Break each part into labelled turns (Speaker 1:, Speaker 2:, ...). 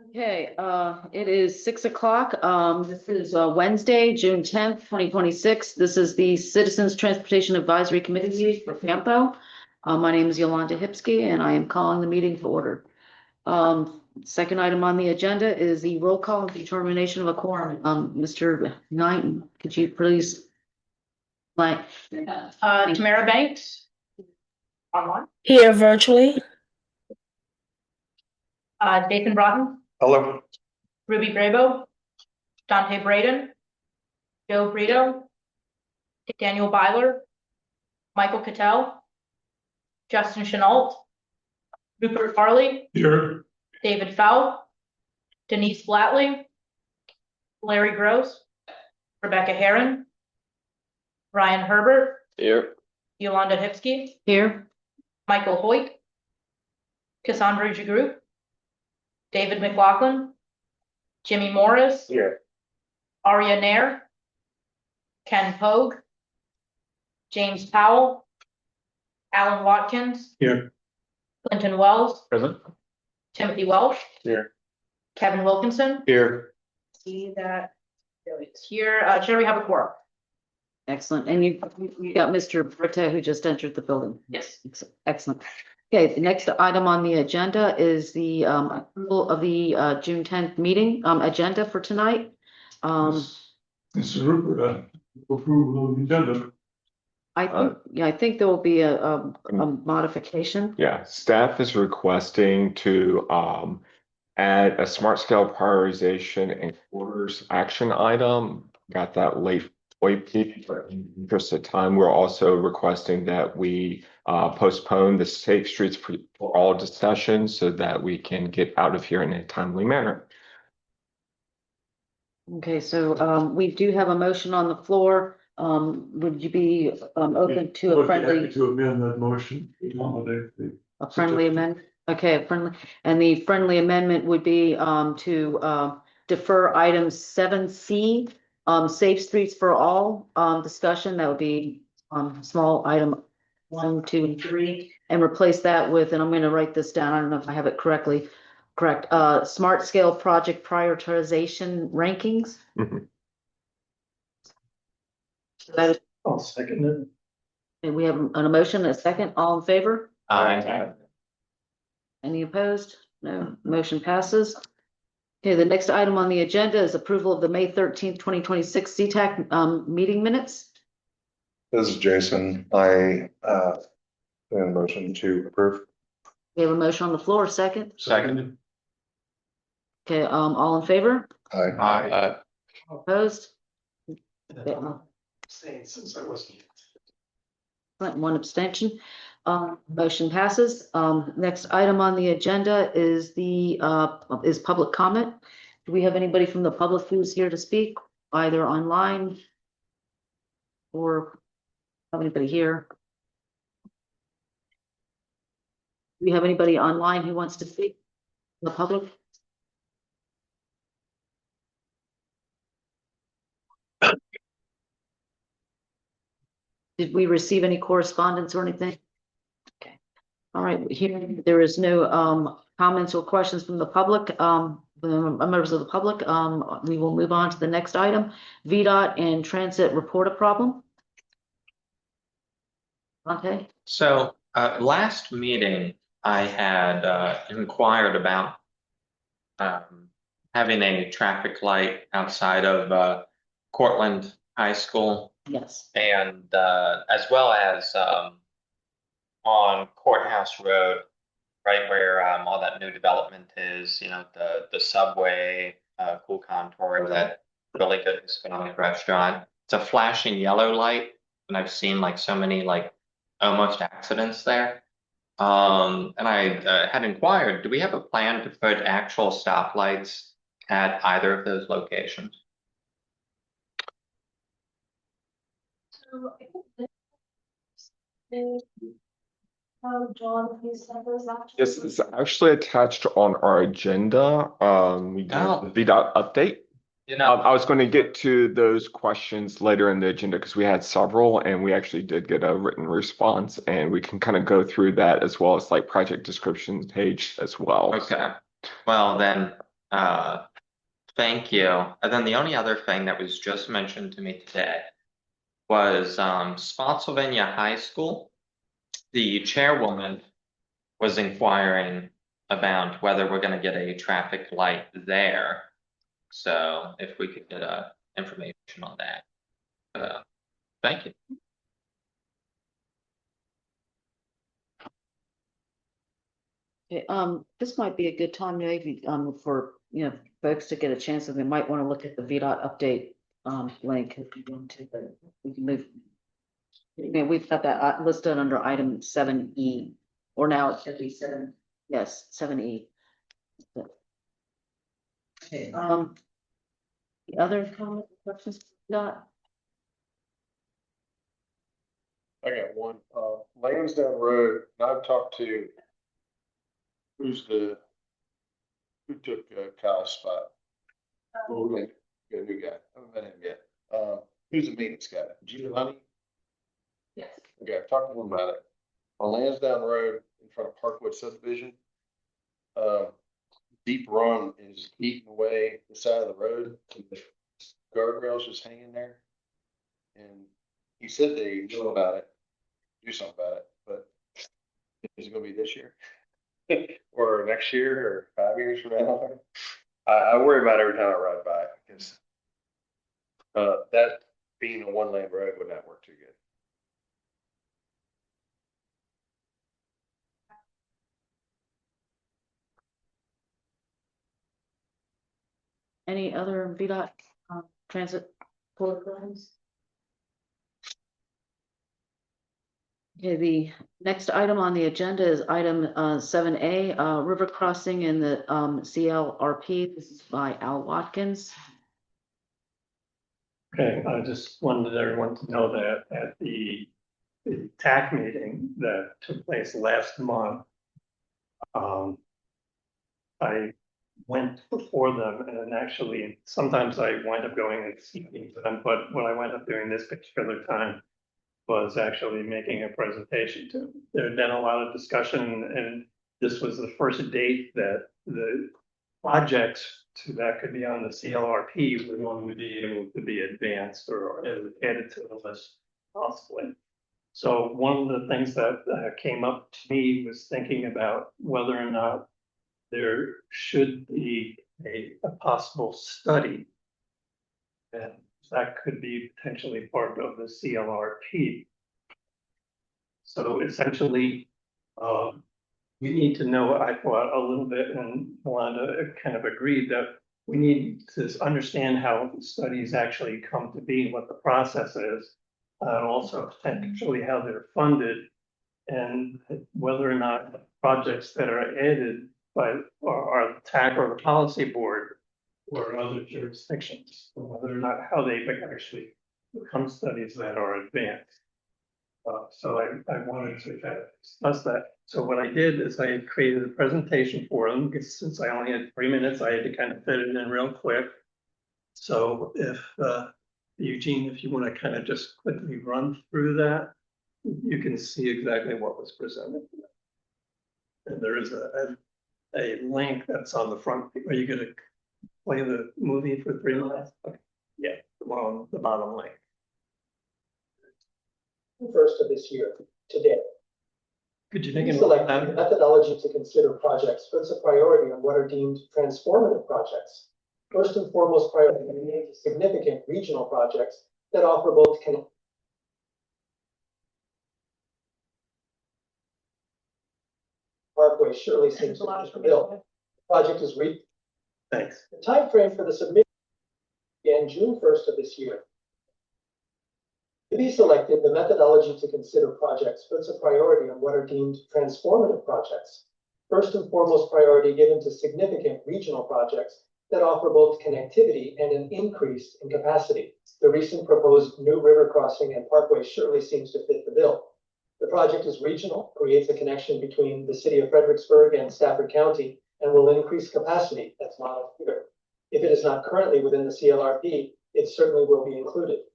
Speaker 1: Okay, it is 6 o'clock. This is Wednesday, June 10th, 2026. This is the Citizens Transportation Advisory Committee meeting for FAMPO. My name is Yolanda Hipsky, and I am calling the meeting to order. Second item on the agenda is the roll call and determination of a quorum. Mr. Knight, could you please?
Speaker 2: Tamara Banks. Online.
Speaker 3: Here virtually.
Speaker 2: Nathan Broughton.
Speaker 4: Hello.
Speaker 2: Ruby Grabo. Dante Braden. Joe Brito. Daniel Byler. Michael Cattell. Justin Chenault. Rupert Farley.
Speaker 4: Here.
Speaker 2: David Fowl. Denise Flatley. Larry Gross. Rebecca Herron. Ryan Herbert.
Speaker 4: Here.
Speaker 2: Yolanda Hipsky.
Speaker 1: Here.
Speaker 2: Michael Hoyt. Cassandra Jagroup. David McLaughlin. Jimmy Morris.
Speaker 4: Here.
Speaker 2: Arya Nair. Ken Pogue. James Powell. Alan Watkins.
Speaker 4: Here.
Speaker 2: Clinton Wells.
Speaker 4: Present.
Speaker 2: Timothy Welsh.
Speaker 4: Here.
Speaker 2: Kevin Wilkinson.
Speaker 4: Here.
Speaker 2: See that. It's here. Should we have a quorum?
Speaker 1: Excellent. And you got Mr. Britta, who just entered the building.
Speaker 2: Yes.
Speaker 1: Excellent. Okay, the next item on the agenda is the approval of the June 10th meeting agenda for tonight.
Speaker 4: This is Rupert, approval of the agenda.
Speaker 1: I think there will be a modification.
Speaker 5: Yeah, staff is requesting to add a smart scale prioritization and quarters action item. Got that late peak, but in the interest of time, we're also requesting that we postpone the Safe Streets for All discussion so that we can get out of here in a timely manner.
Speaker 1: Okay, so we do have a motion on the floor. Would you be open to a friendly?
Speaker 4: To amend that motion.
Speaker 1: A friendly amendment? Okay, a friendly, and the friendly amendment would be to defer items 7C, Safe Streets for All discussion. That would be small item 1, 2, and 3, and replace that with, and I'm going to write this down. I don't know if I have it correct. Smart scale project prioritization rankings.
Speaker 5: Mhm.
Speaker 4: I'll second it.
Speaker 1: And we have an emotion, a second. All in favor?
Speaker 4: Aye.
Speaker 1: Any opposed? No. Motion passes. Okay, the next item on the agenda is approval of the May 13th, 2026 CTAC meeting minutes.
Speaker 6: This is Jason. I put in a motion to approve.
Speaker 1: We have a motion on the floor, second.
Speaker 4: Second.
Speaker 1: Okay, all in favor?
Speaker 6: Aye.
Speaker 4: Aye.
Speaker 1: Opposed?
Speaker 4: Since I wasn't.
Speaker 1: One abstention. Motion passes. Next item on the agenda is the is public comment. Do we have anybody from the public who's here to speak, either online or have anybody here? Do we have anybody online who wants to speak? The public? Did we receive any correspondence or anything? Okay. All right, here there is no comments or questions from the public, members of the public. We will move on to the next item. VDOT and transit report a problem. Okay.
Speaker 7: So last meeting, I had inquired about having a traffic light outside of Cortland High School.
Speaker 1: Yes.
Speaker 7: And as well as on Courthouse Road, right where all that new development is, you know, the subway, Cool Contour, that really good Hispanic restaurant. It's a flashing yellow light, and I've seen like so many like almost accidents there. And I had inquired, do we have a plan to put actual stoplights at either of those locations?
Speaker 1: John, please send those out.
Speaker 5: Yes, it's actually attached on our agenda. We did the VDOT update.
Speaker 7: You know,
Speaker 5: I was going to get to those questions later in the agenda because we had several and we actually did get a written response, and we can kind of go through that as well as like project description page as well.
Speaker 7: okay. Well, then Thank you. And then the only other thing that was just mentioned to me today was Spotsylvania High School. The chairwoman was inquiring about whether we're gonna get a traffic light there. So if we could get information on that. Thank you.
Speaker 1: Okay, this might be a good time maybe, for, folks to get a chance, and they might want to look at the VDOT update, link if you want to, but we can move. We've got that listed under item 7E, or now it should be 7, yes, 7E. Okay, the other comments, questions, not?
Speaker 3: I got one, Lansdowne Road, and I've talked to, who took Kyle's spot? Oh, we got a new guy, I haven't met him yet, who's the maintenance guy, Giovanni?
Speaker 1: Yes.
Speaker 3: Okay, I've talked to him about it, on Lansdowne Road in front of Parkwood subdivision. Deep run is eating away the side of the road, and the guardrails just hanging there. And he said they know about it, do something about it, but is it gonna be this year? Or next year, or 5 years from now? I worry about it every time I ride by it, because that being a one-lane road would not work too good.
Speaker 1: Any other VDOT, transit programs? Okay, the next item on the agenda is item 7A, river crossing in the CLRP. This is by Al Watkins.
Speaker 8: Okay, I just wanted everyone to know that at the TAC meeting that took place last month, I went before them, and actually, sometimes I wind up going and speaking to them, but what I wound up doing this particular time was actually making a presentation to them. There had been a lot of discussion, and this was the first date that the projects that could be on the CLRP were going to be able to be advanced or added to the list possibly. So one of the things that came up to me was thinking about whether or not there should be a possible study. And that could be potentially part of the CLRP. So essentially, we need to know, I thought, a little bit, and Wanda kind of agreed that we need to understand how studies actually come to be, what the process is, and also potentially how they're funded, and whether or not projects that are added by our TAC or the policy board or other jurisdictions, whether or not how they actually become studies that are advanced. So I wanted to discuss that. So what I did is I created a presentation for them, because since I only had 3 minutes, I had to kind of fit it in real quick. So if Eugene, if you want to kind of just quickly run through that, you can see exactly what was presented. And there is a link that's on the front. Are you going to play the movie for 3 minutes? Okay. Yeah, well, the bottom link.
Speaker 9: First of this year, today.
Speaker 8: Could you make
Speaker 9: We
Speaker 8: it
Speaker 9: select the methodology to consider projects puts a priority on what are deemed transformative projects. First and foremost, priority is significant regional projects that offer both Parkway surely seems to be the bill. Project is
Speaker 8: Thanks.
Speaker 9: The time frame for the submission began June 1st of this year. To be selected, the methodology to consider projects puts a priority on what are deemed transformative projects. First and foremost, priority given to significant regional projects that offer both connectivity and an increase in capacity. The recent proposed new river crossing and parkway surely seems to fit the bill. The project is regional, creates a connection between the city of Fredericksburg and Stafford County, and will increase capacity that's modeled here. If it is not currently within the CLRP, it certainly will be included.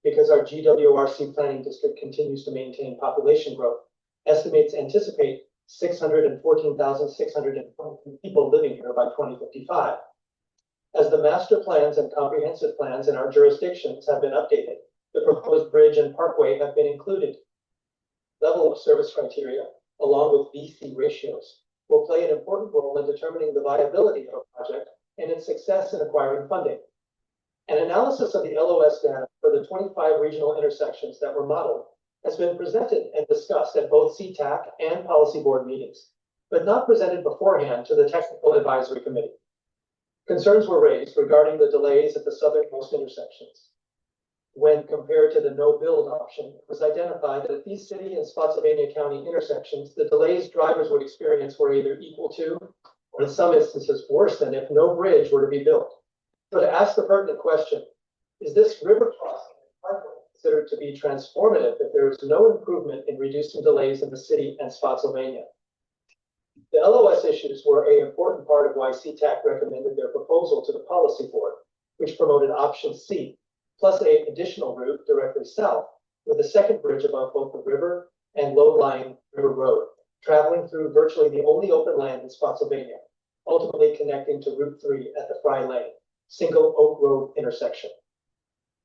Speaker 9: Because our GWRC planning district continues to maintain population growth, estimates anticipate 614,620 people living here by 2055. As the master plans and comprehensive plans in our jurisdictions have been updated, the proposed bridge and parkway have been included. Level of service criteria, along with VC ratios, will play an important role in determining the viability of a project and its success in acquiring funding. An analysis of the LOS data for the 25 regional intersections that were modeled has been presented and discussed at both CTAC and policy board meetings, but not presented beforehand to the technical advisory committee. Concerns were raised regarding the delays at the southernmost intersections. When compared to the no-build option, it was identified that at these city and Spotsylvania County intersections, the delays drivers would experience were either equal to, or in some instances worse than if no bridge were to be built. So to ask the pertinent question, is this river crossing considered to be transformative if there is no improvement in reducing delays in the city and Spotsylvania? The LOS issues were an important part of why CTAC recommended their proposal to the policy board, which promoted option C, plus an additional route directly south, with a second bridge above both the river and low-lying River Road, traveling through virtually the only open land in Spotsylvania, ultimately connecting to Route 3 at the Fry Lane, single Oak Road intersection.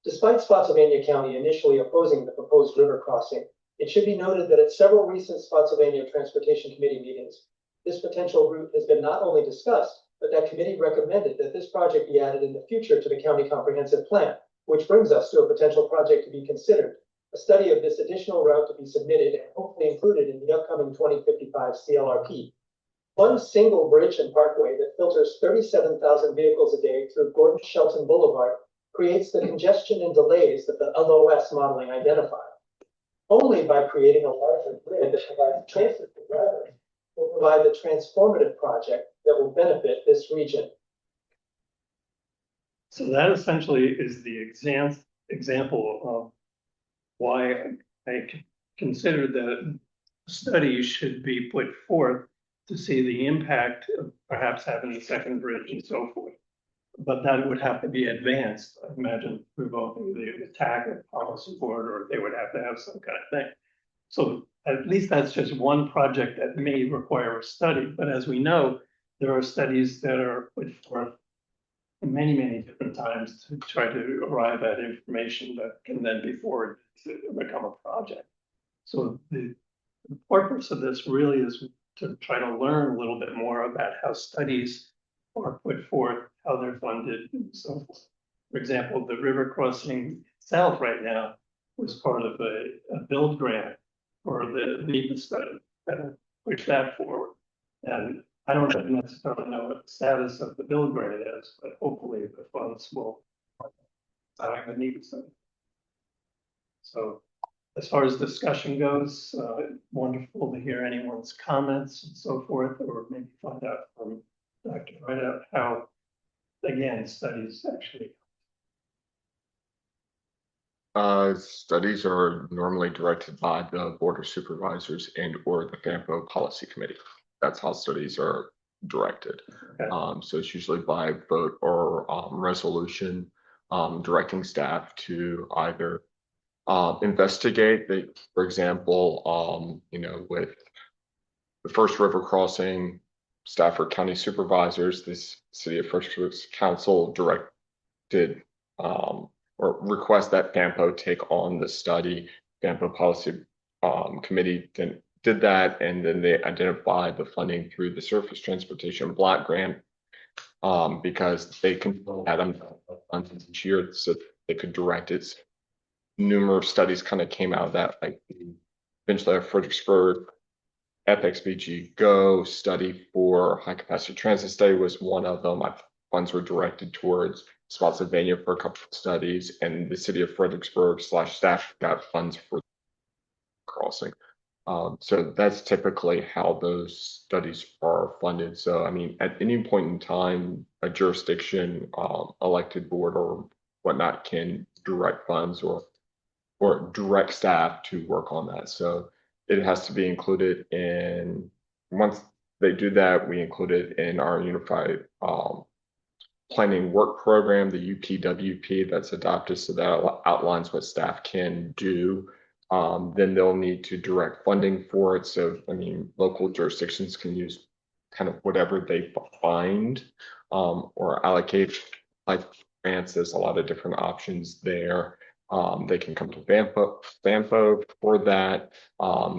Speaker 9: Despite Spotsylvania County initially opposing the proposed river crossing, it should be noted that at several recent Spotsylvania Transportation Committee meetings, this potential route has been not only discussed, but that committee recommended that this project be added in the future to the county comprehensive plan, which brings us to a potential project to be considered, a study of this additional route to be submitted and hopefully included in the upcoming 2055 CLRP. One single bridge and parkway that filters 37,000 vehicles a day through Gordon Shelton Boulevard creates the congestion and delays that the LOS modeling identified. Only by creating a larger grid that provides transit for drivers will provide the transformative project that will benefit this region.
Speaker 8: So that essentially is the example of why I consider that studies should be put forth to see the impact of perhaps having a second bridge and so forth. But that would have to be advanced, I imagine, through both the TAC or policy board, or they would have to have some kind of thing. So at least that's just one project that may require a study. But as we know, there are studies that are put forth many, many different times to try to arrive at information that can then be forwarded to become a project. So the purpose of this really is to try to learn a little bit more about how studies are put forth, how they're funded, and so forth. For example, the river crossing south right now was part of a build grant for the NEPA study that pushed that forward. And I don't necessarily know what the status of the build grant is, but hopefully the funds will the NEPA study. So as far as discussion goes, wonderful to hear anyone's comments and so forth, or maybe find out from Dr. Rideout how, again, studies actually.
Speaker 5: Studies are normally directed by the Board of Supervisors and or the FAMPO Policy Committee. That's how studies are directed. Okay. So it's usually by vote or resolution, directing staff to either investigate. For example, with the first river crossing, Stafford County Supervisors, this City of Fredericksburg Council directed or request that FAMPO take on the study. FAMPO Policy Committee then did that, and then they identified the funding through the Surface Transportation Block Grant because they control that funds each year, so they could direct it. Numerous studies kind of came out of that, like the Benchler Fredericksburg FXBG Go study for high capacity transit study was one of them. Funds were directed towards Spotsylvania for a couple of studies, and the City of Fredericksburg / staff got funds for crossing. So that's typically how those studies are funded. So, I mean, at any point in time, a jurisdiction, elected board or whatnot can direct funds or direct staff to work on that. So it has to be included in, once they do that, we include it in our unified planning work program, the UPWP that's adopted, so that outlines what staff can do. Then they'll need to direct funding for it. So, I mean, local jurisdictions can use kind of whatever they find or allocate apply for grants. There's a lot of different options there. They can come to FAMPO for that.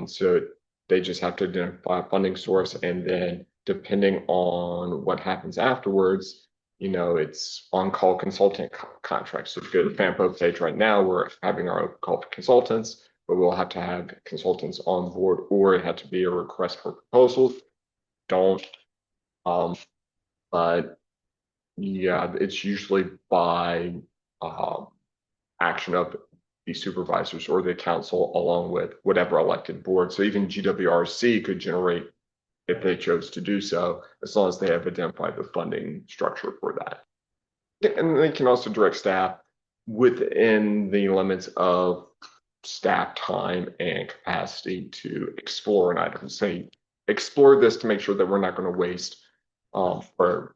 Speaker 5: So they just have to identify a funding source, and then depending on what happens afterwards, you know, it's on-call consultant contracts. So if you go to the FAMPO page right now, we're having our own call for consultants, but we'll have to have consultants on board, or it had to be a request for proposals. Don't, but yeah, it's usually by action of the supervisors or the council along with whatever elected board. So even GWRC could generate if they chose to do so, as long as they have identified the funding structure for that. And they can also direct staff within the limits of staff time and capacity to explore an item. Say, explore this to make sure that we're not going to waste, or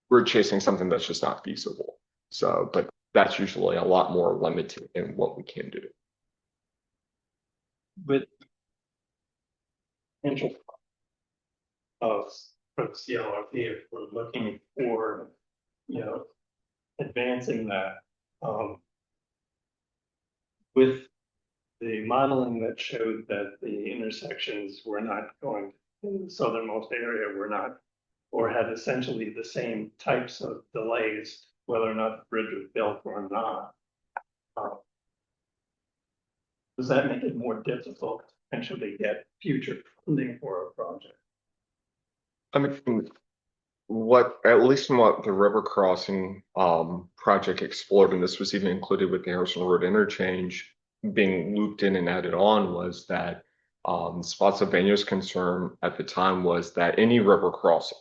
Speaker 5: we're chasing something that's just not feasible. So, but that's usually a lot more limited in what we can do.
Speaker 8: With potential of for the CLRP, if we're looking for, you know, advancing that, with the modeling that showed that the intersections were not going in the southernmost area were not, or had essentially the same types of delays, whether or not the bridge was built or not. Does that make it more difficult to potentially get future funding for a project?
Speaker 5: I mean, at least in what the river crossing project explored, and this was even included with the Harrison Road interchange being looped in and added on, was that Spotsylvania's concern at the time was that any river crossing,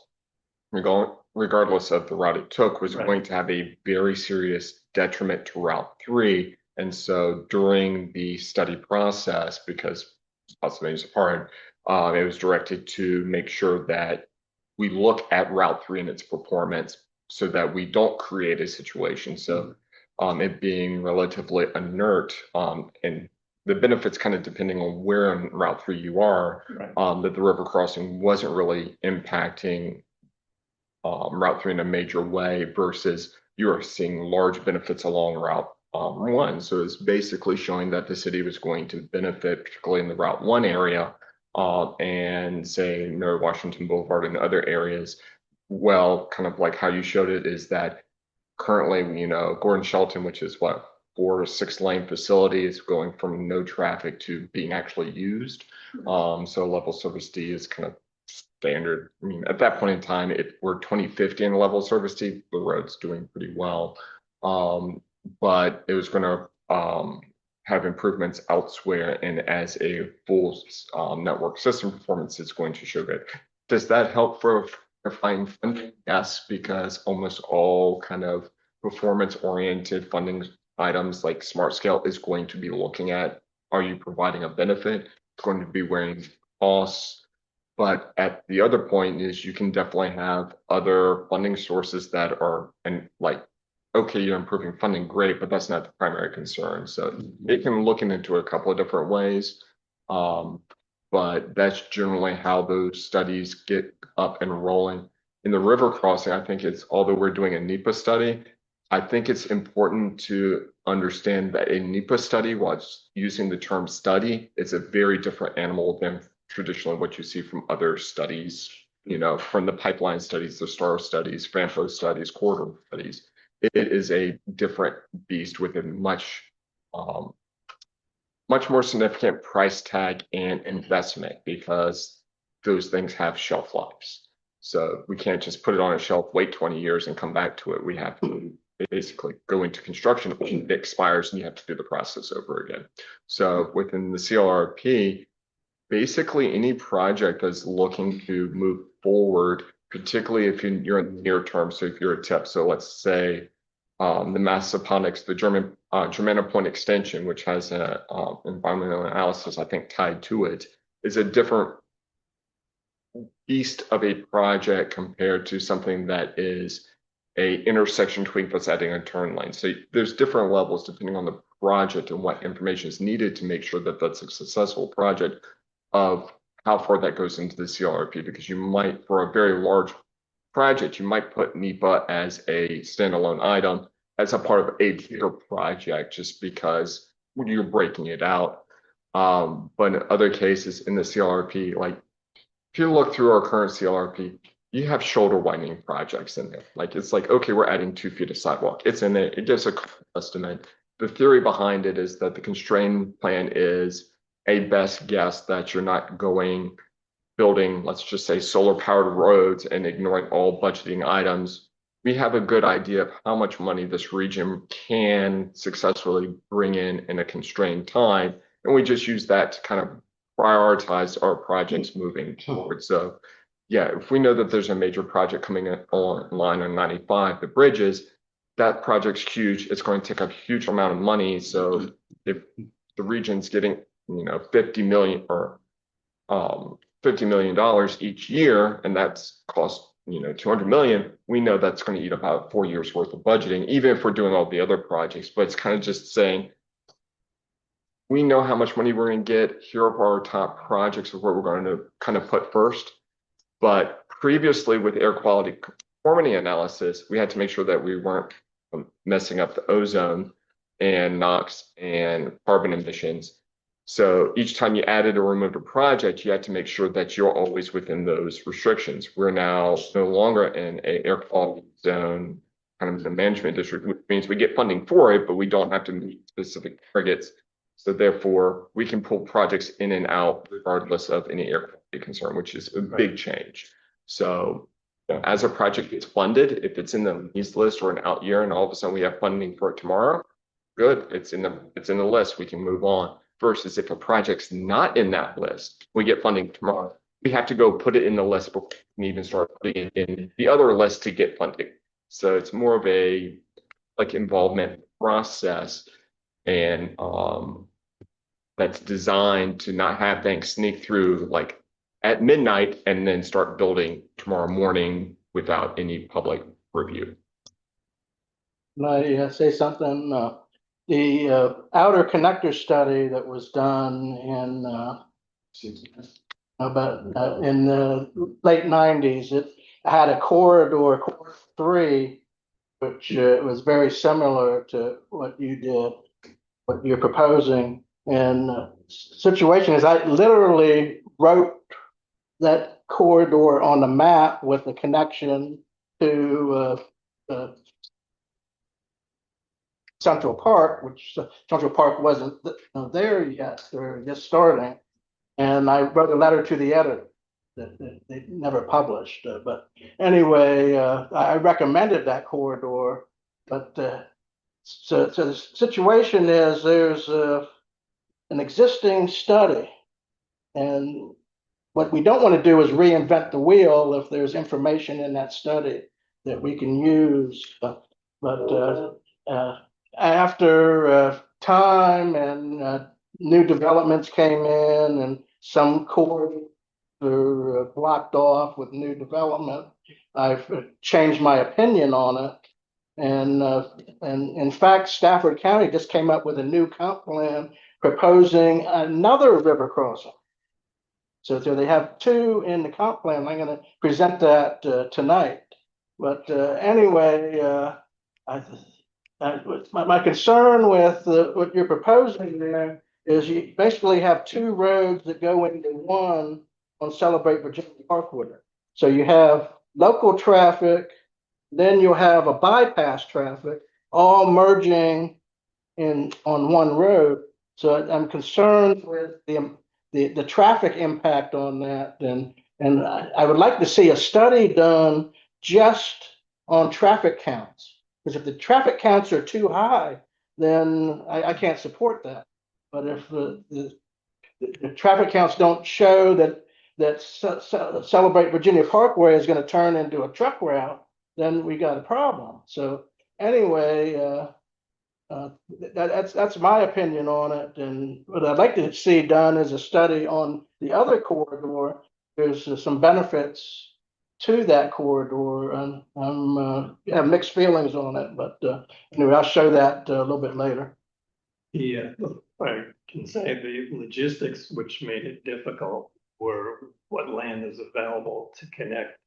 Speaker 5: regardless of the route it took, was
Speaker 8: Right.
Speaker 5: going to have a very serious detriment to Route 3. And so during the study process, because Spotsylvania's a part, it was directed to make sure that we look at Route 3 and its performance so that we don't create a situation. So it being relatively inert, and the benefits kind of depending on where on Route 3 you are,
Speaker 8: Right.
Speaker 5: that the river crossing wasn't really impacting Route 3 in a major way versus you're seeing large benefits along Route 1. So it's basically showing that the city was going to benefit, particularly in the Route 1 area, and say Mary Washington Boulevard and other areas. Well, kind of like how you showed it is that currently, you know, Gordon Shelton, which is what, 4 or 6 lane facility, is going from no traffic to being actually used. So level service D is kind of standard. I mean, at that point in time, if we're 2050 in level service D, the road's doing pretty well. But it was going to have improvements elsewhere, and as a full network system performance, it's going to show good. Does that help for finding funding? Yes, because almost all kind of performance-oriented funding items like Smart Scale is going to be looking at, are you providing a benefit? It's going to be weighing costs. But at the other point is you can definitely have other funding sources that are, and like, okay, you're improving funding, great, but that's not the primary concern. So it can look into a couple of different ways. But that's generally how those studies get up and rolling. In the river crossing, I think it's, although we're doing a NEPA study, I think it's important to understand that a NEPA study, while it's using the term study, it's a very different animal than traditionally what you see from other studies, you know, from the pipeline studies, the STAR studies, FAMPO studies, corridor studies. It is a different beast with a much more significant price tag and investment, because those things have shelf lives. So we can't just put it on a shelf, wait 20 years and come back to it. We have to basically go into construction, it expires and you have to do the process over again. So within the CLRP, basically any project that's looking to move forward, particularly if you're in the near term, so if you're a TIP, so let's say the Massaponics, the Germana Point extension, which has an environmental analysis, I think, tied to it, is a different beast of a project compared to something that is a intersection tweak that's adding a turn lane. So there's different levels depending on the project and what information is needed to make sure that that's a successful project, of how far that goes into the CLRP, because you might, for a very large project, you might put NEPA as a standalone item as a part of a bigger project, just because you're breaking it out. But in other cases in the CLRP, like if you look through our current CLRP, you have shoulder widening projects in there. Like, it's like, okay, we're adding 2 feet of sidewalk. It's in there. It gives a estimate. The theory behind it is that the constrained plan is a best guess that you're not building, let's just say, solar powered roads and ignoring all budgeting items. We have a good idea of how much money this region can successfully bring in a constrained time. And we just use that to kind of prioritize our projects moving forward. So yeah, if we know that there's a major project coming online on 95, the bridges, that project's huge. It's going to take a huge amount of money. So if the region's getting, 50 million or $50 million each year, and that's cost, 200 million, we know that's going to eat about 4 years worth of budgeting, even if we're doing all the other projects. But it's kind of just saying, we know how much money we're going to get. Here are our top projects of what we're going to kind of put first. But previously with air quality conformity analysis, we had to make sure that we weren't messing up the ozone and NOx and carbon emissions. So each time you added or removed a project, you had to make sure that you're always within those restrictions. We're now no longer in an air quality zone, kind of the management district, which means we get funding for it, but we don't have to meet specific targets. So therefore, we can pull projects in and out regardless of any air quality concern, which is a big change. So as a project gets funded, if it's in the needs list or an out year, and all of a sudden we have funding for it tomorrow, good, it's in the list, we can move on. Versus if a project's not in that list, we get funding tomorrow, we have to go put it in the list before we can even start putting it in the other list to get funding. So it's more of a involvement process, and that's designed to not have things sneak through at midnight and then start building tomorrow morning without any public review.
Speaker 10: Can I say something? The outer connector study that was done in in the late 90s, it had a corridor 3, which was very similar to what you did, what you're proposing. And situation is, I literally wrote that corridor on the map with the connection to Central Park, which Central Park wasn't there yet. They were just starting. And I wrote a letter to the editor that they never published. But anyway, I recommended that corridor. But so the situation is, there's an existing study. And what we don't want to do is reinvent the wheel if there's information in that study that we can use. But after time and new developments came in, and some corridors were blocked off with new development, I've changed my opinion on it. And in fact, Stafford County just came up with a new comp plan proposing another river crossing. So they have 2 in the comp plan. I'm going to present that tonight. But anyway, my concern with what you're proposing there is you basically have 2 roads that go into one on Celebrate Virginia Parkway. So you have local traffic, then you'll have a bypass traffic, all merging on one road. So I'm concerned with the traffic impact on that, and I would like to see a study done just on traffic counts. Because if the traffic counts are too high, then I can't support that. But if the traffic counts don't show that Celebrate Virginia Parkway is going to turn into a truck route, then we got a problem. So anyway, that's my opinion on it. And what I'd like to see done is a study on the other corridor. There's some benefits to that corridor, and I'm have mixed feelings on it. But anyway, I'll show that a little bit later.
Speaker 8: Yeah, I can say the logistics which made it difficult were what land is available to connect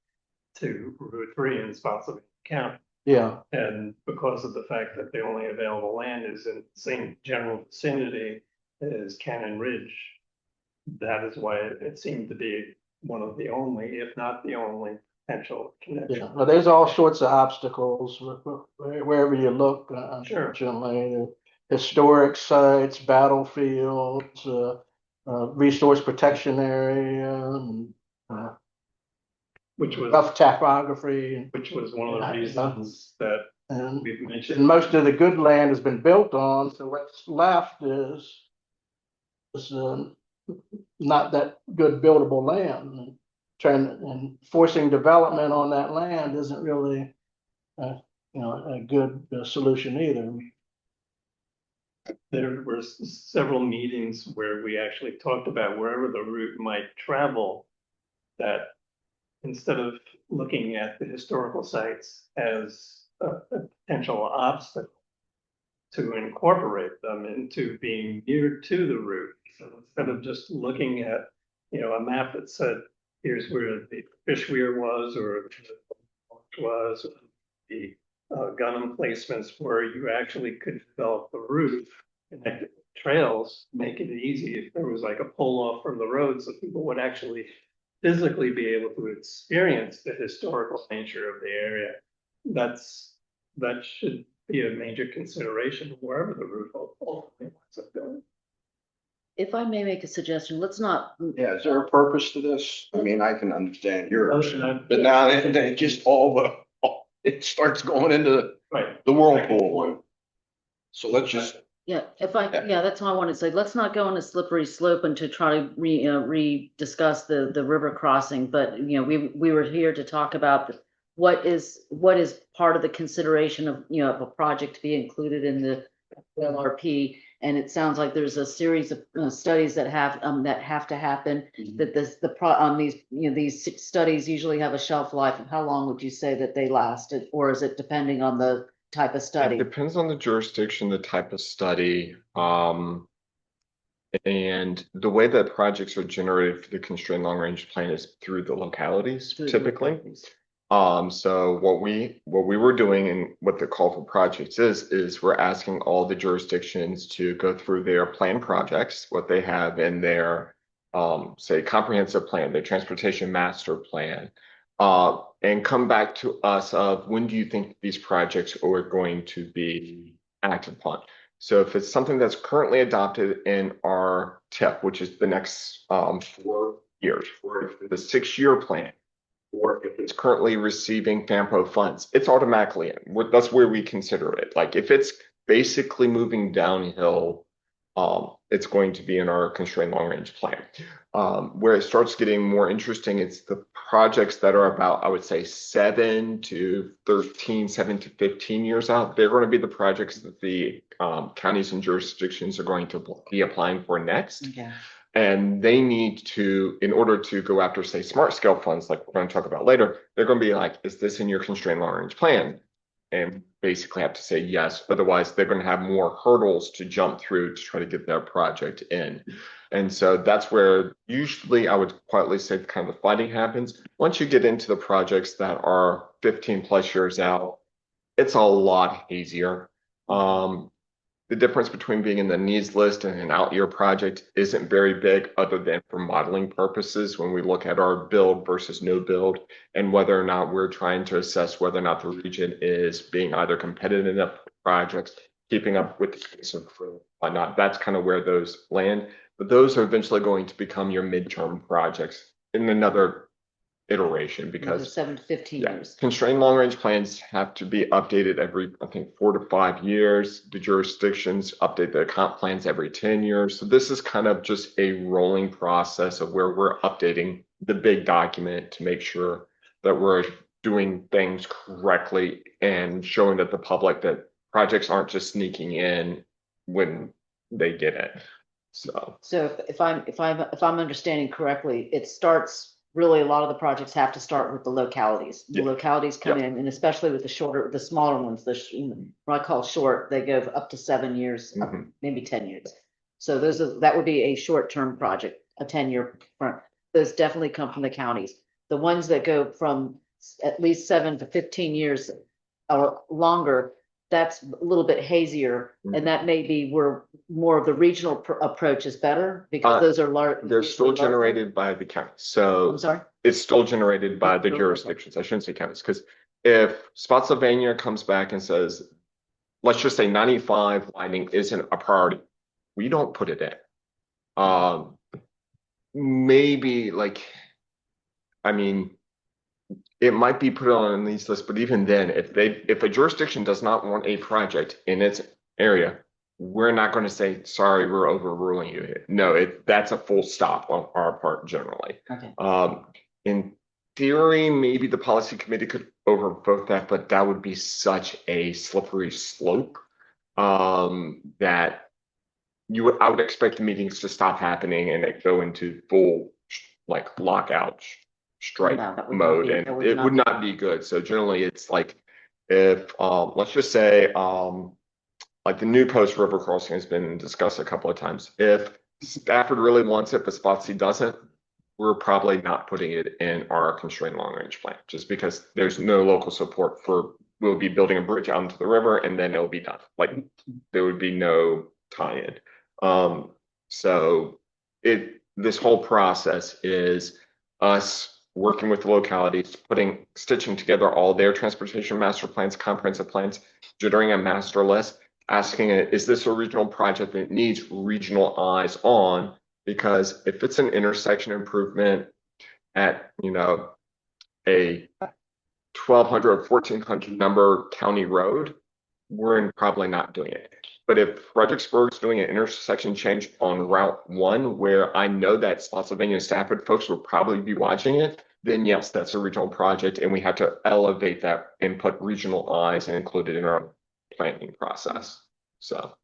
Speaker 8: to Route 3 in Spotsylvania County.
Speaker 10: Yeah,
Speaker 8: And because of the fact that the only available land is in the same general vicinity as Cannon Ridge, that is why it seemed to be one of the only, if not the only, potential connection.
Speaker 10: yeah. Well, there's all sorts of obstacles wherever you look,
Speaker 8: Sure.
Speaker 10: unfortunately. The historic sites, battlefields, resource protection area, and
Speaker 8: Which was
Speaker 10: rough topography.
Speaker 8: one of the reasons that
Speaker 10: And
Speaker 8: we've
Speaker 10: and
Speaker 8: mentioned.
Speaker 10: most of the good land has been built on, so what's left is not that good buildable land. And forcing development on that land isn't really, a good solution either.
Speaker 8: There were several meetings where we actually talked about wherever the route might travel, that instead of looking at the historical sites as a potential obstacle, to incorporate them into being near to the route. So instead of just looking at, a map that said, here's where the fish weir was, or the gun emplacements where you actually could develop the route, connect it with trails, make it easy if there was like a pull off from the road, so people would actually physically be able to experience the historical nature of the area. That should be a major consideration wherever the route ultimately winds up going.
Speaker 1: If I may make a suggestion, let's not,
Speaker 11: Yeah, is there a purpose to this? I mean, I can understand yours,
Speaker 8: Other than-
Speaker 11: but now they just it starts going into
Speaker 8: Right.
Speaker 11: the whirlpool. So let's just,
Speaker 1: yeah, that's all I want to say. Let's not go on a slippery slope and to try to discuss the river crossing, but, we were here to talk about what is part of the consideration of, of a project to be included in the LRP. And it sounds like there's a series of studies that have to happen, that these studies usually have a shelf life of how long would you say that they lasted, or is it depending on the type of
Speaker 5: It
Speaker 1: study?
Speaker 5: depends on the jurisdiction, the type of study, and the way that projects are generated for the constrained long range plan is through the localities typically. So what we were doing and what the call for projects is we're asking all the jurisdictions to go through their plan projects, what they have in their say comprehensive plan, their transportation master plan, and come back to us of when do you think these projects are going to be acted upon. So if it's something that's currently adopted in our TIP, which is the next 4 years, or the 6-year plan, or if it's currently receiving FAMPO funds, it's automatically in. That's where we consider it. Like if it's basically moving downhill, it's going to be in our constrained long range plan. Where it starts getting more interesting, it's the projects that are about, I would say, 7 to 15 years out. They're going to be the projects that the counties and jurisdictions are going to be applying for next.
Speaker 1: Okay.
Speaker 5: And they need to, in order to go after, say, smart scale funds, like we're going to talk about later, they're going to be like, is this in your constrained long range plan? And basically have to say yes. Otherwise, they're going to have more hurdles to jump through to try to get their project in. And so that's where usually I would quietly say kind of the fighting happens. Once you get into the projects that are 15 plus years out, it's a lot easier. The difference between being in the needs list and an out year project isn't very big, other than for modeling purposes when we look at our build versus no build, and whether or not we're trying to assess whether or not the region is being either competitive enough projects, keeping up with the pace of whatnot. That's kind of where those land. But those are eventually going to become your midterm projects in another iteration, because
Speaker 1: 7 to 15 years.
Speaker 5: Constrained long range plans have to be updated every, I think, 4 to 5 years. The jurisdictions update their comp plans every 10 years. So this is kind of just a rolling process of where we're updating the big document to make sure that we're doing things correctly and showing that the public that projects aren't just sneaking in when they get it. So
Speaker 1: if I'm understanding correctly, it starts. Really, a lot of the projects have to start with the localities. The localities come in, and especially with the smaller ones, what I call short, they go up to 7 years, maybe 10 years. So that would be a short-term project, a 10-year front. Those definitely come from the counties. The ones that go from at least 7 to 15 years or longer, that's a little bit hazier, and that may be where more of the regional approach is better, because those are large.
Speaker 5: They're still generated by the county, so.
Speaker 1: I'm sorry?
Speaker 5: It's still generated by the jurisdictions. I shouldn't say counties, because if Spotsylvania comes back and says, let's just say 95 lighting isn't a priority, we don't put it in. Maybe like, I mean, it might be put on these lists, but even then, if a jurisdiction does not want a project in its area, we're not going to say, sorry, we're overruling you. No, that's a full stop on our part generally.
Speaker 1: Okay.
Speaker 5: In theory, maybe the policy committee could overvote that, but that would be such a slippery slope that I would expect the meetings to stop happening and it go into full like lockout strike mode, and it would not be good. So generally, it's like if let's just say like the new Post River crossing has been discussed a couple of times. If Stafford really wants it, but Spotsy doesn't, we're probably not putting it in our constrained long range plan, just because there's no local support for. We'll be building a bridge out into the river, and then it'll be done. Like there would be no tie-in. So this whole process is us working with the localities, stitching together all their transportation master plans, comprehensive plans, generating a master list, asking it, is this a regional project that needs regional eyes on? Because if it's an intersection improvement at, a 1,200 or 1,400 number county road, we're probably not doing it. But if Fredericksburg's doing an intersection change on Route 1, where I know that Spotsylvania and Stafford folks will probably be watching it, then yes, that's a regional project, and we have to elevate that and put regional eyes and include it in our planning process. So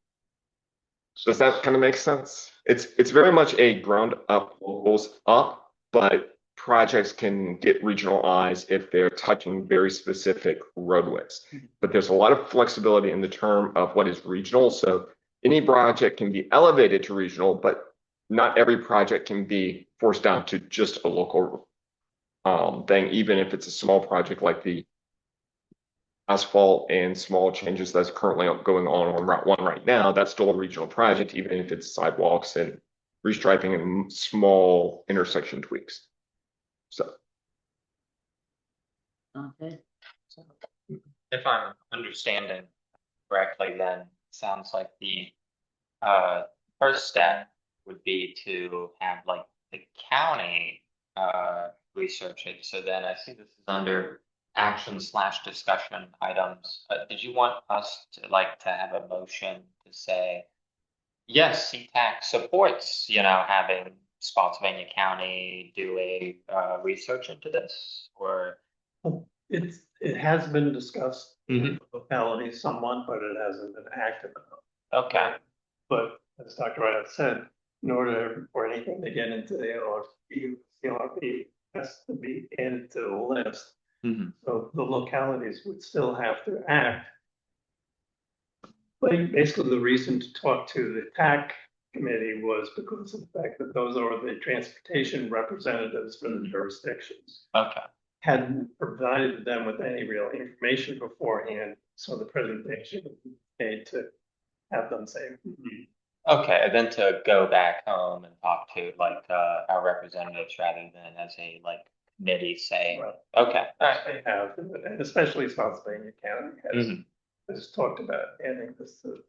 Speaker 5: does that kind of make sense? It's very much a ground up, locals up, but projects can get regional eyes if they're touching very specific road widths. But there's a lot of flexibility in the term of what is regional. So any project can be elevated to regional, but not every project can be forced down to just a local thing, even if it's a small project like the asphalt and small changes that's currently going on Route 1 right now. That's still a regional project, even if it's sidewalks and restriping and small intersection tweaks. So.
Speaker 1: Okay.
Speaker 7: If I'm understanding correctly, then it sounds like the first step would be to have like the county research it. So then I see this is under action/discussion items. Did you want us to have a motion to say, yes, CTAC supports, having Spotsylvania County do a research into this, or?
Speaker 8: It has been discussed in localities somewhat, but it hasn't been active enough.
Speaker 7: Okay.
Speaker 8: But as Dr. Wright said, in order for anything to get into the CLRP has to be added to the list. So the localities would still have to act. But basically the reason to talk to the TAC committee was because of the fact that those are the transportation representatives for the jurisdictions.
Speaker 7: Okay.
Speaker 8: Hadn't provided them with any real information beforehand, so the presentation would be made to have them say.
Speaker 7: Okay, and then to go back home and talk to our representatives rather than as a committee saying.
Speaker 8: Right.
Speaker 7: Okay, all right.
Speaker 8: They have, and especially Spotsylvania County has talked about adding this to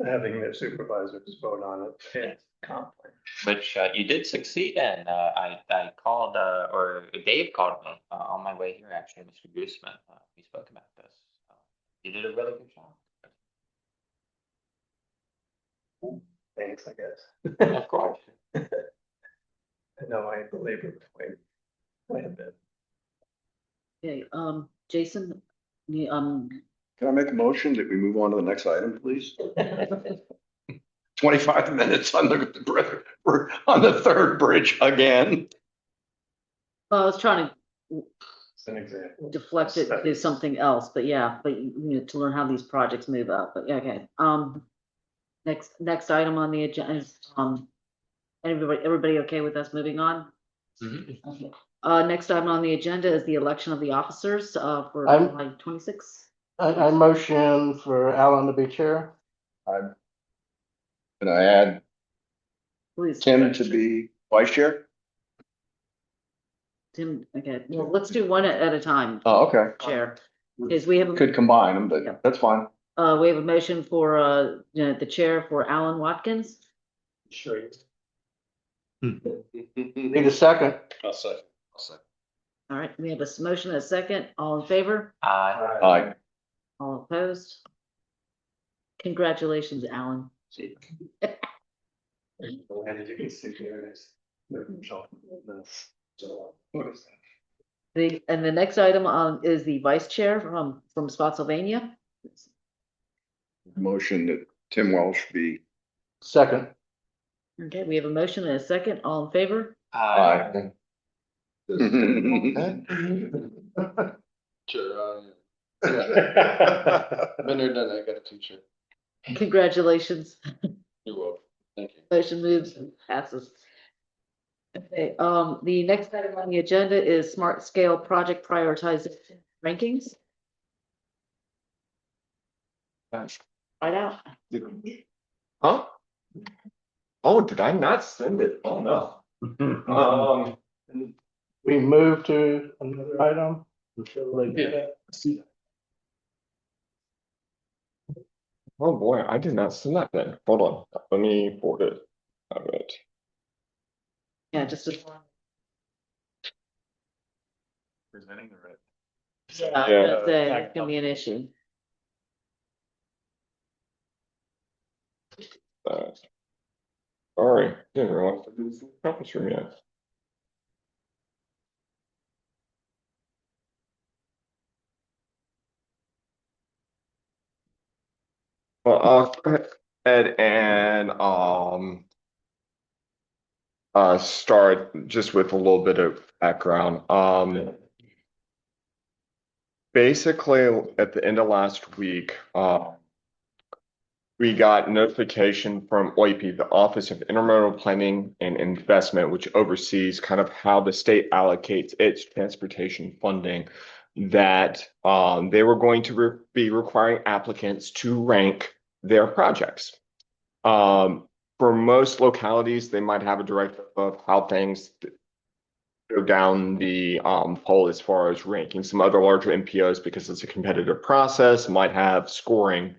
Speaker 8: having their supervisors vote on it and comp plan.
Speaker 7: Which you did succeed in. I called, or Dave called me on my way here, actually, Mr. Gooseman. We spoke about this. You did a really good job.
Speaker 8: Thanks, I guess.
Speaker 7: Of course.
Speaker 8: I know I belabor the point quite a bit.
Speaker 1: Okay, Jason,
Speaker 11: Can I make a motion that we move on to the next item, please? 25 minutes on we're on the third bridge again.
Speaker 1: well, I was trying to
Speaker 8: As an example.
Speaker 1: deflect it to something else, but yeah, but you need to learn how these projects move up, but yeah, okay. Next item on the agenda is, everybody okay with us moving on? Okay. Next item on the agenda is the election of the officers, for
Speaker 10: I'm-
Speaker 1: July 26.
Speaker 10: I motion for Alan to be chair.
Speaker 11: Can I add
Speaker 1: Please,
Speaker 11: Tim to be vice chair?
Speaker 1: Tim, okay, well, let's do one at a time,
Speaker 11: Oh, okay.
Speaker 1: Chair. Is we have,
Speaker 11: Could combine them,
Speaker 1: Yeah.
Speaker 11: but that's fine.
Speaker 1: we have a motion for, the chair for Alan Watkins.
Speaker 8: Sure.
Speaker 10: Need a second?
Speaker 3: I'll second. I'll second.
Speaker 1: All right, we have a motion and a second. All in favor?
Speaker 11: Aye.
Speaker 1: All opposed? Congratulations, Alan. And the next item is the vice chair from Spotsylvania.
Speaker 11: Motion that Tim Welsh be.
Speaker 10: Second.
Speaker 1: Okay, we have a motion and a second. All in favor?
Speaker 11: Aye.
Speaker 3: Sure. Been there, done that, got a t-shirt.
Speaker 1: Congratulations.
Speaker 3: You're welcome. Thank you.
Speaker 1: Motion moves and passes. Okay, the next item on the agenda is smart scale project prioritization rankings. Right out.
Speaker 5: Huh? Oh, did I not send it? Oh, no.
Speaker 10: We move to another item.
Speaker 5: Oh, boy, I did not send that then. Hold on, let me forward it. All right.
Speaker 1: Yeah, just as.
Speaker 11: Presenting the red.
Speaker 1: Yeah, I was gonna say, it's gonna be an issue.
Speaker 5: Sorry, didn't realize I didn't see the conference room yet. Well, I'll go ahead and start just with a little bit of background. Basically, at the end of last week, we got notification from OIP, the Office of Intermodal Planning and Investment, which oversees kind of how the state allocates its transportation funding, that they were going to be requiring applicants to rank their projects. For most localities, they might have a directive of how things go down the poll as far as ranking. Some other larger MPOs, because it's a competitive process, might have scoring.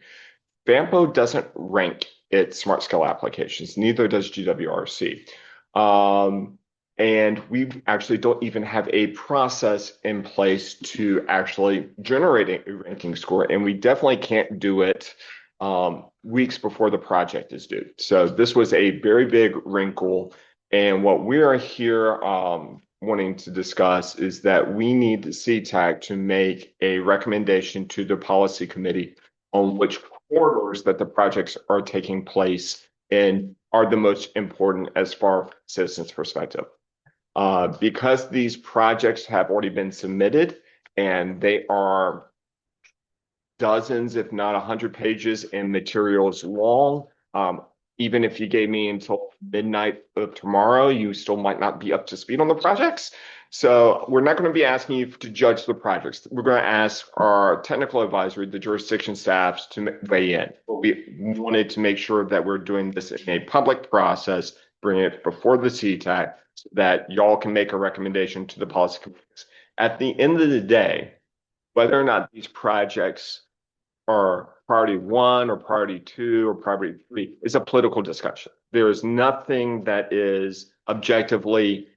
Speaker 5: FAMPO doesn't rank its smart scale applications, neither does GWRC. And we actually don't even have a process in place to actually generate a ranking score, and we definitely can't do it weeks before the project is due. So this was a very big wrinkle, and what we are here wanting to discuss is that we need the CTAC to make a recommendation to the policy committee on which corridors that the projects are taking place in are the most important as far as citizens' perspective. Because these projects have already been submitted and they are dozens, if not 100 pages in materials long, even if you gave me until midnight of tomorrow, you still might not be up to speed on the projects. So we're not going to be asking you to judge the projects. We're going to ask our technical advisory, the jurisdiction staffs, to weigh in. But we wanted to make sure that we're doing this in a public process, bring it before the CTAC, so that y'all can make a recommendation to the policy committees. At the end of the day, whether or not these projects are priority 1 or priority 2 or priority 3 is a political discussion. There is nothing that is objectively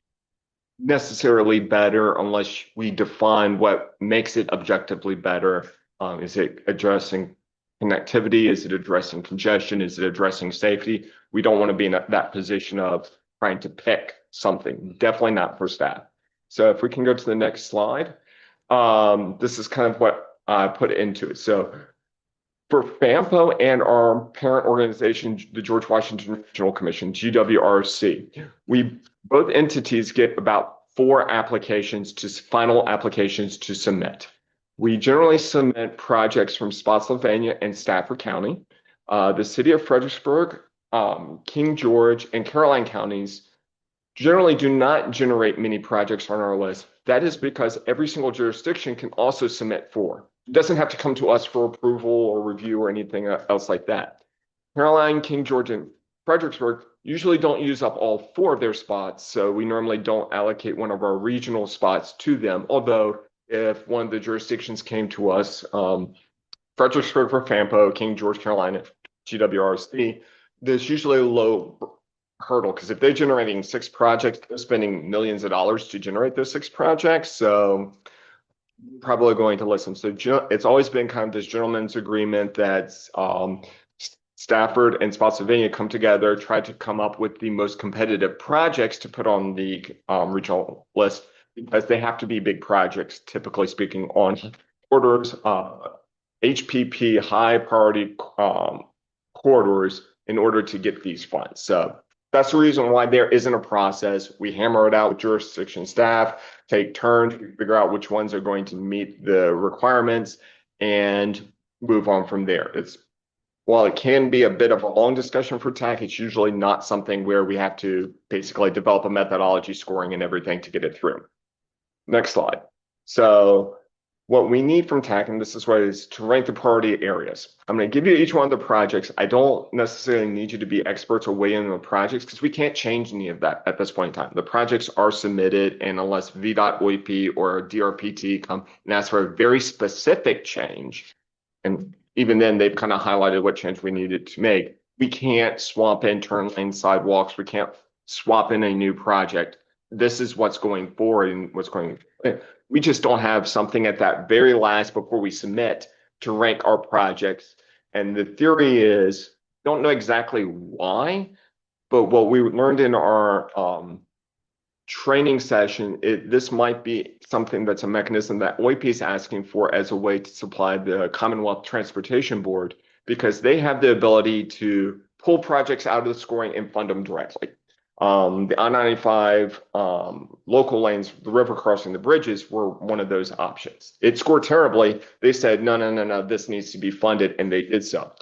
Speaker 5: necessarily better unless we define what makes it objectively better. Is it addressing connectivity? Is it addressing congestion? Is it addressing safety? We don't want to be in that position of trying to pick something. Definitely not for staff. So if we can go to the next slide, this is kind of what I put into it. So for FAMPO and our parent organization, the George Washington Regional Commission, GWRC, both entities get about 4 final applications to submit. We generally submit projects from Spotsylvania and Stafford County. The city of Fredericksburg, King George, and Caroline counties generally do not generate many projects on our list. That is because every single jurisdiction can also submit for. It doesn't have to come to us for approval or review or anything else like that. Caroline, King George, and Fredericksburg usually don't use up all 4 of their spots, so we normally don't allocate one of our regional spots to them. Although if one of the jurisdictions came to us, Fredericksburg for FAMPO, King George, Carolina, GWRC, there's usually a low hurdle because if they're generating 6 projects, they're spending millions of dollars to generate those 6 projects. So probably going to listen. So it's always been kind of this gentleman's agreement that Stafford and Spotsylvania come together, try to come up with the most competitive projects to put on the regional list because they have to be big projects, typically speaking, on corridors, HPP high priority corridors in order to get these funds. So that's the reason why there isn't a process. We hammer it out with jurisdiction staff, take turns, figure out which ones are going to meet the requirements, and move on from there. While it can be a bit of a long discussion for TAC, it's usually not something where we have to basically develop a methodology, scoring and everything to get it through. Next slide. So what we need from TAC, and this is what it is, to rank the priority areas. I'm going to give you each one of the projects. I don't necessarily need you to be experts or weigh in on the projects because we can't change any of that at this point in time. The projects are submitted, and unless VDOT, OEP, or DRPT come and ask for a very specific change, and even then they've kind of highlighted what change we needed to make, we can't swap in turn lane sidewalks. We can't swap in a new project. This is what's going forward and what's going. We just don't have something at that very last before we submit to rank our projects. And the theory is, don't know exactly why, but what we learned in our training session, this might be something that's a mechanism that OIP is asking for as a way to supply the Commonwealth Transportation Board, because they have the ability to pull projects out of the scoring and fund them directly. The I-95 local lanes, the river crossing, the bridges were one of those options. It scored terribly. They said, no, this needs to be funded, and they did so.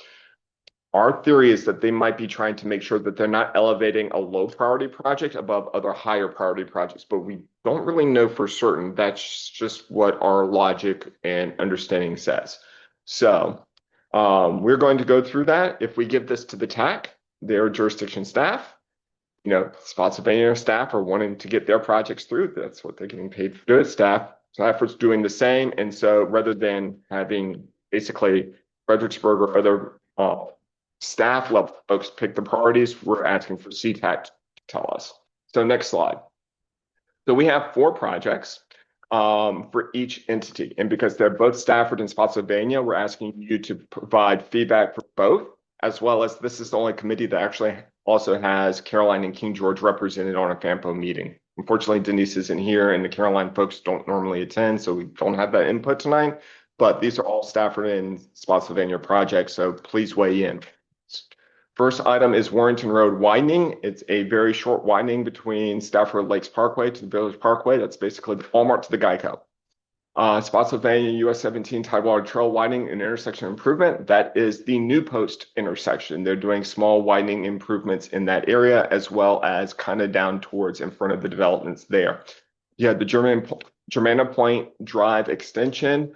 Speaker 5: Our theory is that they might be trying to make sure that they're not elevating a low priority project above other higher priority projects, but we don't really know for certain. That's just what our logic and understanding says. So we're going to go through that. If we give this to the TAC, their jurisdiction staff, Spotsylvania staff are wanting to get their projects through. That's what they're getting paid for doing. Stafford's doing the same. And so rather than having basically Fredericksburg or other staff level folks pick the priorities, we're asking for CTAC to tell us. So next slide. So we have 4 projects for each entity. And because they're both Stafford and Spotsylvania, we're asking you to provide feedback for both, as well as this is the only committee that actually also has Caroline and King George represented on a FAMPO meeting. Unfortunately, Denise isn't here and the Caroline folks don't normally attend, so we don't have that input tonight, but these are all Stafford and Spotsylvania projects, so please weigh in. First item is Warrington Road widening. It's a very short widening between Stafford Lakes Parkway to the Village Parkway. That's basically the Walmart to the Geico. Spotsylvania US 17 Tidewater Trail widening and intersection improvement. That is the New Post intersection. They're doing small widening improvements in that area, as well as kind of down towards in front of the developments there. Yeah, the Germana Point Drive extension.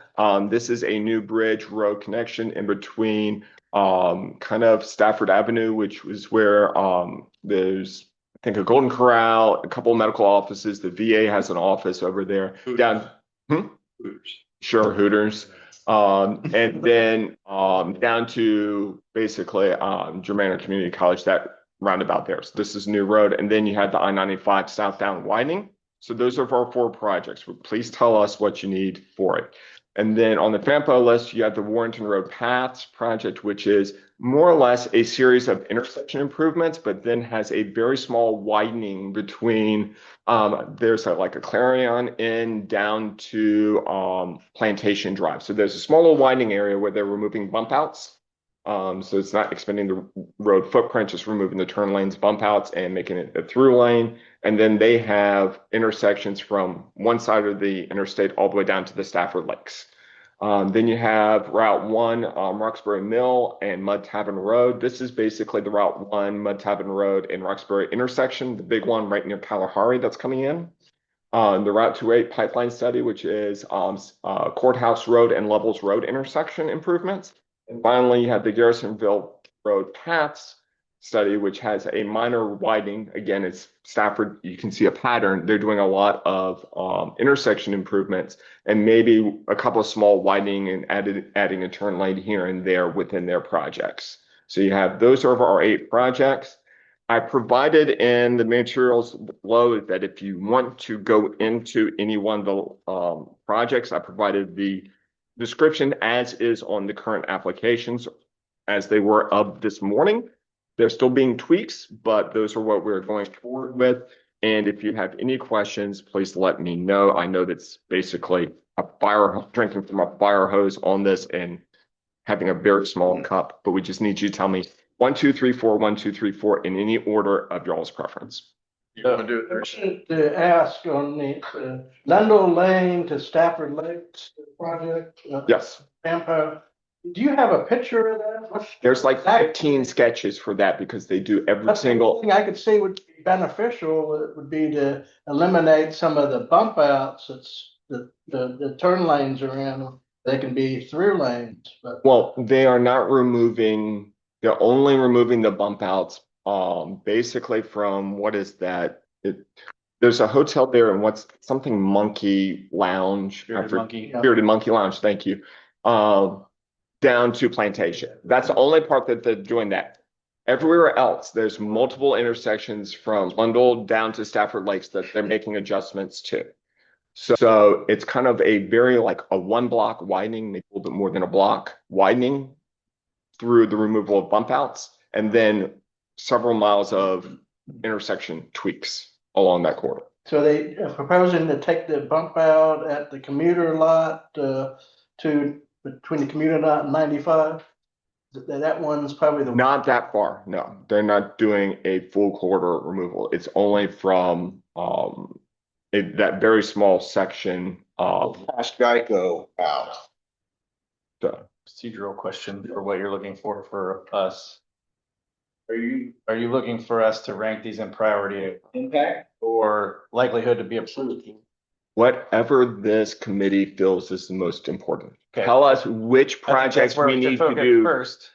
Speaker 5: This is a new bridge road connection in between kind of Stafford Avenue, which was where there's, I think, a Golden Corral, a couple of medical offices. The VA has an office over there. Down. Sure, Hooters. And then down to basically Germana Community College, that roundabout there. So this is new road. And then you have the I-95 southbound widening. So those are our 4 projects. Please tell us what you need for it. And then on the FAMPO list, you have the Warrington Road Paths project, which is more or less a series of intersection improvements, but then has a very small widening between, there's like a Clarion in down to Plantation Drive. So there's a smaller widening area where they're removing bump outs. So it's not expanding the road footprint, just removing the turn lanes, bump outs, and making it a through lane. And then they have intersections from one side of the interstate all the way down to the Stafford Lakes. Then you have Route 1, Roxbury Mill and Mud Tavern Road. This is basically the Route 1, Mud Tavern Road and Roxbury intersection, the big one right near Kalahari that's coming in. The Route 28 pipeline study, which is Courthouse Road and Levels Road intersection improvements. And finally, you have the Garrisonville Road paths study, which has a minor widening. Again, it's Stafford. You can see a pattern. They're doing a lot of intersection improvements and maybe a couple of small widening and adding a turn lane here and there within their projects. So you have those are our 8 projects. I provided in the materials below that if you want to go into any one of the projects, I provided the description as is on the current applications as they were of this morning. They're still being tweaks, but those are what we're going forward with. And if you have any questions, please let me know. I know that's basically drinking from a fire hose on this and having a very small cup, but we just need you to tell me 1, 2, 3, 4, 1, 2, 3, 4 in any order of y'all's preference.
Speaker 3: You want to do it
Speaker 10: I
Speaker 3: first?
Speaker 10: wanted to ask on the Lundell Lane to Stafford Lakes project.
Speaker 5: Yes.
Speaker 10: FAMPO. Do you have a picture of that?
Speaker 5: There's like 15 sketches for that because they do every
Speaker 10: That's the
Speaker 5: single.
Speaker 10: thing I could see would be beneficial, it would be to eliminate some of the bump outs, it's the turn lanes are in, they can be through lanes, but.
Speaker 5: Well, they are not removing, they're only removing the bump outs, basically from, what is that? There's a hotel there and what's something Monkey Lounge. Bearded Monkey Lounge, thank you. Down to Plantation. That's the only part that they're doing that. Everywhere else, there's multiple intersections from Lundell down to Stafford Lakes that they're making adjustments to. So it's kind of a very like a 1 block widening, maybe a little bit more than a block widening through the removal of bump outs, and then several miles of intersection tweaks along that corridor.
Speaker 10: So they are proposing to take the bump out at the commuter lot, to between the commuter lot and 95? That one's probably the.
Speaker 5: Not that far, no. They're not doing a full corridor removal. It's only from that very small section
Speaker 11: Past Geico out.
Speaker 12: Procedural question for what you're looking for us. Are you looking for us to rank these in priority of impact or likelihood to be approved?
Speaker 5: whatever this committee feels is the most important.
Speaker 12: Okay.
Speaker 5: Tell us which
Speaker 12: That's
Speaker 5: projects
Speaker 12: where
Speaker 5: we
Speaker 12: should
Speaker 5: need to
Speaker 12: focus
Speaker 5: do
Speaker 12: first.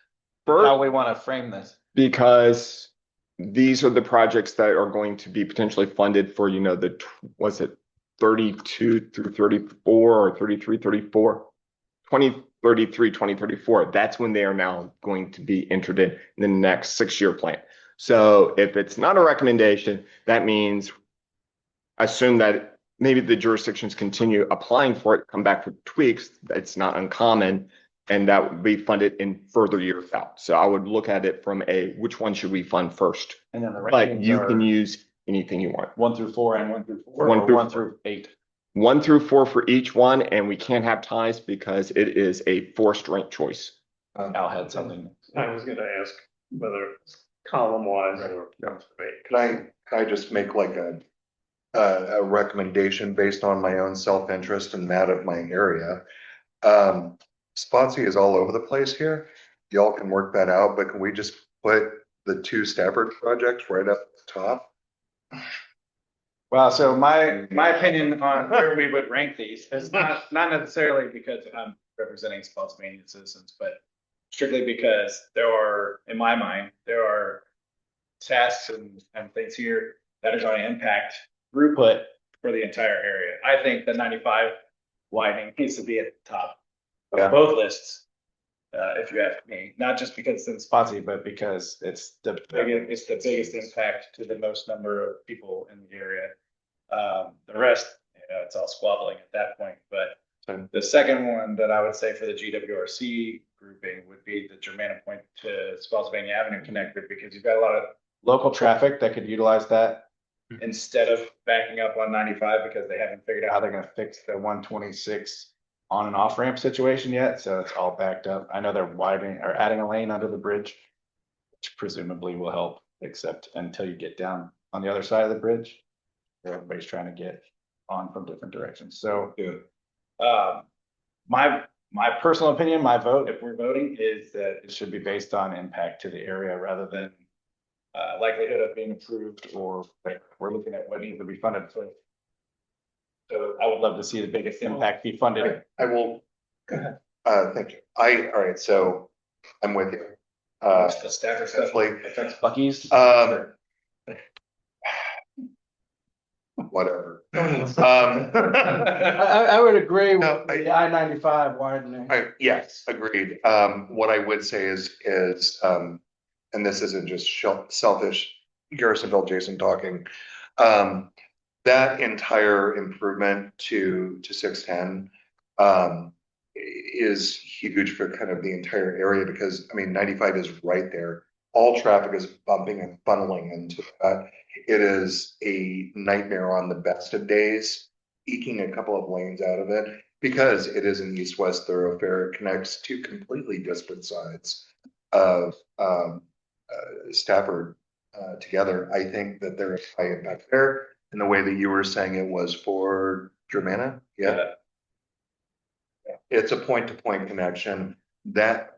Speaker 5: first,
Speaker 12: How we want to frame this.
Speaker 5: because these are the projects that are going to be potentially funded for, you know, was it 32 through 34 or 33, 34, 2033, 2034. That's when they are now going to be entered in the next 6-year plan. So if it's not a recommendation, that means assume that maybe the jurisdictions continue applying for it, come back for tweaks. It's not uncommon, and that would be funded in further years out. So I would look at it from which one should we fund first?
Speaker 12: And then the
Speaker 5: But you
Speaker 12: rankings
Speaker 5: can
Speaker 12: are
Speaker 5: use anything you want.
Speaker 12: 1 through 4 and 1 through 4,
Speaker 5: One
Speaker 12: or
Speaker 5: through
Speaker 12: 1 through 8.
Speaker 5: 1 through 4 for each one, and we can't have ties because it is a forced rank choice.
Speaker 12: Al had something.
Speaker 8: I was gonna ask whether it's column wise or.
Speaker 6: Can I just make like a recommendation based on my own self-interest and that of my area? Spotsy is all over the place here. Y'all can work that out, but can we just put the 2 Stafford projects right up the top?
Speaker 12: Well, so my opinion on where we would rank these is not necessarily because I'm representing Spotsylvania citizens, but strictly because in my mind, there are tasks and things here that are going to impact throughput for the entire area. I think the 95 widening needs to be at the top of both lists. If you ask me, not just because it's in Spotsy, but because it's the biggest impact to the most number of people in the area. The rest, it's all squabbling at that point. But the second one that I would say for the GWRC grouping would be the Germana Point to Spotsylvania Avenue connector, because you've got a lot of local traffic that could utilize that instead of backing up on 95, because they haven't figured out how they're going to fix the 126 on and off ramp situation yet. So it's all backed up. I know they're widening or adding a lane under the bridge, which presumably will help, except until you get down on the other side of the bridge. Everybody's trying to get on from different directions. So my my personal opinion, my vote, if we're voting, is that it should be based on impact to the area rather than likelihood of being approved, or like, we're looking at what needs to be funded. So I would love to see the biggest impact be funded.
Speaker 6: I will, thank you. All right, so I'm with you.
Speaker 12: The staff or stuff affects Bucky's.
Speaker 6: Whatever.
Speaker 10: I would agree with the I-95 widening.
Speaker 6: Yes, agreed. What I would say is, and this isn't just selfish Garrisonville Jason talking. That entire improvement to 610 is huge for kind of the entire area, because I mean 95 is right there. All traffic is bumping and funneling into that. It is a nightmare on the best of days, eking a couple of lanes out of it, because it is an east-west thoroughfare. It connects two completely disparate sides of Stafford together. I think that there is high impact there in the way that you were saying it was for Germana. Yeah. It's a point-to-point connection that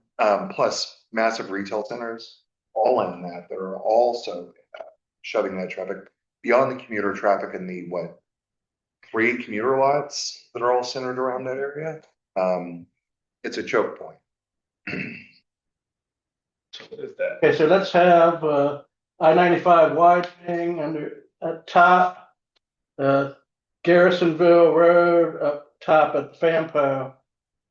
Speaker 6: plus massive retail centers all in that are also shoving that traffic beyond the commuter traffic and the 3 commuter lots that are all centered around that area. It's a choke point.
Speaker 12: So what is that?
Speaker 10: Okay, so let's have I-95 widening under at top, Garrisonville Road up top at FAMPO.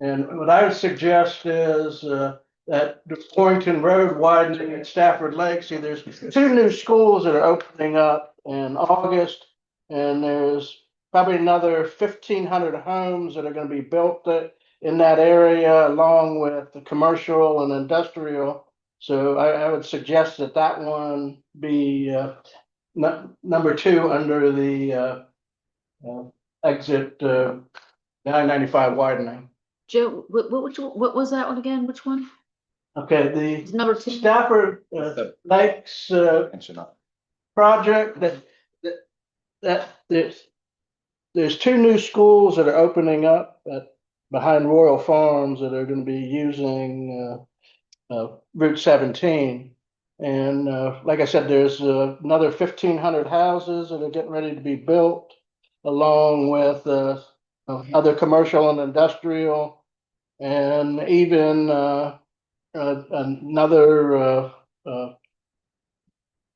Speaker 10: And what I would suggest is that the Boynton Road widening at Stafford Lake. See, there's 2 new schools that are opening up in August, and there's probably another 1,500 homes that are going to be built in that area, along with the commercial and industrial. So I would suggest that one be number 2 under the exit I-95 widening.
Speaker 1: Joe, what was that one again? Which one?
Speaker 10: Okay,
Speaker 1: It's number 2.
Speaker 10: Stafford Lakes project that there's 2 new schools that are opening up behind Royal Farms that are going to be using Route 17. And like I said, there's another 1,500 houses that are getting ready to be built, along with other commercial and industrial, and even another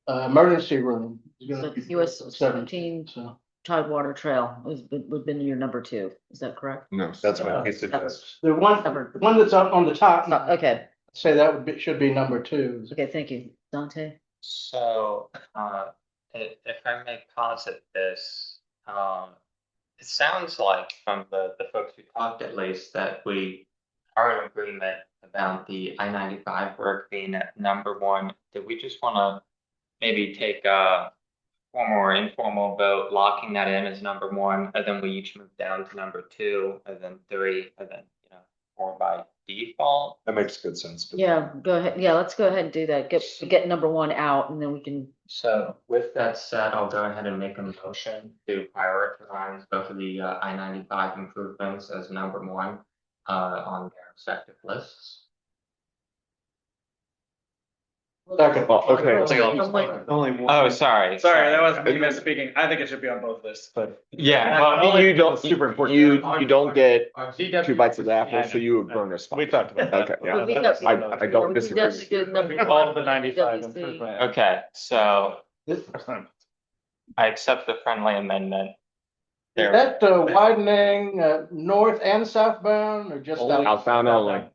Speaker 10: emergency room.
Speaker 1: So US 17 Tidewater Trail would been your number 2. Is that correct?
Speaker 5: No.
Speaker 6: That's what he suggests.
Speaker 10: The one that's up on the top.
Speaker 1: Okay.
Speaker 10: Say that should be number 2.
Speaker 1: Okay, thank you. Dante?
Speaker 7: So, if I may posit this, it sounds like from the folks who talked at least that we are in agreement about the I-95 work being at number 1. Did we just want to maybe take a formal or informal vote, locking that in as number 1, and then we each move down to number 2, and then 3, and then 4 by default?
Speaker 6: That makes good sense.
Speaker 1: Yeah, go ahead. Yeah, let's go ahead and do that. Get number 1 out, and then we can.
Speaker 7: So with that said, I'll go ahead and make a motion to prioritize both of the I-95 improvements as number 1 on their respective lists.
Speaker 5: Second, well, okay.
Speaker 12: Only one.
Speaker 7: Oh, sorry.
Speaker 12: Sorry, that was me misspeaking. I think it should be on both lists, but.
Speaker 7: Yeah,
Speaker 5: Well, you don't,
Speaker 12: super important.
Speaker 5: you don't get 2 bites of the apple, so you would burn a spot.
Speaker 12: We talked about that.
Speaker 5: Okay, yeah.
Speaker 1: We got-
Speaker 5: I don't disagree.
Speaker 1: That's good. Number
Speaker 12: All
Speaker 1: 1.
Speaker 12: of the 95
Speaker 1: WC.
Speaker 12: improvement.
Speaker 7: Okay, so I accept the friendly amendment.
Speaker 10: Is that widening north and southbound, or just
Speaker 5: Outbound only.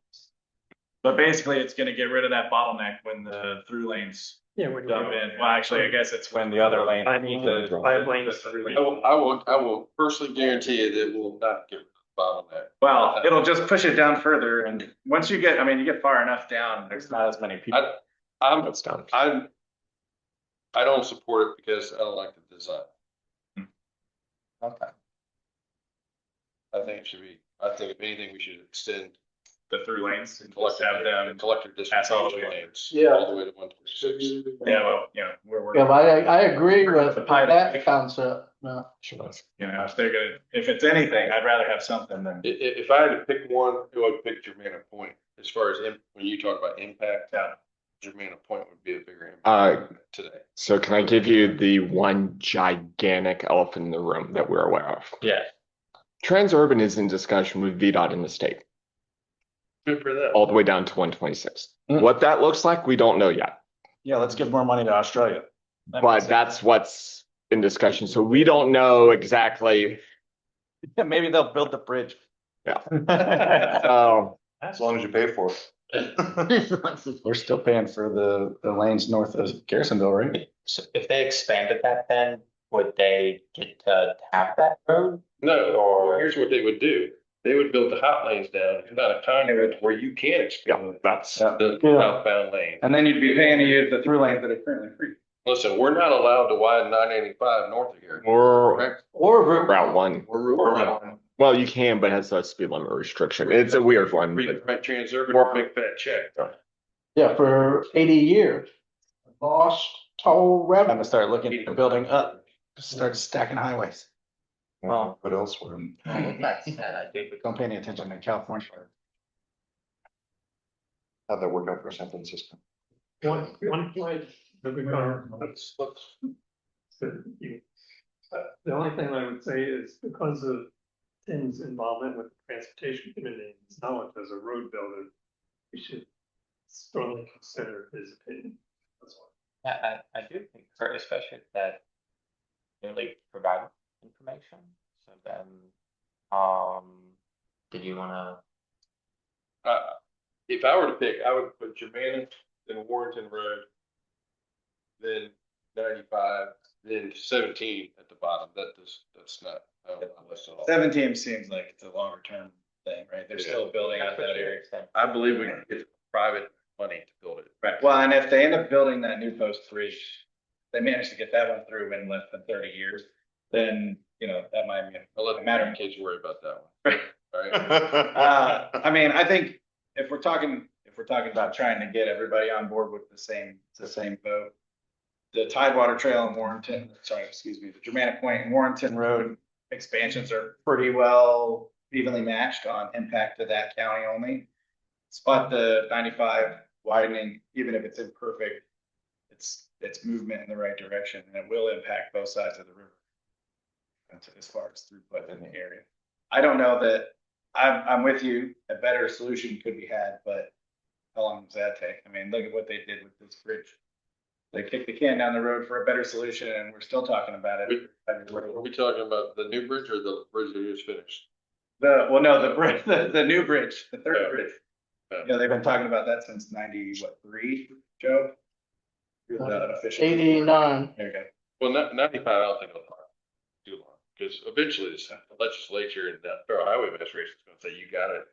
Speaker 12: But basically, it's gonna get rid of that bottleneck when the through lanes dump in. Well, actually, I guess it's when the other lane.
Speaker 8: I need the 5 lanes.
Speaker 3: I will personally guarantee you that it will not get bottleneck.
Speaker 12: Well, it'll just push it down further, and once you get, I mean, you get far enough down, there's not as many people.
Speaker 5: It's done.
Speaker 3: I don't support it because I don't like the design.
Speaker 7: Okay.
Speaker 3: I think it should be, I think if anything, we should extend
Speaker 12: The through lanes.
Speaker 3: and collector
Speaker 12: Pass all the
Speaker 3: distribution
Speaker 12: way.
Speaker 3: lanes.
Speaker 10: Yeah.
Speaker 3: All the way to 126.
Speaker 12: Yeah, well, we're
Speaker 10: Yeah,
Speaker 12: working.
Speaker 10: I agree with
Speaker 12: The pilot.
Speaker 10: that concept. No.
Speaker 12: You know, if they're gonna, if it's anything, I'd rather have something than.
Speaker 3: If I had to pick one, I would pick Germana Point. As far as when you talk about impact,
Speaker 12: Yeah.
Speaker 3: Germana Point would be a bigger impact today.
Speaker 5: So can I give you the one gigantic elephant in the room that we're aware of?
Speaker 7: Yeah.
Speaker 5: Transurban is in discussion with VDOT in the state,
Speaker 3: Good for them.
Speaker 5: all the way down to 126.
Speaker 12: Mm.
Speaker 5: What that looks like, we don't know yet,
Speaker 12: Yeah, let's give more money to Australia.
Speaker 5: but that's what's in discussion. So we don't know exactly.
Speaker 12: Yeah, maybe they'll build the bridge.
Speaker 5: Yeah. So
Speaker 6: As long as you pay for it.
Speaker 12: We're still paying for the lanes north of Garrisonville, right?
Speaker 7: So if they expanded that, then would they get to have that road?
Speaker 3: No,
Speaker 7: Or-
Speaker 3: here's what they would do. They would build the hot lanes down, not a conduit where you can
Speaker 5: yeah,
Speaker 3: expand
Speaker 5: that's
Speaker 3: the
Speaker 12: Yeah.
Speaker 3: southbound lane.
Speaker 12: And then you'd be paying to use the through lanes that are currently free.
Speaker 3: Listen, we're not allowed to widen 985 north of here.
Speaker 5: or
Speaker 3: Correct?
Speaker 10: Or
Speaker 5: Route 1.
Speaker 3: We're around.
Speaker 5: Well, you can, but it has a speed limit restriction. It's a weird one. But
Speaker 3: Right, Transurban, big fat check.
Speaker 10: yeah, for 80 years. Lost toll
Speaker 12: I'm
Speaker 10: revenue.
Speaker 12: gonna start looking at the building up, start stacking highways.
Speaker 7: Well-
Speaker 6: What else would?
Speaker 7: Well, that's sad, I do.
Speaker 12: Don't pay any attention to California.
Speaker 6: How'd that work out for San Francisco?
Speaker 8: One point that we are, the only thing I would say is because of Tim's involvement with the transportation committee, his knowledge as a road builder, we should strongly consider his opinion. That's all.
Speaker 7: I do think, especially that really provide information, so then, did you wanna?
Speaker 3: If I were to pick, I would put Germana, then Warrenton Road, then 95, then 17 at the bottom. That's not. I don't know, that's all.
Speaker 12: 17 seems like it's a longer term thing, right? They're still building out that area.
Speaker 3: I believe we can get private money to build it.
Speaker 12: Right, well, and if they end up building that new post bridge, they manage to get that one through in less than 30 years, then, you know, that might be
Speaker 3: I'll let
Speaker 12: a matter
Speaker 3: the
Speaker 12: of.
Speaker 3: kids worry about that one.
Speaker 12: Right.
Speaker 3: All right.
Speaker 12: I mean, I think if we're talking about trying to get everybody on board with the same vote, the Tidewater Trail in Warrenton, sorry, excuse me, the Germanic Point and Warrenton Road expansions are pretty well evenly matched on impact to that county only. Spot the 95 widening, even if it's imperfect, it's movement in the right direction, and it will impact both sides of the river. As far as throughput in the area. I don't know that, I'm with you, a better solution could be had, but how long does that take? I mean, look at what they did with this bridge. They kicked the can down the road for a better solution, and we're still talking about it.
Speaker 3: Are we talking about the new bridge or the bridge that just finished?
Speaker 12: The bridge, the new bridge, the third bridge. You know, they've been talking about that since 93, Joe? You're the unofficial.
Speaker 10: 89.
Speaker 12: There you go.
Speaker 3: Well, 95, I don't think it'll take too long, because eventually the legislature and the Federal Highway Administration is gonna say, you gotta.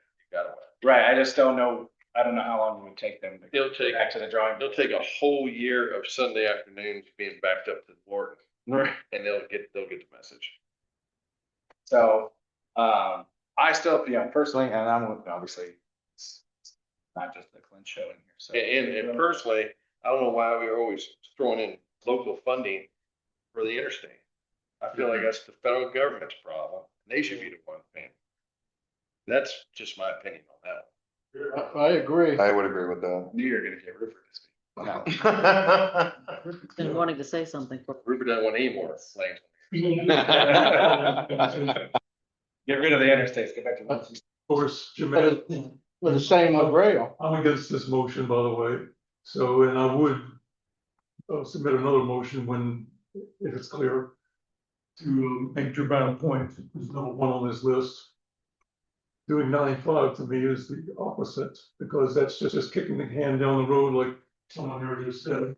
Speaker 12: Right, I just don't know, I don't know how long it would take them to
Speaker 3: It'll
Speaker 12: go
Speaker 3: take,
Speaker 12: back to the drawing.
Speaker 3: they'll take a whole year of Sunday afternoons being backed up to Wharton,
Speaker 12: Right.
Speaker 3: and they'll get the message.
Speaker 12: So, I still, you know, personally, and I'm obviously, it's not just the Clint show in here, so.
Speaker 3: And personally, I don't know why we are always throwing in local funding for the interstate. I feel like that's the federal government's problem. They should be the one paying. That's just my opinion on that.
Speaker 10: I agree.
Speaker 6: I would agree with that.
Speaker 12: Knew you were gonna get Rupert this week.
Speaker 1: Rupert's been wanting to say something for.
Speaker 3: Rupert doesn't want any more lanes.
Speaker 12: Get rid of the interstates, get back to one.
Speaker 4: Of course,
Speaker 10: But
Speaker 4: Jermaine,
Speaker 10: it's with the same of rail.
Speaker 4: I'm against this motion, by the way. So, and I would submit another motion when, if it's clear, to make Germana Point is number one on this list. Doing 95 to me is the opposite, because that's just kicking the can down the road, like someone here just said.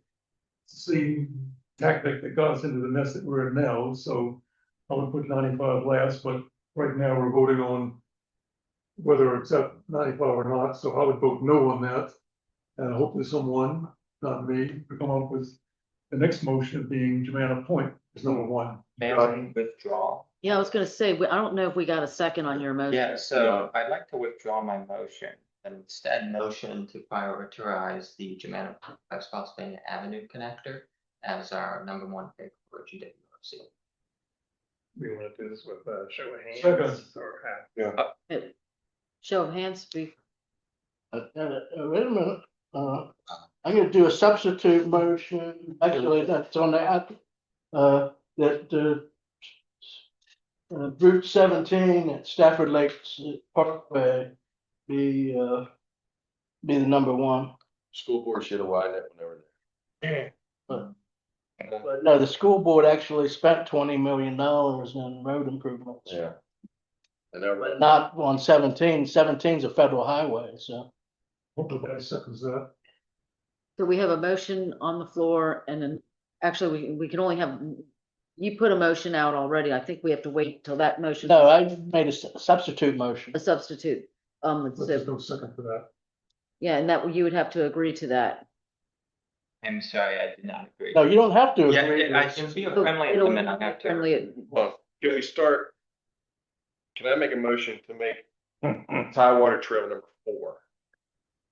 Speaker 4: It's the same tactic that got us into the mess that we're in now, so I would put 95 last, but right now we're voting on whether it's at 95 or not, so I would vote no on that. And I hope there's someone, not me, to come up with the next motion being Germana Point is number one.
Speaker 7: May I withdraw?
Speaker 1: Yeah, I was gonna say, I don't know if we got a second on your motion.
Speaker 7: Yeah, so I'd like to withdraw my motion and instead motion to prioritize the Germana Pennsylvania Avenue connector as our number one pick for GWRC.
Speaker 8: We want to do this with show of hands
Speaker 4: Second.
Speaker 8: or half.
Speaker 1: Show of hands,
Speaker 10: wait a minute, I'm gonna do a substitute motion, actually, that's on that, that, Route 17 at Stafford Lakes Parkway be the number one.
Speaker 3: School board should have widened it when they were
Speaker 10: But no, the school board actually spent $20 million in road improvements.
Speaker 3: there. Yeah. And they're
Speaker 10: But not on 17. 17 is a federal highway, so.
Speaker 4: Nobody seconds that.
Speaker 1: so we have a motion on the floor and then, actually, we can only have, you put a motion out already. I think we have to wait till that motion.
Speaker 10: No, I made a substitute motion.
Speaker 1: A substitute,
Speaker 4: But there's
Speaker 1: so,
Speaker 4: no second for that.
Speaker 1: yeah, and that, you would have to agree to that.
Speaker 7: I'm sorry, I did not agree.
Speaker 10: No, you don't have to.
Speaker 7: Yeah,
Speaker 10: agree.
Speaker 7: I can be a
Speaker 1: So
Speaker 7: friendly
Speaker 1: it'll
Speaker 7: amendment, I
Speaker 1: be
Speaker 7: have to.
Speaker 1: friendly-
Speaker 3: Well, can we start? Can I make a motion to make Tidewater Trail number 4?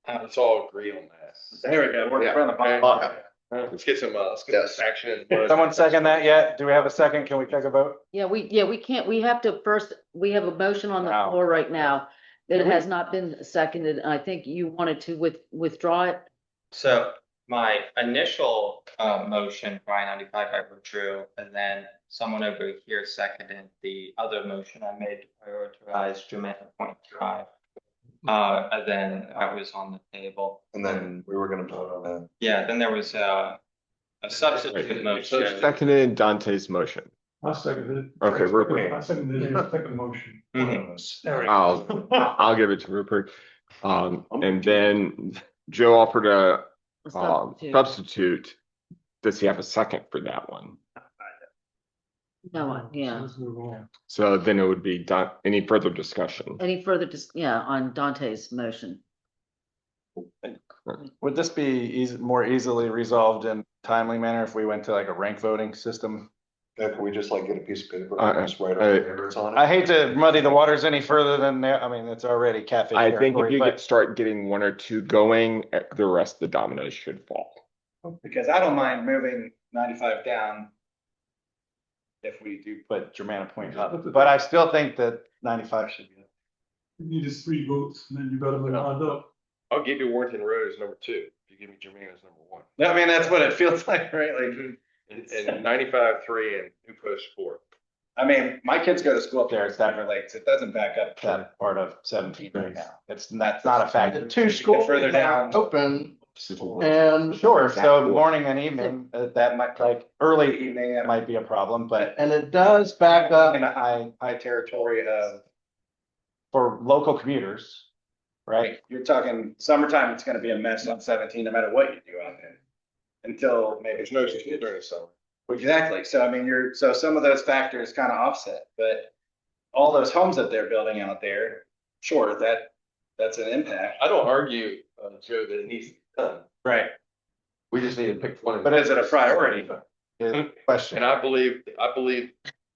Speaker 3: Let's all agree on that.
Speaker 12: There we go. We're
Speaker 3: Yeah.
Speaker 12: from the bottom.
Speaker 3: Let's get some action.
Speaker 12: Someone second that yet? Do we have a second? Can we take a vote?
Speaker 1: Yeah, we can't, we have to first, we have a motion on the
Speaker 12: Wow.
Speaker 1: floor right now that has not been seconded, and I think you wanted to withdraw it.
Speaker 7: So my initial motion for I-95 I withdrew, and then someone over here seconded the other motion I made to prioritize Germanna Point Drive. And then that was on the table.
Speaker 6: And then we were gonna vote on that.
Speaker 7: Yeah, then there was a substitute motion.
Speaker 5: Seconded Dante's motion.
Speaker 4: I seconded it.
Speaker 5: Okay, Rupert.
Speaker 4: I seconded the second motion.
Speaker 7: Mhm.
Speaker 5: I'll give it to Rupert. And then Joe offered a
Speaker 1: A substitute.
Speaker 5: substitute. Does he have a second for that one?
Speaker 1: No, yeah.
Speaker 4: Let's move on.
Speaker 5: So then it would be done. Any further discussion?
Speaker 1: Any further, yeah, on Dante's motion?
Speaker 12: Would this be more easily resolved in timely manner if we went to like a rank voting system?
Speaker 6: Yeah, can we just like get a piece of paper
Speaker 5: Uh,
Speaker 6: and just write our favorites on it?
Speaker 12: I hate to muddy the waters any further than that. I mean, it's already catfish
Speaker 5: I think if
Speaker 12: territory,
Speaker 5: you
Speaker 12: but
Speaker 5: start getting one or two going, the rest of the dominoes should fall.
Speaker 12: because I don't mind moving 95 down if we do put Germanna Point up, but I still think that 95 should be.
Speaker 4: You need is 3 votes, and then you got them lined up.
Speaker 3: I'll give you Warrington Road as number 2. If you give me Germanna's number 1.
Speaker 12: I mean, that's what it feels like, right? Like,
Speaker 3: And 95, 3 and New Post 4.
Speaker 12: I mean, my kids go to school up there at Stafford Lakes. It doesn't back up that part of 17 right now. That's not a factor.
Speaker 10: The two
Speaker 12: Get
Speaker 10: schools
Speaker 12: further down.
Speaker 10: open and
Speaker 12: Sure, so morning and evening, that might, like, early evening, that might be a problem, but
Speaker 10: and it does back up.
Speaker 12: in a high territory of, for local commuters, right? You're talking summertime, it's gonna be a mess on 17, no matter what you do out there. Until maybe.
Speaker 3: There's no school during the summer.
Speaker 12: Exactly, so I mean, so some of those factors kind of offset, but all those homes that they're building out there, sure, that's an impact.
Speaker 3: I don't argue, Joe, that it needs to be done.
Speaker 12: Right.
Speaker 3: We just need to pick one.
Speaker 12: But is it a priority? Is the question.
Speaker 3: And I believe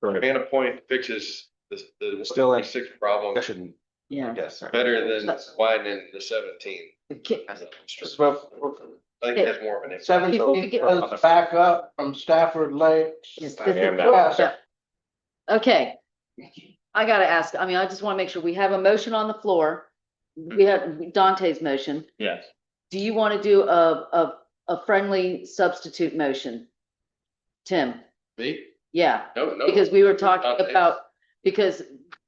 Speaker 5: Right.
Speaker 3: Germanna Point fixes the
Speaker 12: Still in-
Speaker 3: 6 problem
Speaker 12: Shouldn't,
Speaker 1: Yeah.
Speaker 12: yes.
Speaker 3: better than widening the 17.
Speaker 1: Okay.
Speaker 3: I think it has more of an impact.
Speaker 10: 17 does back up from Stafford Lakes.
Speaker 1: Yes,
Speaker 5: I am
Speaker 10: that.
Speaker 1: yeah. Okay. I gotta ask, I mean, I just wanna make sure we have a motion on the floor. We have Dante's motion.
Speaker 7: Yes.
Speaker 1: Do you wanna do a friendly substitute motion? Tim?
Speaker 3: Me?
Speaker 1: Yeah,
Speaker 3: No.
Speaker 1: because we were talking
Speaker 3: Dante's.
Speaker 1: about, because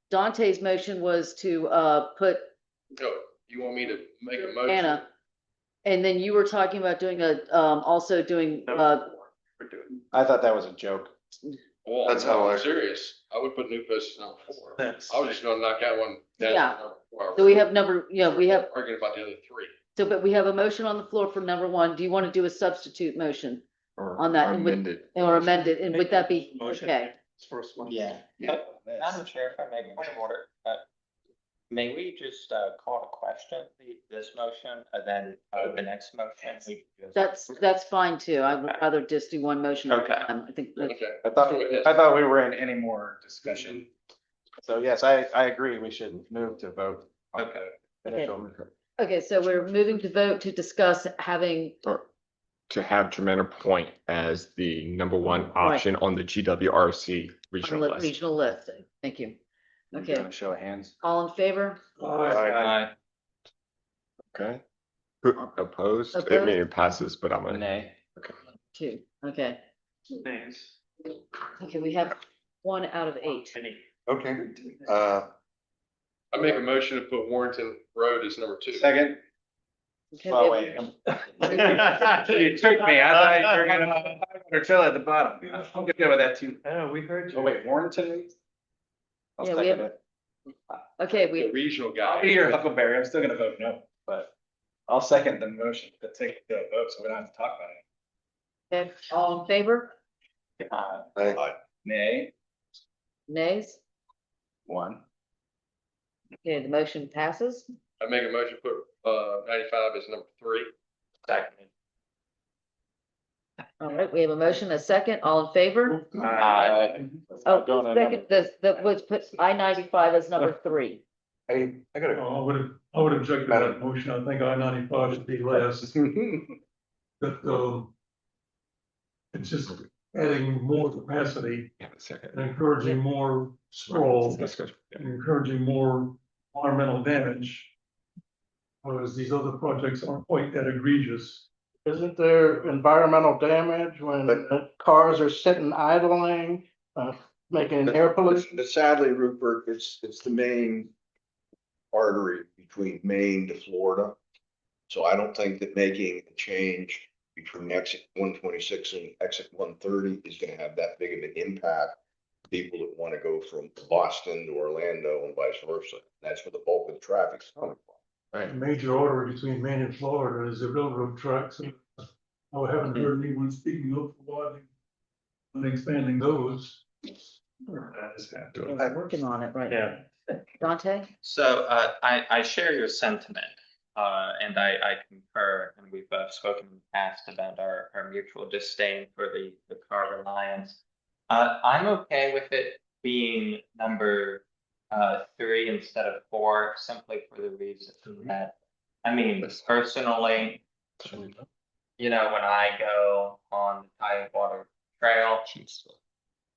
Speaker 1: Dante's motion was to put
Speaker 3: No, you want me to make a motion?
Speaker 1: Anna. And then you were talking about doing also doing,
Speaker 12: I thought that was a joke.
Speaker 3: Well,
Speaker 6: That's how
Speaker 3: I'm
Speaker 6: I-
Speaker 3: serious. I would put New Post as number 4. I
Speaker 12: That's-
Speaker 3: was just gonna knock that one down. to
Speaker 1: Yeah.
Speaker 3: number 4.
Speaker 1: so we have we have,
Speaker 3: Arguing about the other 3.
Speaker 1: so, but we have a motion on the floor for number 1. Do you want to do a substitute motion on that? And would- Or amend it, and would that be,
Speaker 12: Motion.
Speaker 1: okay?
Speaker 12: First one.
Speaker 7: Yeah. Madam Chair, if I may, point of order, may we just call to question this motion and then the next motion?
Speaker 1: That's fine too. I would rather just do one motion at a
Speaker 7: Okay.
Speaker 1: time. I think that-
Speaker 3: Okay.
Speaker 12: I thought we were in any more discussion. So yes, I agree, we should move to vote.
Speaker 7: Okay.
Speaker 12: Initial.
Speaker 1: Okay, so we're moving to vote to discuss having
Speaker 5: to have Germainer Point as the number one option on the GWRC
Speaker 1: On
Speaker 5: regional
Speaker 1: the
Speaker 5: list.
Speaker 1: regional list. Thank you. Okay,
Speaker 12: Gonna show of hands.
Speaker 1: all in favor?
Speaker 12: Aye.
Speaker 5: Okay. Who opposed? I
Speaker 1: Opposed?
Speaker 5: mean, it passes, but I'm gonna.
Speaker 12: Nay.
Speaker 1: Two. Okay.
Speaker 8: Thanks.
Speaker 1: Okay, we have 1 out of 8.
Speaker 6: Okay,
Speaker 3: I make a motion to put Warrenton Road as number 2.
Speaker 12: Second.
Speaker 1: Okay,
Speaker 12: Well,
Speaker 1: we
Speaker 12: wait.
Speaker 1: have-
Speaker 12: You tricked me. I thought you were gonna or chill at the bottom. I'm good with that too.
Speaker 8: Oh, we heard you.
Speaker 12: Oh, wait, Warrenton? I'll
Speaker 1: Yeah, we
Speaker 12: second
Speaker 1: have-
Speaker 12: it.
Speaker 1: Okay,
Speaker 3: The
Speaker 1: we,
Speaker 3: regional
Speaker 12: I'll
Speaker 3: guy.
Speaker 12: be your Huckleberry. I'm still gonna vote no, but I'll second the motion to take it to a vote, so we don't have to talk about
Speaker 1: okay, all in favor?
Speaker 12: it.
Speaker 6: Aye.
Speaker 12: Nay,
Speaker 1: Nays?
Speaker 12: 1.
Speaker 1: Okay, the motion passes.
Speaker 3: I make a motion to put 95 as number 3.
Speaker 12: Second.
Speaker 1: All right, we have a motion, a second, all in favor?
Speaker 12: Aye.
Speaker 1: Oh, second, the was put I-95 as number 3.
Speaker 6: Hey, I gotta,
Speaker 4: I would object to that motion. I think I-95 should be last, but, it's just adding more capacity
Speaker 5: Yeah, a second.
Speaker 4: and encouraging more sprawl,
Speaker 5: Discussion.
Speaker 4: and encouraging more environmental damage. Whereas these other projects aren't quite that egregious.
Speaker 10: Isn't there environmental damage when cars are sitting idling, making air pollution?
Speaker 11: But sadly, Rupert, it's the main artery between Maine to Florida. So I don't think that making a change between exit 126 and exit 130 is gonna have that big of an impact. People that want to go from Boston to Orlando and vice versa. That's where the bulk of the traffic's coming from.
Speaker 4: A major artery between Maine and Florida is the railroad tracks. I haven't heard anyone speaking up for why and expanding those.
Speaker 1: We're working on it right now.
Speaker 8: Yeah.
Speaker 1: Dante?
Speaker 7: So I share your sentiment, and I concur, and we've spoken in the past about our mutual disdain for the car reliance. I'm okay with it being number 3 instead of 4, simply for the reason that, I mean, personally, you know, when I go on the Tidewater Trail,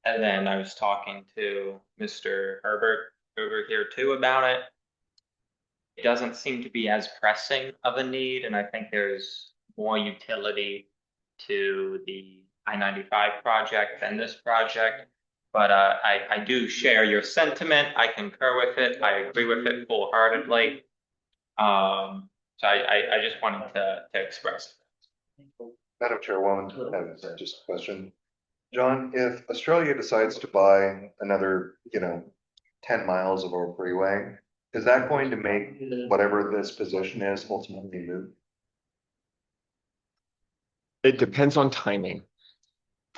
Speaker 7: and then I was talking to Mr. Herbert over here too about it. It doesn't seem to be as pressing of a need, and I think there's more utility to the I-95 project than this project. But I do share your sentiment. I concur with it. I agree with it wholeheartedly. So I just wanted to express it.
Speaker 6: Madam Chairwoman, I have just a question. John, if Australia decides to buy another, 10 miles of our freeway, is that going to make whatever this position is ultimately moot?
Speaker 5: It depends on timing.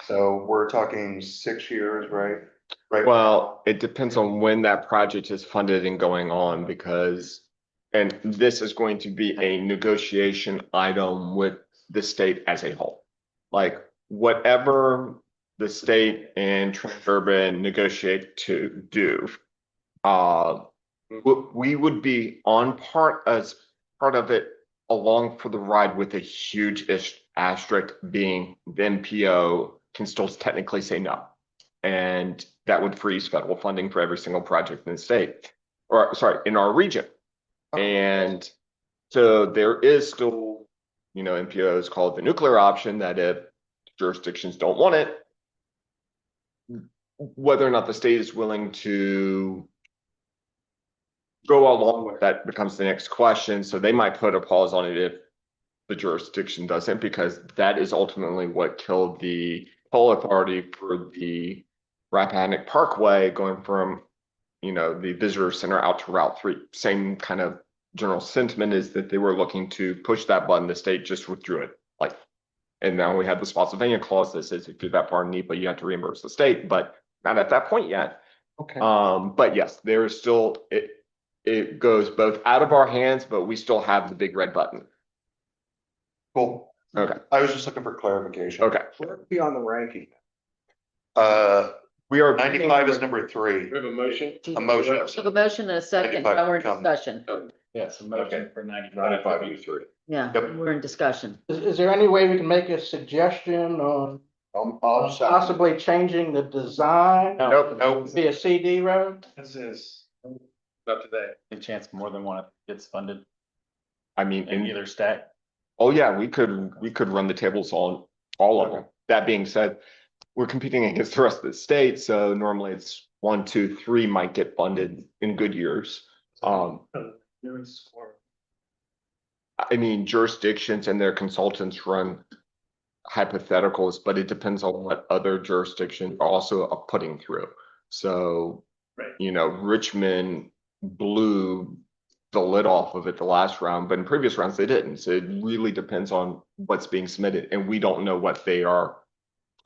Speaker 6: So we're talking 6 years, right? Right.
Speaker 5: Well, it depends on when that project is funded and going on because, and this is going to be a negotiation item with the state as a whole. Like whatever the state and Transurban negotiate to do, we would be on part as part of it along for the ride with a huge asterisk being the MPO can still technically say no. And that would freeze federal funding for every single project in the state, or sorry, in our region. And so there is still, MPO is called the nuclear option that if jurisdictions don't want it, whether or not the state is willing to go along with that becomes the next question. So they might put a pause on it if the jurisdiction doesn't, because that is ultimately what killed the toll authority for the Rappahannock Parkway going from, the visitor center out to Route 3. Same kind of general sentiment is that they were looking to push that button. The state just withdrew it. And now we have the Spotsylvania clause that says if you're that far in NEPA, you have to reimburse the state, but not at that point yet.
Speaker 6: Okay.
Speaker 5: But yes, there is still, it goes both out of our hands, but we still have the big red button.
Speaker 6: Cool.
Speaker 5: Okay.
Speaker 6: I was just looking for clarification.
Speaker 5: Okay.
Speaker 11: Where are we on the ranking?
Speaker 5: We are
Speaker 6: 95 is number 3.
Speaker 3: We have a motion.
Speaker 6: A motion.
Speaker 1: So the motion and a second,
Speaker 6: 95
Speaker 1: now we're in
Speaker 6: come.
Speaker 1: discussion.
Speaker 12: Yes, a motion for 95.
Speaker 11: 95 to 3.
Speaker 1: Yeah,
Speaker 6: Yep.
Speaker 1: we're in discussion.
Speaker 10: Is there any way we can make a suggestion on
Speaker 11: I'll second.
Speaker 10: possibly changing the design?
Speaker 6: Nope.
Speaker 10: Be a CD road?
Speaker 12: This is up today.
Speaker 13: Any chance more than one gets funded
Speaker 5: I mean,
Speaker 13: in either stack?
Speaker 5: oh yeah, we could run the tables on all of them. That being said, we're competing against the rest of the state, so normally it's 1, 2, 3 might get funded in good years. I mean, jurisdictions and their consultants run hypotheticals, but it depends on what other jurisdictions are also putting through. So,
Speaker 8: Right.
Speaker 5: you know, Richmond blew the lid off of it the last round, but in previous rounds they didn't. So it really depends on what's being submitted, and we don't know what they are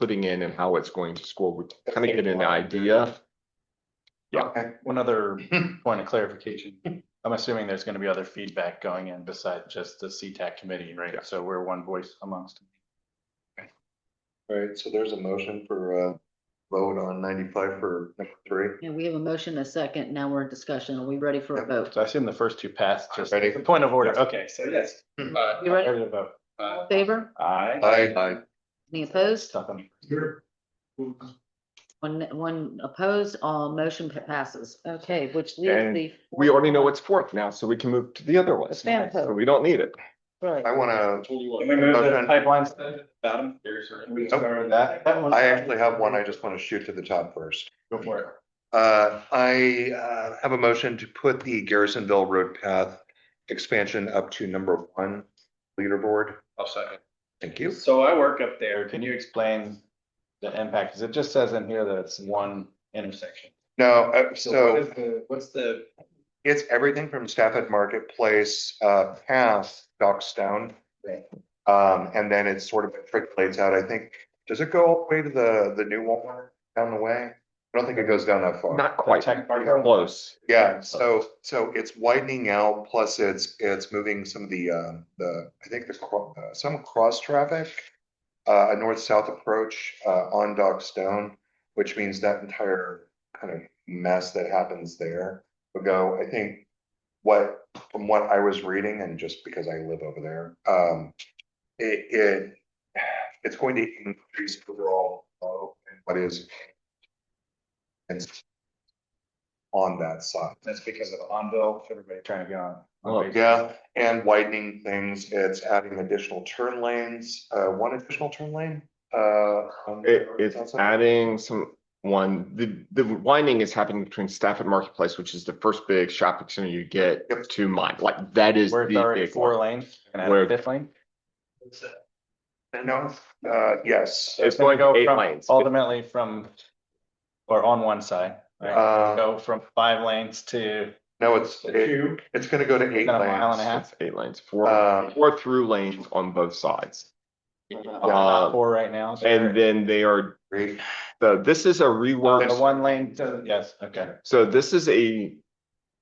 Speaker 5: putting in and how it's going to score. We kind of get an idea. Yeah.
Speaker 6: Okay.
Speaker 13: One other point of clarification. I'm assuming there's gonna be other feedback going in besides just the CTAC committee, right?
Speaker 5: Yeah.
Speaker 13: So we're one voice amongst.
Speaker 6: All right, so there's a motion for vote on 95 for number 3.
Speaker 1: And we have a motion, a second. Now we're in discussion. Are we ready for a vote?
Speaker 13: So I assume the first two passed, just
Speaker 6: Ready.
Speaker 13: the point of order. Okay, so yes.
Speaker 1: You ready?
Speaker 13: Ready to vote.
Speaker 1: All in favor?
Speaker 13: Aye.
Speaker 6: Aye.
Speaker 1: Any opposed?
Speaker 13: Stuck on.
Speaker 1: One opposed, all motion passes. Okay, which leaves
Speaker 5: And
Speaker 1: the.
Speaker 5: we already know what's fourth now, so we can move to the other list.
Speaker 1: FAMPO.
Speaker 5: So we don't need it.
Speaker 1: Right.
Speaker 6: I want
Speaker 13: Can we move the
Speaker 6: Motion.
Speaker 13: pipeline study? Bottom? We start with that.
Speaker 10: That one.
Speaker 6: to, I actually have one. I just want to shoot to the top first.
Speaker 13: Go for it.
Speaker 6: I have a motion to put the Garrisonville Road Path expansion up to number 1 leaderboard.
Speaker 12: I'll second.
Speaker 6: Thank you.
Speaker 13: So I work up there. Can you explain the impact? Because it just says in here that it's one intersection.
Speaker 6: No,
Speaker 13: what
Speaker 6: so
Speaker 13: is what's the,
Speaker 6: it's everything from Stafford Marketplace past Dockstown. And then it sort of trickles out. I think, does it go all the way to the new Walmart down the way? I don't think it goes down that far.
Speaker 5: Not quite
Speaker 13: Tech-
Speaker 5: close.
Speaker 6: Yeah, so it's widening out, plus it's moving some of the I think some cross traffic. A north-south approach on Dockstone, which means that entire kind of mess that happens there will go, I think, from what I was reading, and just because I live over there, it's going to increase overall flow and what is on that side.
Speaker 13: that's because of Onville, everybody trying to get on.
Speaker 5: Oh,
Speaker 6: Yeah, and widening things, it's adding additional turn lanes, 1 additional turn lane.
Speaker 5: It's adding the winding is happening between Stafford Marketplace, which is the first big shopping center you get
Speaker 6: Yep.
Speaker 5: to mine. Like that is
Speaker 13: Where it's
Speaker 5: the
Speaker 13: already
Speaker 5: big
Speaker 13: 4
Speaker 5: one.
Speaker 13: lanes and add
Speaker 5: Where-
Speaker 13: a 5th lane.
Speaker 6: No, yes.
Speaker 5: It's
Speaker 13: gonna
Speaker 5: going
Speaker 13: go
Speaker 5: 8
Speaker 13: from
Speaker 5: lanes.
Speaker 13: ultimately from, or on one side, right? Go from 5 lanes to
Speaker 6: No, it's gonna go to 8
Speaker 13: About a mile and a
Speaker 6: lanes.
Speaker 13: half.
Speaker 5: It's 8 lanes,
Speaker 6: Uh,
Speaker 5: 4 through lanes on both sides.
Speaker 13: about 4 right now. so
Speaker 5: And then they are,
Speaker 6: Great.
Speaker 5: this is a
Speaker 13: the
Speaker 5: rework.
Speaker 13: 1 lane to, yes, okay.
Speaker 5: So this is a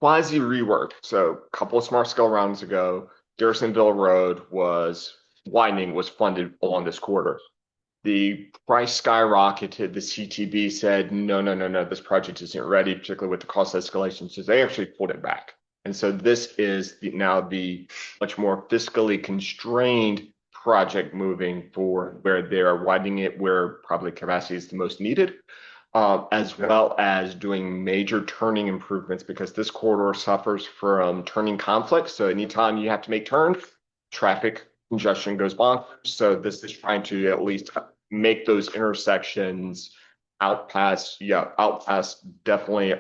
Speaker 5: quasi rework. So a couple of smart scale rounds ago, Garrisonville Road was funded along this corridor. The price skyrocketed. The CTB said, no, this project isn't ready, particularly with the cost escalation. So they actually pulled it back. And so this is now the much more fiscally constrained project moving forward, where they are widening it where probably capacity is the most needed, as well as doing major turning improvements, because this corridor suffers from turning conflicts. So anytime you have to make turns, traffic congestion goes bonkers. So this is trying to at least make those intersections out past definitely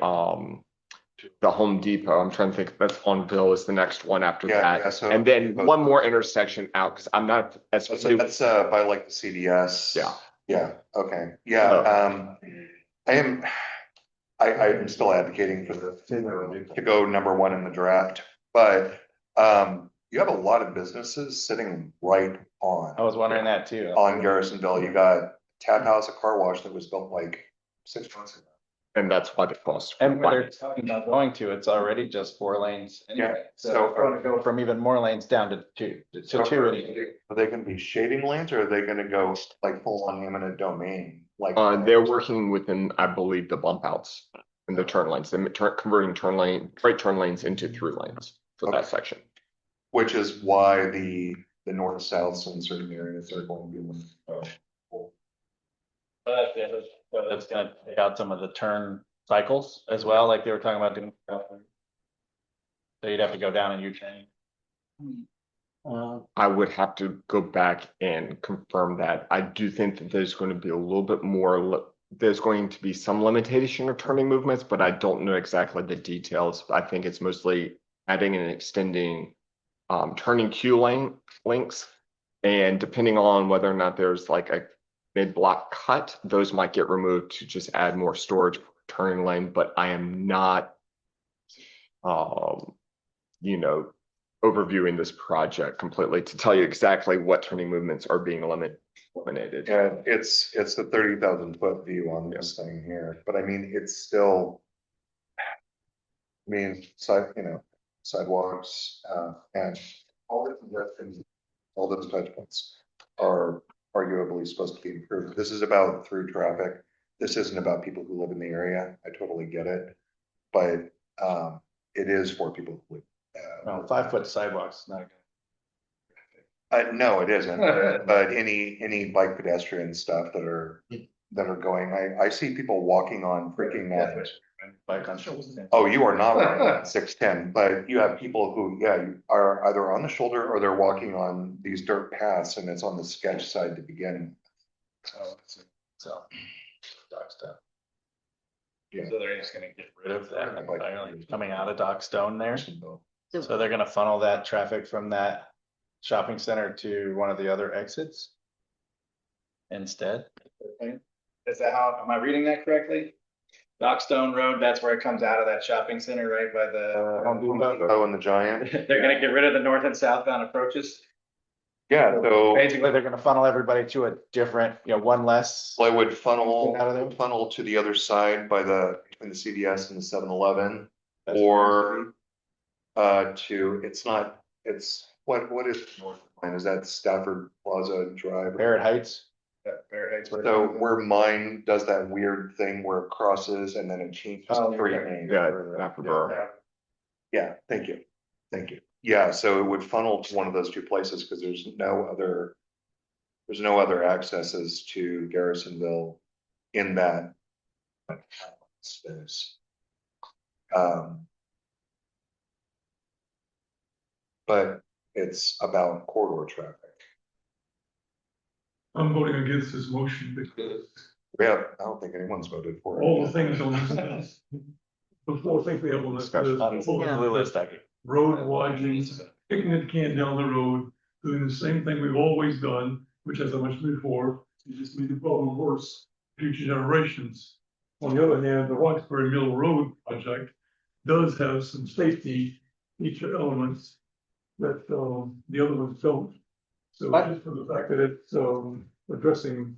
Speaker 5: the Home Depot. I'm trying to think, that's on Bill is the next one after
Speaker 6: Yeah,
Speaker 5: that.
Speaker 6: so-
Speaker 5: And then one more intersection out, because I'm not as
Speaker 6: That's by like the CDS.
Speaker 5: Yeah.
Speaker 6: Yeah, okay, yeah, I'm still advocating for to go number 1 in the draft, but you have a lot of businesses sitting right on.
Speaker 13: I was wondering that too.
Speaker 6: On Garrisonville, you got Tap House, a car wash that was built like 6 months ago.
Speaker 5: and that's why the cost.
Speaker 13: And where they're talking about going to, it's already just 4 lanes anyway.
Speaker 6: Yeah,
Speaker 13: So
Speaker 6: so-
Speaker 13: we're gonna go from even more lanes down to 2, to 2 anyway.
Speaker 6: Are they gonna be shading lanes, or are they gonna go like full on eminent domain? Like,
Speaker 5: They're working within, I believe, the bump outs and the turn lanes, converting right turn lanes into through lanes for that section.
Speaker 6: which is why the north-south in certain areas are going to be.
Speaker 13: So that's gonna take out some of the turn cycles as well, like they were talking about doing. So you'd have to go down and U-turn.
Speaker 5: I would have to go back and confirm that. I do think that there's going to be a little bit more, there's going to be some limitation of turning movements, but I don't know exactly the details. I think it's mostly adding and extending turning queue links. And depending on whether or not there's like a mid-block cut, those might get removed to just add more storage turning lane, but I am not you know, overviewing this project completely to tell you exactly what turning movements are being eliminated.
Speaker 6: And it's the 30,000 foot view on this thing here, but I mean, it's still. I mean, sidewalks, and all those touch points are arguably supposed to be improved. This is about through traffic. This isn't about people who live in the area. I totally get it. But, it is for people who live.
Speaker 13: No, 5 foot sidewalks, not good.
Speaker 6: No, it isn't, but any bike pedestrian stuff that are going, I see people walking on freaking.
Speaker 13: Bike on shoulders.
Speaker 6: Oh, you are not on 610, but you have people who, are either on the shoulder or they're walking on these dirt paths and it's on the sketch side to begin.
Speaker 13: Oh, so. Dock stuff.
Speaker 6: Yeah.
Speaker 13: So they're just gonna get rid of that entirely, coming out of Dock Stone there. So
Speaker 1: So
Speaker 13: they're gonna funnel that traffic from that shopping center to one of the other exits instead.
Speaker 12: Is that how, am I reading that correctly? Dockstone Road, that's where it comes out of that shopping center, right by the Home Depot.
Speaker 6: Oh, and the giant.
Speaker 12: They're gonna get rid of the north and southbound approaches.
Speaker 6: Yeah, so
Speaker 13: Basically, they're gonna funnel everybody to a different, one less.
Speaker 6: I would funnel
Speaker 13: Out of there?
Speaker 6: to the other side by between the CVS and the 7-Eleven, or what is the north line? Is that Stafford Plaza Drive?
Speaker 13: Barrett Heights.
Speaker 12: Bear Heights.
Speaker 6: So where mine does that weird thing where it crosses and then it changes
Speaker 12: Oh,
Speaker 6: three
Speaker 12: okay.
Speaker 6: names.
Speaker 5: Yeah,
Speaker 6: Thank you. Yeah, so it would funnel to one of those two places because there's no other accesses to Garrisonville in that space. But it's about corridor traffic.
Speaker 4: I'm voting against this motion because
Speaker 6: I don't think anyone's voted for it.
Speaker 4: all the things on this list, the four things we have on this
Speaker 5: Discussion.
Speaker 4: list.
Speaker 1: Yeah.
Speaker 13: Blue list, I
Speaker 4: Road widening, kicking the can down the road, doing the same thing we've always done, which as I mentioned before, is just made the problem worse, for future generations. On the other hand, the Roxbury Mill Road project does have some safety feature elements that the other ones don't. So just for the fact that it's addressing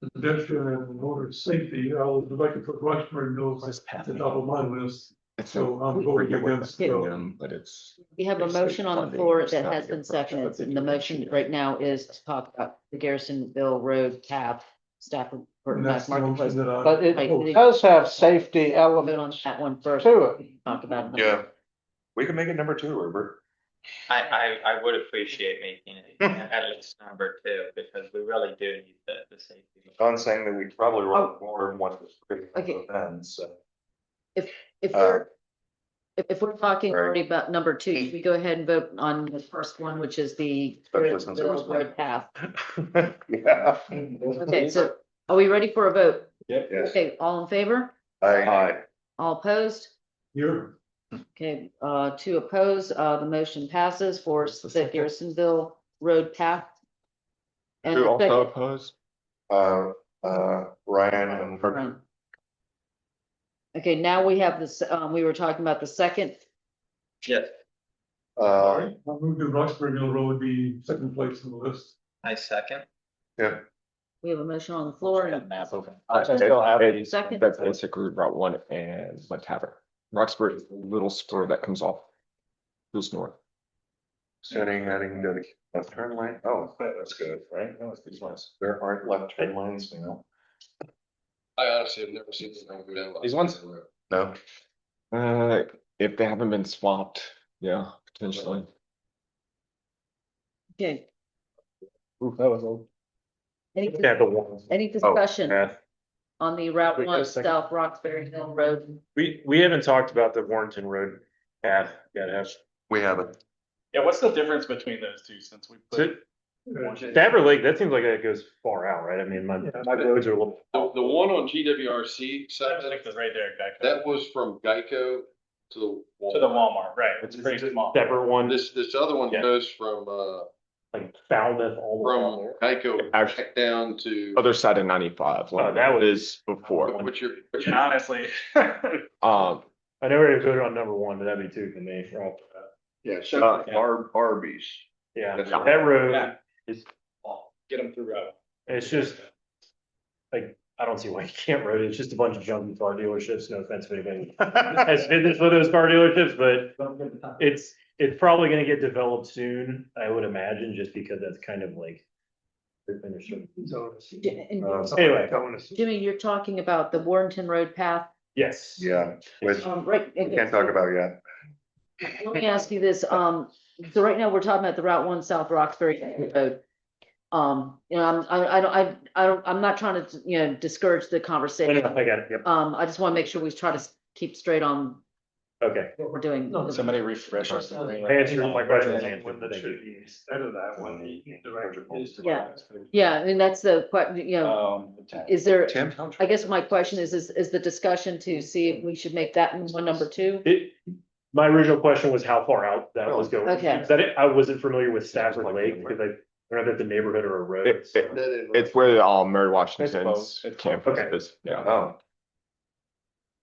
Speaker 4: the pedestrian and motor safety, I would like to put Roxbury Mills at the top of my list. So I'm voting against.
Speaker 5: But it's.
Speaker 1: we have a
Speaker 5: it's
Speaker 1: motion on the
Speaker 5: funding,
Speaker 1: floor
Speaker 5: it's
Speaker 1: that
Speaker 5: not
Speaker 1: has
Speaker 5: the
Speaker 1: been
Speaker 5: approach
Speaker 1: seconded,
Speaker 5: that
Speaker 1: and the
Speaker 5: they
Speaker 1: motion
Speaker 5: do.
Speaker 1: right now is to talk about the Garrisonville Road path, Stafford.
Speaker 4: And that's the
Speaker 1: Marketplace.
Speaker 4: motion that I.
Speaker 10: But it
Speaker 1: Right.
Speaker 10: does have safety
Speaker 1: Vote on
Speaker 10: elements
Speaker 1: that one first.
Speaker 10: to it.
Speaker 1: Talk about it.
Speaker 6: Yeah, we can make it number 2, Robert.
Speaker 7: I would appreciate making it at least number 2, because we really do need the safety.
Speaker 6: Don's saying that we probably run more than one of the
Speaker 1: Okay.
Speaker 6: events, so.
Speaker 1: If
Speaker 6: Uh,
Speaker 1: we're, if we're talking
Speaker 6: right.
Speaker 1: already about number 2, we go ahead and vote on the first one, which is the
Speaker 6: Especially since it was
Speaker 1: Garrisonville Road path.
Speaker 6: Yeah.
Speaker 1: Okay, so are we ready for a vote?
Speaker 6: Yes.
Speaker 1: Okay, all in favor?
Speaker 6: Aye.
Speaker 1: All opposed?
Speaker 4: Here,
Speaker 1: Okay, 2 opposed, the motion passes for
Speaker 5: What's the
Speaker 1: the
Speaker 5: second?
Speaker 1: Garrisonville Road path. And
Speaker 5: Who
Speaker 1: the
Speaker 5: also
Speaker 1: second-
Speaker 5: opposed?
Speaker 6: Ryan and
Speaker 1: Right. Okay, now we have this, we were talking about the second,
Speaker 7: Yes,
Speaker 6: uh,
Speaker 4: I moved to Roxbury Mill Road be second place on the list.
Speaker 7: I second.
Speaker 6: yeah,
Speaker 1: we have a motion on the floor and
Speaker 13: Map open. I still have these.
Speaker 1: second.
Speaker 5: That's basically Route 1 and Mud Tavern. Roxbury is a little spur that comes off. Goes north.
Speaker 6: adding the left turn lane. Oh, that's good, right?
Speaker 13: That was these ones.
Speaker 6: There aren't left turn lanes now.
Speaker 3: I honestly have never seen this thing go down.
Speaker 13: These ones?
Speaker 6: No,
Speaker 5: If they haven't been swapped, yeah, potentially.
Speaker 1: Okay,
Speaker 13: Ooh, that was old.
Speaker 1: any,
Speaker 13: Yeah, the one.
Speaker 1: any discussion
Speaker 13: Yeah.
Speaker 1: on the Route
Speaker 13: Wait,
Speaker 1: One
Speaker 13: just a second.
Speaker 1: South Roxbury Hill Road?
Speaker 13: We haven't talked about the Warrenton Road path yet, have
Speaker 6: We haven't.
Speaker 12: Yeah, what's the difference between those two since we put?
Speaker 13: Stafford Lake, that seems like that goes far out, right? I mean, my roads are a little.
Speaker 3: The one on GWRC side,
Speaker 12: Six is right there, Geico.
Speaker 3: that was from Geico to
Speaker 12: To the Walmart, right, it's pretty small.
Speaker 13: Separate one,
Speaker 3: This other one
Speaker 13: Yeah.
Speaker 3: goes from
Speaker 13: like Falmouth all the way.
Speaker 3: Geico back down to.
Speaker 5: Other side of 95.
Speaker 13: Oh, that
Speaker 5: was before.
Speaker 3: What's your,
Speaker 12: And honestly.
Speaker 13: I know we're gonna go on number one, but that'd be two for me.
Speaker 11: Yeah, so
Speaker 13: Yeah.
Speaker 11: Arby's.
Speaker 13: Yeah,
Speaker 11: That's
Speaker 13: that road
Speaker 12: Yeah.
Speaker 13: is,
Speaker 12: Get them through route.
Speaker 13: it's just, like, I don't see why you can't road it. It's just a bunch of junky car dealerships. No offense to anybody has business with those car dealerships, but it's probably gonna get developed soon, I would imagine, just because that's kind of like.
Speaker 1: And
Speaker 13: Anyway,
Speaker 1: Jimmy, you're talking about the Warrenton Road path?
Speaker 13: yes.
Speaker 6: Yeah, which
Speaker 1: Right.
Speaker 6: we can't talk about yet.
Speaker 1: Let me ask you this, so right now we're talking about the Route One South Roxbury Road. You know, I'm not trying to, you know, discourage the
Speaker 13: No,
Speaker 1: conversation.
Speaker 13: no, I got it, yep,
Speaker 1: I just want to make sure we try to keep straight on
Speaker 13: okay.
Speaker 1: what we're doing.
Speaker 12: Somebody refresh us.
Speaker 13: I answered my question.
Speaker 8: One that should be instead of that one, the director is.
Speaker 1: Yeah. Yeah, and that's the, you know, is there,
Speaker 6: Tim?
Speaker 1: I guess my question is the discussion to see if we should make that one number two?
Speaker 13: My original question was how far out that was going.
Speaker 1: Okay.
Speaker 13: I wasn't familiar with Stafford Lake because I don't know if the neighborhood or a road.
Speaker 5: It-
Speaker 13: so-
Speaker 5: It's where Mary Washington's
Speaker 12: It's
Speaker 5: campus
Speaker 13: okay.
Speaker 5: is. Yeah.
Speaker 6: Oh,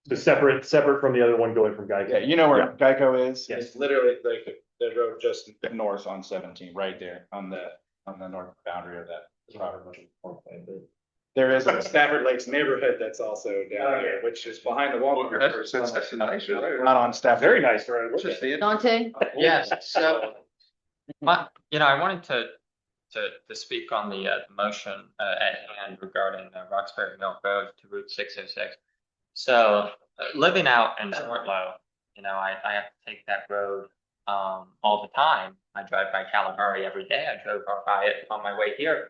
Speaker 13: So separate from the other one going from Geico.
Speaker 12: Yeah, you know where Geico is?
Speaker 13: Yes.
Speaker 12: It's literally like the road just north on 17, right there on the north boundary of that. There is a Stafford Lakes neighborhood that's also down here, which is behind the Walmart.
Speaker 3: That's a nice road.
Speaker 12: Not on Stafford.
Speaker 13: Very nice road.
Speaker 3: What's this, the-
Speaker 1: Dante?
Speaker 7: Yes, so, I wanted to speak on the motion at hand regarding Roxbury Milk Road to Route 606. So, living out in Shortlow, I have to take that road all the time. I drive by Kalahari every day. I drove by it on my way here.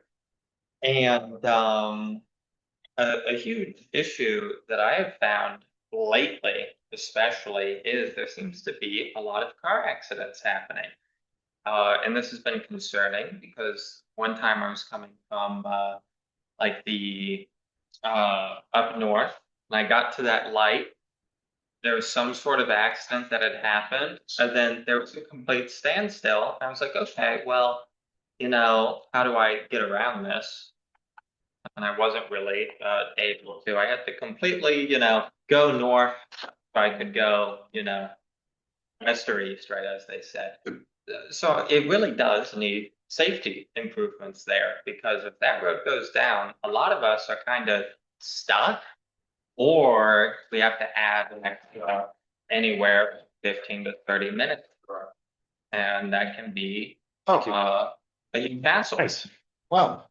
Speaker 7: And a huge issue that I have found lately, especially, is there seems to be a lot of car accidents happening. And this has been concerning because one time I was coming from like the up north, and I got to that light. There was some sort of accident that had happened, and then there was a complete standstill. I was like, okay, well, how do I get around this? And I wasn't really able to. I had to completely, go north if I could go, west or east, right, as they said. So it really does need safety improvements there, because if that road goes down, a lot of us are kind of stuck, or we have to add an extra anywhere 15 to 30 minutes. And that can be a huge hassle.
Speaker 13: Nice.
Speaker 12: Wow.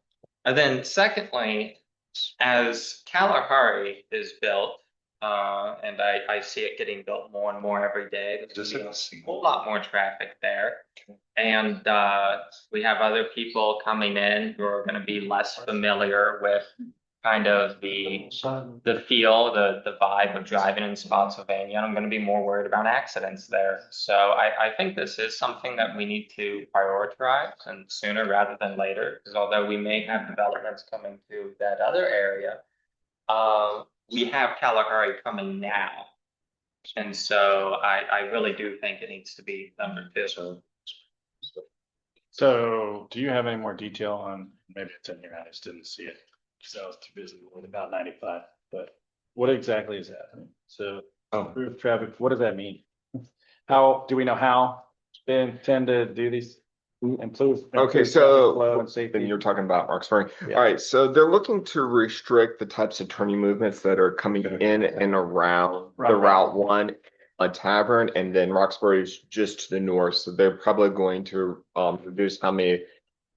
Speaker 7: And then secondly, as Kalahari is built, and I see it getting built more and more every day, there's gonna be a whole lot more traffic there. And we have other people coming in who are gonna be less familiar with kind of the feel, the vibe of driving in Spotsylvania. And I'm gonna be more worried about accidents there. So I think this is something that we need to prioritize, and sooner rather than later, because although we may have developments coming to that other area, we have Kalahari coming now. And so I really do think it needs to be number two.
Speaker 12: So do you have any more detail on, maybe it's in here, I just didn't see it, because I was too busy with about 95, but what exactly is happening? So improve traffic, what does that mean? How, do we know how they intend to do these? Improve
Speaker 5: Okay,
Speaker 12: traffic flow
Speaker 5: so
Speaker 12: and safety?
Speaker 5: then you're talking about Roxbury.
Speaker 12: Yeah.
Speaker 5: All right, so they're looking to restrict the types of turning movements that are coming in and around the Route 1 tavern, and then Roxbury is just to the north. So they're probably going to reduce how many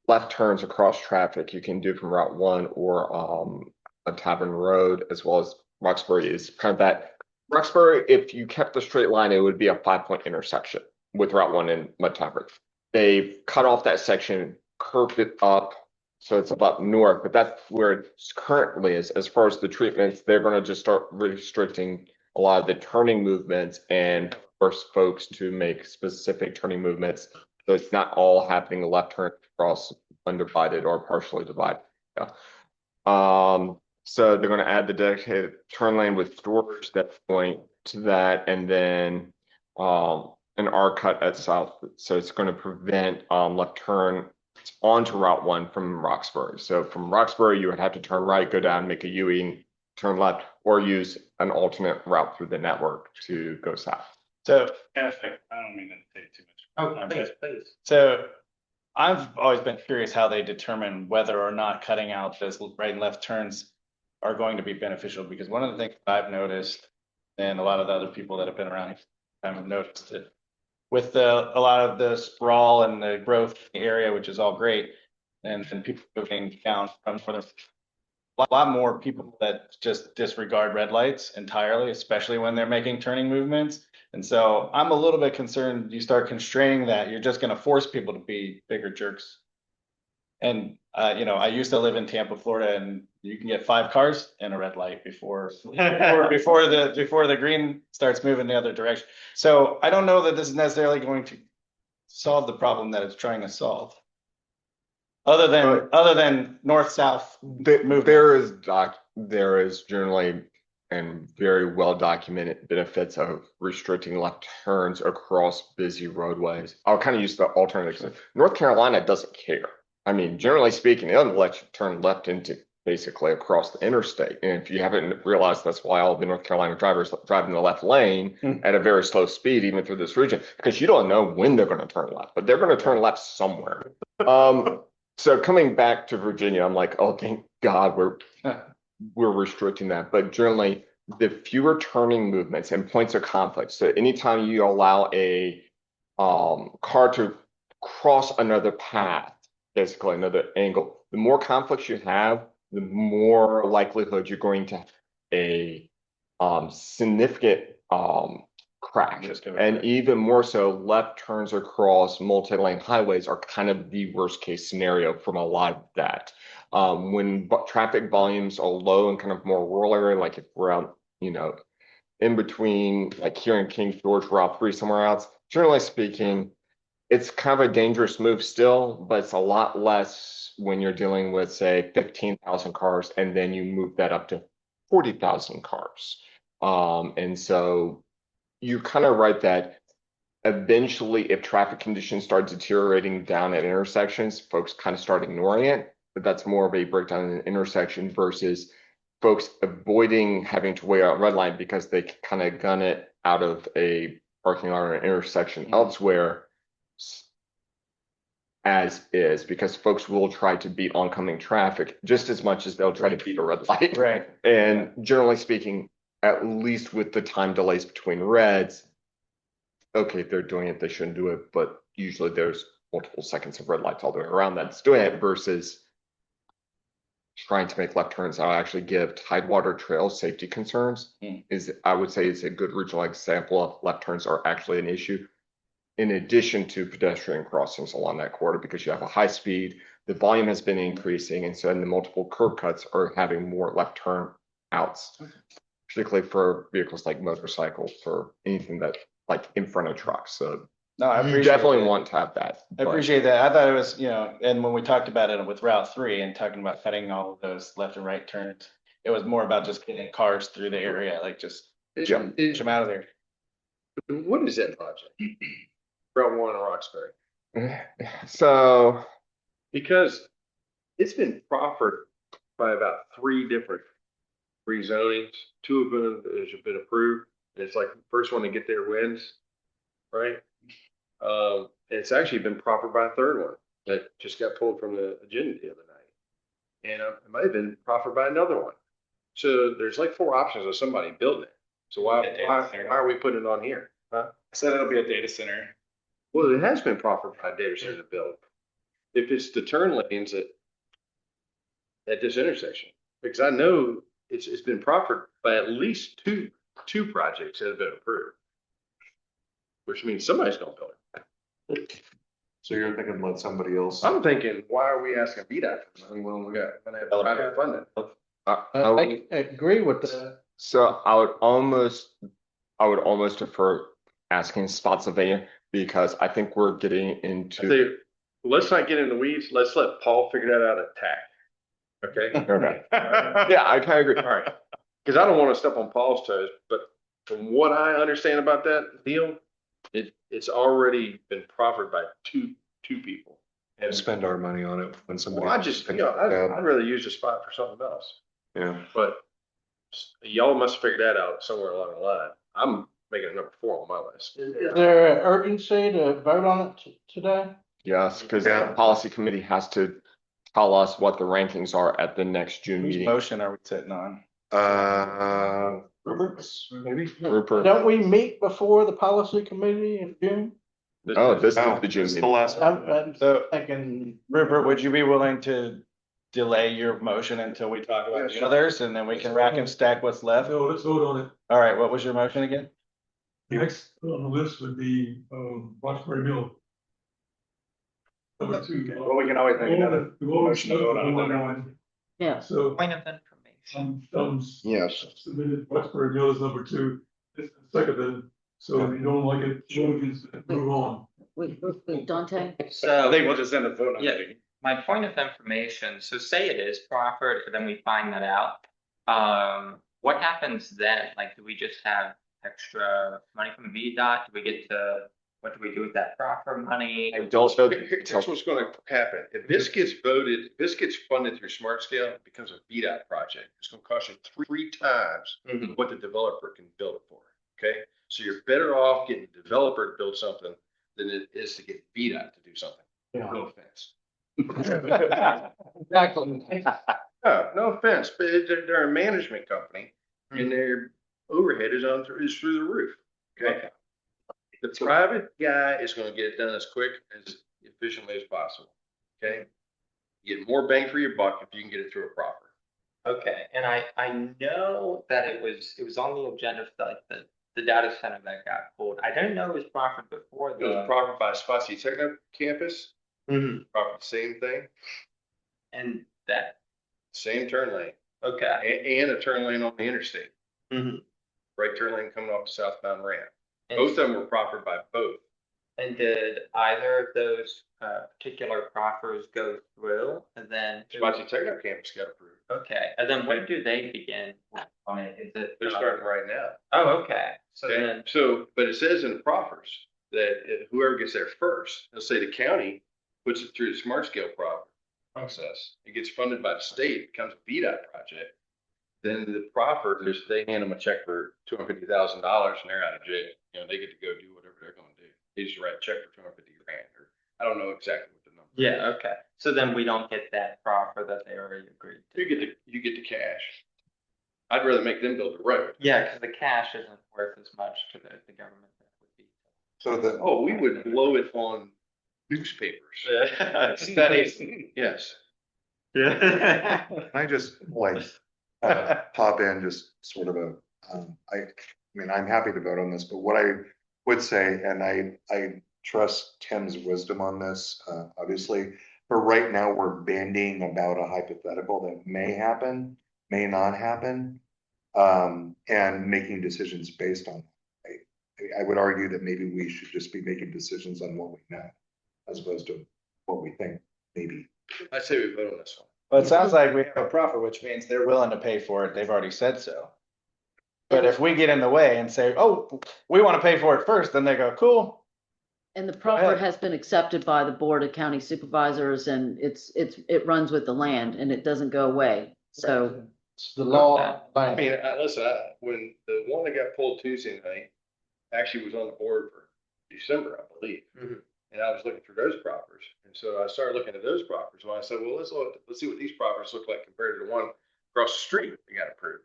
Speaker 5: left turns across traffic you can do from Route 1 or a tavern road, as well as Roxbury is kind of that. Roxbury, if you kept the straight line, it would be a 5-point intersection with Route 1 and Mud Tavern. They've cut off that section curved it up. So it's about north, but that's where it currently is. As far as the treatments, they're gonna just start restricting a lot of the turning movements and force folks to make specific turning movements. So it's not all happening left turn across undivided or partially divided. Yeah. So they're gonna add the dedicated turn lane with storage that point to that, and then an R cut at south. So it's gonna prevent left turn onto Route 1 from Roxbury. So from Roxbury, you would have to turn right, go down, make a U-turn, turn left, or use an alternate route through the network to go south.
Speaker 12: So, I don't mean to take too much.
Speaker 13: Oh, please.
Speaker 12: So I've always been curious how they determine whether or not cutting out those right and left turns are going to be beneficial, because one of the things I've noticed, and a lot of the other people that have been around have noticed it, with a lot of the sprawl and the growth in the area, which is all great, and people moving down from northern, a lot more people that just disregard red lights entirely, especially when they're making turning movements. And so I'm a little bit concerned you start constraining that, you're just going to force people to be bigger jerks. And I used to live in Tampa, Florida, and you can get 5 cars in a red light before the green starts moving the other direction. So I don't know that this is necessarily going to solve the problem that it's trying to solve. Other than north-south movement.
Speaker 5: There is generally and very well documented benefits of restricting left turns across busy roadways. I'll kind of use the alternative. North Carolina doesn't care. I mean, generally speaking, it doesn't let you turn left into basically across the interstate. And if you haven't realized, that's why all the North Carolina drivers drive in the left lane at a very slow speed, even through this region, because you don't know when they're going to turn left, but they're going to turn left somewhere. So coming back to Virginia, I'm like, oh, thank God we're restricting that. But generally, the fewer turning movements and points of conflict. So anytime you allow a car to cross another path, basically another angle, the more conflicts you have, the more likelihood you're going to have a significant crash. And even more so, left turns across multi-lane highways are kind of the worst case scenario from a lot of that. When traffic volumes are low and kind of more rural area, like if we're out, in between, like here in King George, Route 3, somewhere else, generally speaking, it's kind of a dangerous move still, but it's a lot less when you're dealing with, say, 15,000 cars, and then you move that up to 40,000 cars. And so you're kind of right that eventually, if traffic conditions start deteriorating down at intersections, folks kind of start ignoring it. But that's more of a breakdown in an intersection versus folks avoiding having to wait out red line because they kind of gun it out of a parking lot or an intersection elsewhere as is, because folks will try to beat oncoming traffic just as much as they'll try to beat a red light.
Speaker 12: Right.
Speaker 5: And generally speaking, at least with the time delays between reds, okay, if they're doing it, they shouldn't do it, but usually there's multiple seconds of red lights all the way around that's doing it versus trying to make left turns. I'll actually give Tidewater Trail safety concerns I would say is a good regional example of left turns are actually an issue in addition to pedestrian crossings along that corridor, because you have a high speed, the volume has been increasing, and so then the multiple curb cuts are having more left turn outs, particularly for vehicles like motorcycles or anything that like in front of trucks. So
Speaker 12: no, I
Speaker 5: you definitely want to have that.
Speaker 12: I appreciate that. I thought it was, and when we talked about it with Route 3 and talking about cutting all of those left and right turns, it was more about just getting cars through the area, like just jump them out of there.
Speaker 3: What is that project? Route 1 in Roxbury.
Speaker 5: So,
Speaker 3: because it's been proffered by about 3 different rezonings. 2 of them have been approved. It's like the first one to get there wins, right? It's actually been proffered by a 3rd one that just got pulled from the agenda the other night. And it might have been proffered by another one. So there's like 4 options of somebody building it. So why are we putting it on here? Huh?
Speaker 12: I said it'll be a data center.
Speaker 3: Well, it has been proffered by a data center to build. If it's the turn lanes at this intersection, because I know it's been proffered by at least two projects that have been approved, which means somebody's gonna build it.
Speaker 6: So you're thinking let somebody else.
Speaker 3: I'm thinking, why are we asking VDOT for money when we got, when they have private funding?
Speaker 10: I agree with that.
Speaker 5: So I would almost defer asking Spotsylvania because I think we're getting
Speaker 3: I
Speaker 5: into.
Speaker 3: say, let's not get in the weeds. Let's let Paul figure that out at TAC. Okay?
Speaker 5: Okay. Yeah, I kind of agree.
Speaker 3: All right. Because I don't want to step on Paul's toes, but from what I understand about that deal, it's already been proffered by two people.
Speaker 6: And spend our money on it when somebody.
Speaker 3: Well, I'd rather use the spot for something else.
Speaker 6: Yeah.
Speaker 3: But y'all must figure that out somewhere along the line. I'm making it number 4 on my list.
Speaker 10: Is there an urgency to vote on it today?
Speaker 5: Yes, because the policy committee has to tell us what the rankings are at the next June
Speaker 12: Whose
Speaker 5: meeting.
Speaker 12: motion are we sitting on?
Speaker 6: Rupert's, maybe?
Speaker 5: Rupert.
Speaker 10: Don't we meet before the policy committee in June?
Speaker 5: Oh, this is
Speaker 6: No,
Speaker 5: the June
Speaker 6: this is the
Speaker 5: meeting.
Speaker 6: last.
Speaker 10: I'm
Speaker 12: So,
Speaker 10: thinking.
Speaker 12: Rupert, would you be willing to delay your motion until we talk about the others and then we can rack and stack what's left?
Speaker 4: So let's vote on it.
Speaker 12: All right, what was your motion again?
Speaker 4: Next on the list would be, Roxbury Mill. Number 2.
Speaker 12: Well, we can always make another motion to vote on it.
Speaker 4: One.
Speaker 1: Yeah.
Speaker 4: So
Speaker 7: Point of information.
Speaker 6: Yes.
Speaker 4: Submitted Roxbury Mill is number 2. This is seconded. So if you don't like it, vote against it, move on.
Speaker 1: Wait, Dante?
Speaker 12: I
Speaker 7: So
Speaker 12: think we'll just end up voting on
Speaker 7: Yeah.
Speaker 12: it.
Speaker 7: my point of information, so say it is proffered, and then we find that out. What happens then? Like, do we just have extra money from VDOT? Do we get to, what do we do with that proffer money?
Speaker 5: I don't know.
Speaker 3: Here's what's going to happen. If this gets voted, if this gets funded through Smart Scale, it becomes a VDOT project. It's going to cost you 3 times
Speaker 7: Mhm.
Speaker 3: what the developer can build it for. Okay? So you're better off getting a developer to build something than it is to get VDOT to do something.
Speaker 10: Yeah.
Speaker 3: No offense.
Speaker 10: Exactly.
Speaker 3: No offense, but they're a management company and their overhead is through the roof. Okay? The private guy is going to get it done as quick, as efficiently as possible. Okay? You get more bang for your buck if you can get it through a proffer.
Speaker 7: Okay, and I know that it was on the agenda for like the data center that got pulled. I didn't know it was proffered before
Speaker 3: It was proffered by Spotsy Techno Campus, proffered the same thing,
Speaker 7: and that,
Speaker 3: same turn lane,
Speaker 7: okay.
Speaker 3: and a turn lane on the interstate.
Speaker 7: Mhm.
Speaker 3: Right turn lane coming off the southbound ramp.
Speaker 7: And-
Speaker 3: Both of them were proffered by both.
Speaker 7: And did either of those particular proffers go through? And then
Speaker 3: Spotsy Techno Campus got approved.
Speaker 7: okay, and then when do they begin on it? Is it?
Speaker 3: They're starting right now.
Speaker 7: Oh, okay. So
Speaker 3: Okay,
Speaker 7: then,
Speaker 3: so, but it says in the proffers that whoever gets there first, let's say the county puts it through the Smart Scale process, it gets funded by the state, it becomes a VDOT project. Then the proffers, they hand them a check for $250,000 and they're out of jail. You know, they get to go do whatever they're gonna do. They just write a check for 250 grand, or I don't know exactly what the number.
Speaker 7: yeah, okay. So then we don't get that proffer that they already agreed to.
Speaker 3: You get the cash. I'd rather make them build the road.
Speaker 7: Yeah, because the cash isn't worth as much to the government that would be.
Speaker 6: So the,
Speaker 3: Oh, we would blow it on newspapers.
Speaker 12: Studies.
Speaker 3: Yes.
Speaker 12: Yeah.
Speaker 6: I just like, pop in just sort of I mean, I'm happy to vote on this, but what I would say, and I trust Tim's wisdom on this, obviously, but right now we're bandying about a hypothetical that may happen, may not happen, and making decisions based on. I would argue that maybe we should just be making decisions on what we know, as opposed to what we think maybe.
Speaker 3: I say we vote on this one.
Speaker 12: Well, it sounds like we have a proffer, which means they're willing to pay for it. They've already said so. But if we get in the way and say, oh, we want to pay for it first, then they go, cool.
Speaker 1: And the proffer has been accepted by the Board of County Supervisors and it runs with the land and it doesn't go away. So
Speaker 10: It's the law.
Speaker 3: I mean, listen, when the one that got pulled Tuesday night actually was on the board for December, I believe. And I was looking through those proffers. And so I started looking at those proffers. Well, I said, well, let's see what these proffers look like compared to the one across the street that got approved.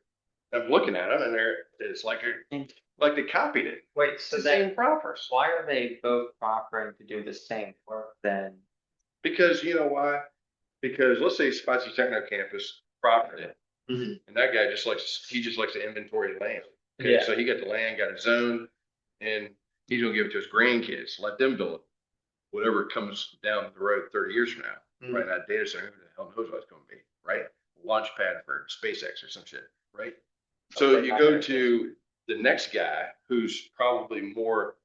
Speaker 3: I'm looking at them and it's like they copied it.
Speaker 7: Wait, so
Speaker 3: It's the same proffers.
Speaker 7: why are they both proffering to do the same work then?
Speaker 3: Because you know why? Because let's say Spotsy Techno Campus proffered it. And that guy just likes to inventory land. Okay,
Speaker 7: Yeah.
Speaker 3: so he got the land, got a zone, and he's gonna give it to his grandkids, let them build it. whatever comes down the road 30 years from now, right? That data center, who the hell knows what it's gonna be, right? Launch pad for SpaceX or some shit, right? So you go to the next guy who's probably more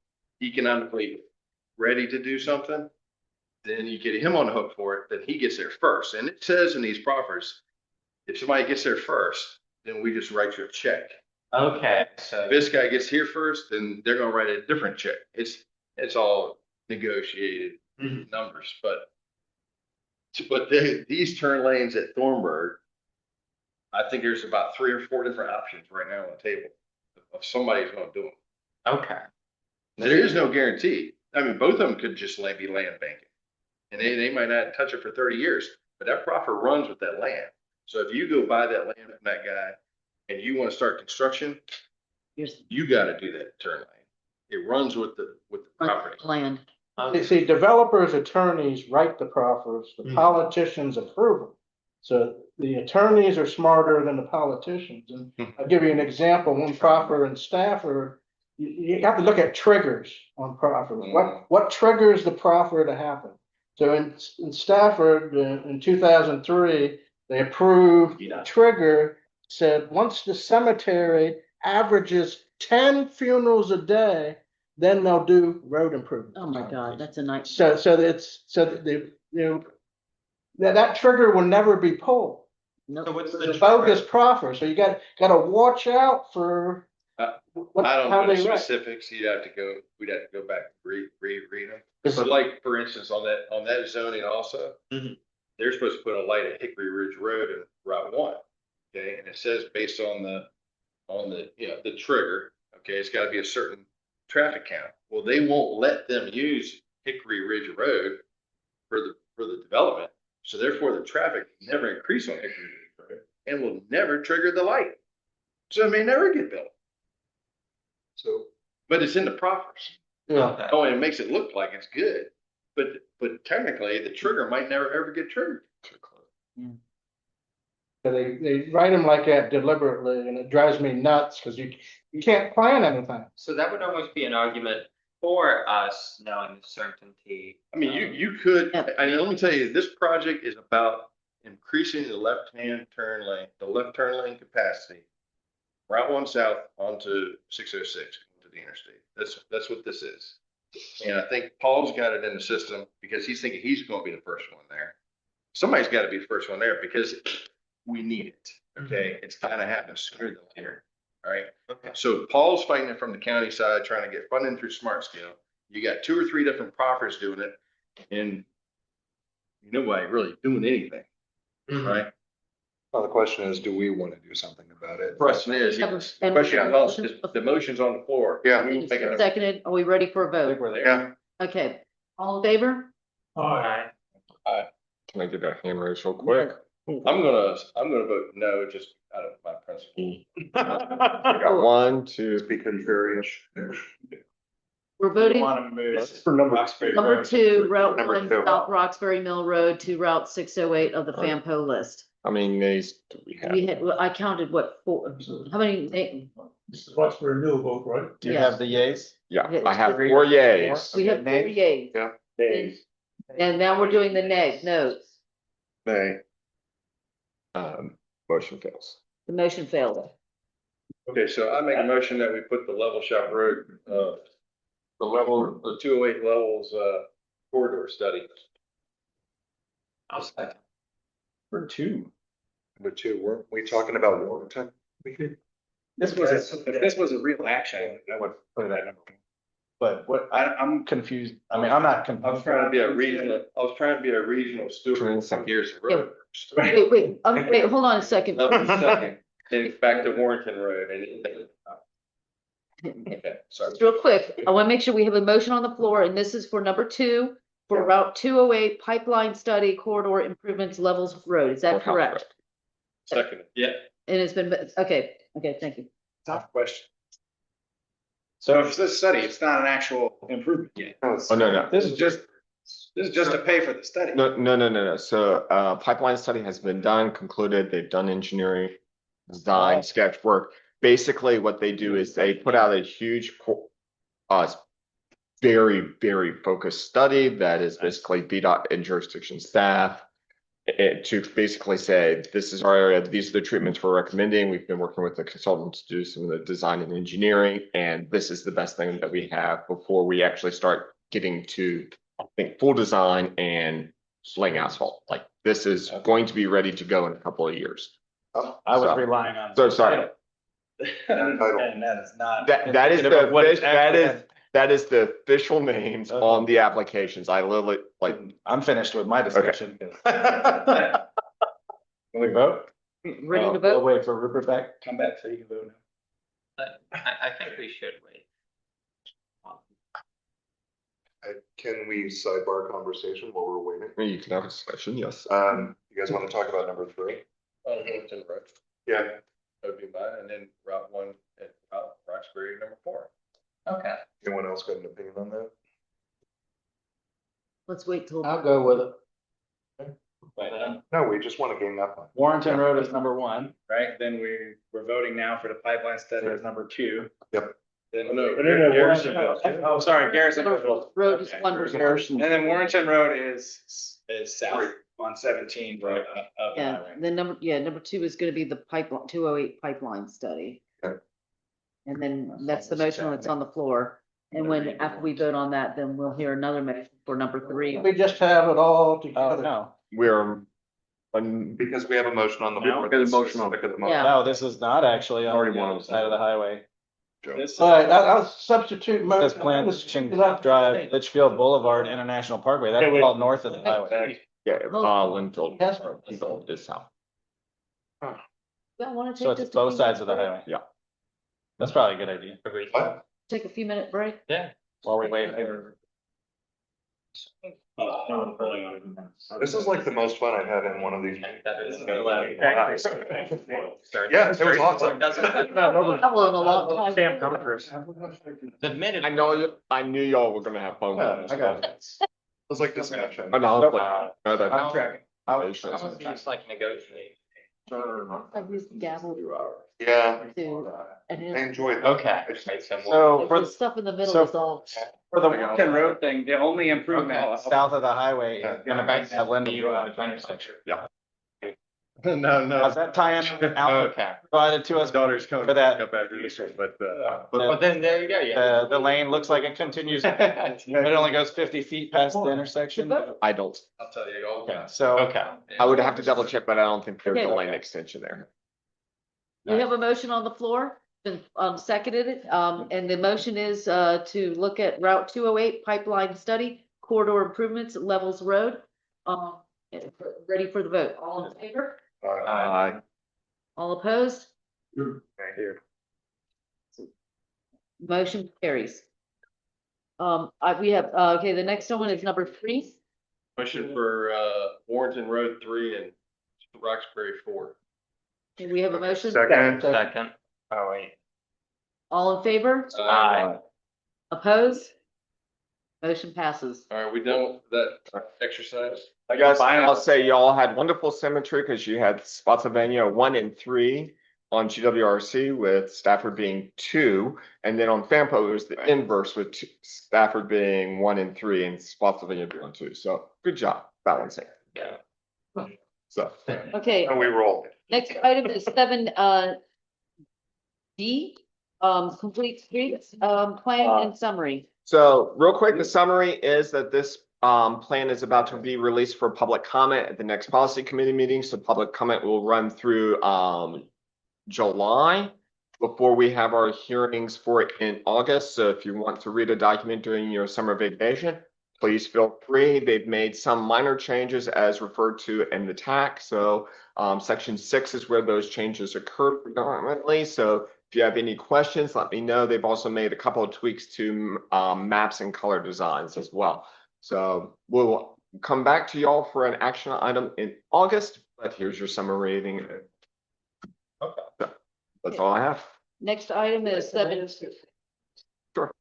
Speaker 3: economically ready to do something, then you get him on the hook for it, then he gets there first. And it says in these proffers, if somebody gets there first, then we just write you a check.
Speaker 7: Okay, so.
Speaker 3: If this guy gets here first, then they're gonna write a different check. It's all negotiated numbers, but these turn lanes at Thornburg, I think there's about 3 or 4 different options right now on the table of somebody's gonna do them.
Speaker 7: Okay.
Speaker 3: There is no guarantee. I mean, both of them could just be land banking. And they might not touch it for 30 years, but that proffer runs with that land. So if you go buy that land from that guy and you want to start construction, you got to do that turn lane. It runs with the property.
Speaker 1: Land.
Speaker 10: You see, developers, attorneys write the proffers, the politicians approve them. So the attorneys are smarter than the politicians. And I'll give you an example. One proffer in Stafford, you have to look at triggers on proffers. What triggers the proffer to happen? So in Stafford, in 2003, they approved a trigger, said once the cemetery averages 10 funerals a day, then they'll do road improvement.
Speaker 1: Oh my God, that's a nice.
Speaker 10: So that trigger will never be pulled.
Speaker 1: No.
Speaker 7: So what's
Speaker 10: It's a bogus proffer. So you got to watch out for
Speaker 3: I don't know the specifics. We'd have to go back and read them. But like, for instance, on that zoning also, they're supposed to put a light at Hickory Ridge Road and Route 1. Okay, and it says based on the trigger, okay, it's got to be a certain traffic count. Well, they won't let them use Hickory Ridge Road for the development. So therefore the traffic will never increase on Hickory Ridge Road and will never trigger the light. So it may never get built. So, but it's in the proffers.
Speaker 10: Yeah.
Speaker 3: Oh, and it makes it look like it's good, but technically the trigger might never ever get triggered.
Speaker 10: So they write them like that deliberately, and it drives me nuts because you can't plan anything.
Speaker 7: So that would almost be an argument for us knowing the certainty.
Speaker 3: I mean, you could, and let me tell you, this project is about increasing the left-hand turn lane, the left turn lane capacity. Route 1 south onto 606 to the interstate. That's what this is. And I think Paul's got it in the system because he's thinking he's going to be the first one there. Somebody's got to be the first one there because we need it. Okay, it's kind of happening sooner than later. All right. Okay. So Paul's fighting it from the county side, trying to get funding through Smart Scale. You got 2 or 3 different proffers doing it, and nobody really doing anything. Right.
Speaker 6: Well, the question is, do we want to do something about it?
Speaker 3: The question is,
Speaker 1: And-
Speaker 3: question on the motion's on the floor.
Speaker 6: Yeah.
Speaker 3: We will take it.
Speaker 1: Seconded, are we ready for a
Speaker 3: I think
Speaker 1: vote?
Speaker 3: we're there.
Speaker 6: Yeah.
Speaker 1: Okay, all in favor?
Speaker 4: Alright,
Speaker 5: Can I get a hand raise real quick?
Speaker 3: I'm gonna vote no, just out of my principle.
Speaker 5: I got 1, 2,
Speaker 6: Be contrarian.
Speaker 1: We're voting
Speaker 12: Want to move.
Speaker 8: This is for number.
Speaker 1: number 2, Route
Speaker 6: Number
Speaker 1: 1,
Speaker 6: two.
Speaker 1: South Roxbury Mill Road to Route 608 of the FAMPO list.
Speaker 5: how many nays do we have?
Speaker 1: We had, well, I counted what, 4, how many?
Speaker 4: this is Roxbury Mill vote, right?
Speaker 12: Do you
Speaker 1: Yes.
Speaker 12: have the yays?
Speaker 5: Yeah,
Speaker 1: Okay,
Speaker 5: I have
Speaker 1: three.
Speaker 5: 4 yays.
Speaker 1: We have 4 yays.
Speaker 6: Yeah.
Speaker 1: And now we're doing the noes.
Speaker 6: Nay.
Speaker 5: Motion fails.
Speaker 1: The motion failed.
Speaker 3: Okay, so I make a motion that we put the level shop road, the 208 levels, corridor study.
Speaker 7: I'll second.
Speaker 12: For 2.
Speaker 6: Number 2, weren't we talking about Warrington?
Speaker 12: If this was a real action, I would put it at number 1. But what, I'm confused. I mean, I'm not
Speaker 3: I was
Speaker 12: confused.
Speaker 3: trying to be a regional steward for years of road.
Speaker 1: Wait, hold on a second.
Speaker 3: Second, and back to Warrington Road okay, sorry.
Speaker 1: Just real quick, I want to make sure we have a motion on the floor, and this is for number 2, for Route 208 pipeline study corridor improvements levels road. Is that
Speaker 5: Courthouse
Speaker 1: correct?
Speaker 3: Second, yeah.
Speaker 1: And it's been, okay, thank you.
Speaker 12: Tough question. So if it's this study, it's not an actual improvement yet.
Speaker 5: Oh, no.
Speaker 12: This is just to pay for the study.
Speaker 5: No. So, pipeline study has been done, concluded. They've done engineering, design, sketch work. Basically, what they do is they put out a huge very, very focused study that is basically VDOT and jurisdiction staff. To basically say, this is our area, these are the treatments we're recommending. We've been working with the consultants to do some of the design and engineering, and this is the best thing that we have before we actually start getting to, I think, full design and laying asphalt. Like, this is going to be ready to go in a couple of years.
Speaker 12: I was relying on.
Speaker 5: So sorry.
Speaker 12: And that is not.
Speaker 5: That is
Speaker 12: indicative of what it's actually-
Speaker 5: that is the official names on the applications. I literally, like,
Speaker 12: I'm finished with my discussion. Can we vote?
Speaker 1: Ready to
Speaker 12: We'll
Speaker 1: vote?
Speaker 12: wait for Rupert back, come back so you can vote now.
Speaker 7: I think we should wait.
Speaker 6: Can we sidebar conversation while we're waiting?
Speaker 5: you can have a discussion, yes.
Speaker 6: You guys want to talk about number 3?
Speaker 3: Wilmington Road.
Speaker 6: Yeah.
Speaker 3: That would be mine, and then Route 1 at Roxbury, number 4.
Speaker 7: Okay.
Speaker 6: Anyone else got an opinion on that?
Speaker 1: Let's wait till.
Speaker 10: I'll go with it.
Speaker 6: No, we just want to gain that one.
Speaker 12: Warrenton Road is number 1, right? Then we're voting now for the pipeline study as number 2.
Speaker 6: Yep.
Speaker 12: Then
Speaker 3: No,
Speaker 12: Garrisonville. Oh, sorry, Garrisonville.
Speaker 1: Road is
Speaker 12: Okay.
Speaker 1: one.
Speaker 12: And then Warrenton Road is south on 17, right? Up the
Speaker 1: Yeah,
Speaker 12: highway.
Speaker 1: then number 2 is gonna be the pipeline, 208 pipeline study.
Speaker 6: Okay.
Speaker 1: And then that's the motion that's on the floor. And when, after we vote on that, then we'll hear another motion for number 3.
Speaker 10: We just have it all
Speaker 12: Oh,
Speaker 10: together.
Speaker 12: no.
Speaker 5: We're
Speaker 6: Because we have a motion on the
Speaker 12: No,
Speaker 6: floor.
Speaker 12: we got a
Speaker 6: motion on the
Speaker 1: Yeah.
Speaker 12: No, this is not actually on
Speaker 6: Already
Speaker 12: the
Speaker 6: one
Speaker 12: other
Speaker 6: of them.
Speaker 12: side of the highway. This
Speaker 10: All right, I'll substitute.
Speaker 12: This Plantation Drive, Litchfield Boulevard, International Parkway, that's all north of the highway.
Speaker 5: yeah, Linfield.
Speaker 10: Yes.
Speaker 5: Linfield is south.
Speaker 1: Y'all wanna
Speaker 12: So
Speaker 1: take
Speaker 12: it's
Speaker 1: just
Speaker 12: both sides of the
Speaker 1: break?
Speaker 12: highway.
Speaker 5: Yeah.
Speaker 12: That's probably a good idea.
Speaker 6: What?
Speaker 1: Take a few minute break?
Speaker 7: Yeah.
Speaker 12: While we wait.
Speaker 6: This is like the most fun I've had in one of these.
Speaker 7: Yeah,
Speaker 6: Yeah, it was awesome.
Speaker 1: That was a long time.
Speaker 7: The minute.
Speaker 5: I knew y'all were gonna have fun with this.
Speaker 12: I got it.
Speaker 6: It was like discussion.
Speaker 5: And I was like, no, that-
Speaker 12: I'm tracking.
Speaker 7: Just like negotiate.
Speaker 1: I used the gavel
Speaker 6: Yeah,
Speaker 1: to, and
Speaker 6: I
Speaker 1: it,
Speaker 6: enjoyed that.
Speaker 7: Okay.
Speaker 12: So
Speaker 1: the stuff in the middle
Speaker 12: so
Speaker 1: is all.
Speaker 12: for the Warrenton Road thing, the only improvement south of the highway is gonna be that Linden Drive intersection.
Speaker 5: Yeah.
Speaker 3: No.
Speaker 12: Does that tie in with the outlook
Speaker 7: Okay.
Speaker 12: provided to us?
Speaker 3: Daughter's coming
Speaker 12: For that.
Speaker 3: up after this one, but,
Speaker 7: But then there you go, yeah.
Speaker 12: The lane looks like it continues, it only goes 50 feet past the intersection.
Speaker 5: I don't,
Speaker 3: I'll tell you all.
Speaker 12: Okay, so.
Speaker 7: Okay.
Speaker 5: I would have to double check, but I don't think there's a
Speaker 1: Okay.
Speaker 5: lane extension there.
Speaker 1: We have a motion on the floor, been seconded it, and the motion is to look at Route 208 pipeline study, corridor improvements, at Levels Road. Ready for the vote. All in favor? All opposed? Motion carries. We have, okay, the next one is number 3.
Speaker 3: Motion for, Warrenton Road 3 and Roxbury 4.
Speaker 1: Okay, we have a motion.
Speaker 6: Second.
Speaker 7: Second. Oh, wait.
Speaker 1: All in favor?
Speaker 7: Aye.
Speaker 1: Opposed? Motion passes.
Speaker 3: All right, we done with that exercise?
Speaker 5: Guys, I'll say y'all had wonderful symmetry because you had Spotsylvania 1 and 3 on GWRC with Stafford being 2. And then on FAMPO, it was the inverse with Stafford being 1 and 3 and Spotsylvania being 2. So good job balancing.
Speaker 7: Yeah.
Speaker 5: So.
Speaker 1: Okay,
Speaker 6: And we roll.
Speaker 1: next item is 7 D, complete streets, plan and summary.
Speaker 5: So real quick, the summary is that this plan is about to be released for public comment at the next policy committee meeting. So public comment will run through July before we have our hearings for it in August. So if you want to read a document during your summer vacation, please feel free. They've made some minor changes as referred to in the TAC. So section 6 is where those changes occur predominantly. So if you have any questions, let me know. They've also made a couple of tweaks to maps and color designs as well. So we'll come back to y'all for an action item in August, but here's your summary reading.
Speaker 7: Okay.
Speaker 5: So that's all I have.
Speaker 1: Next item is 7.
Speaker 5: Sure.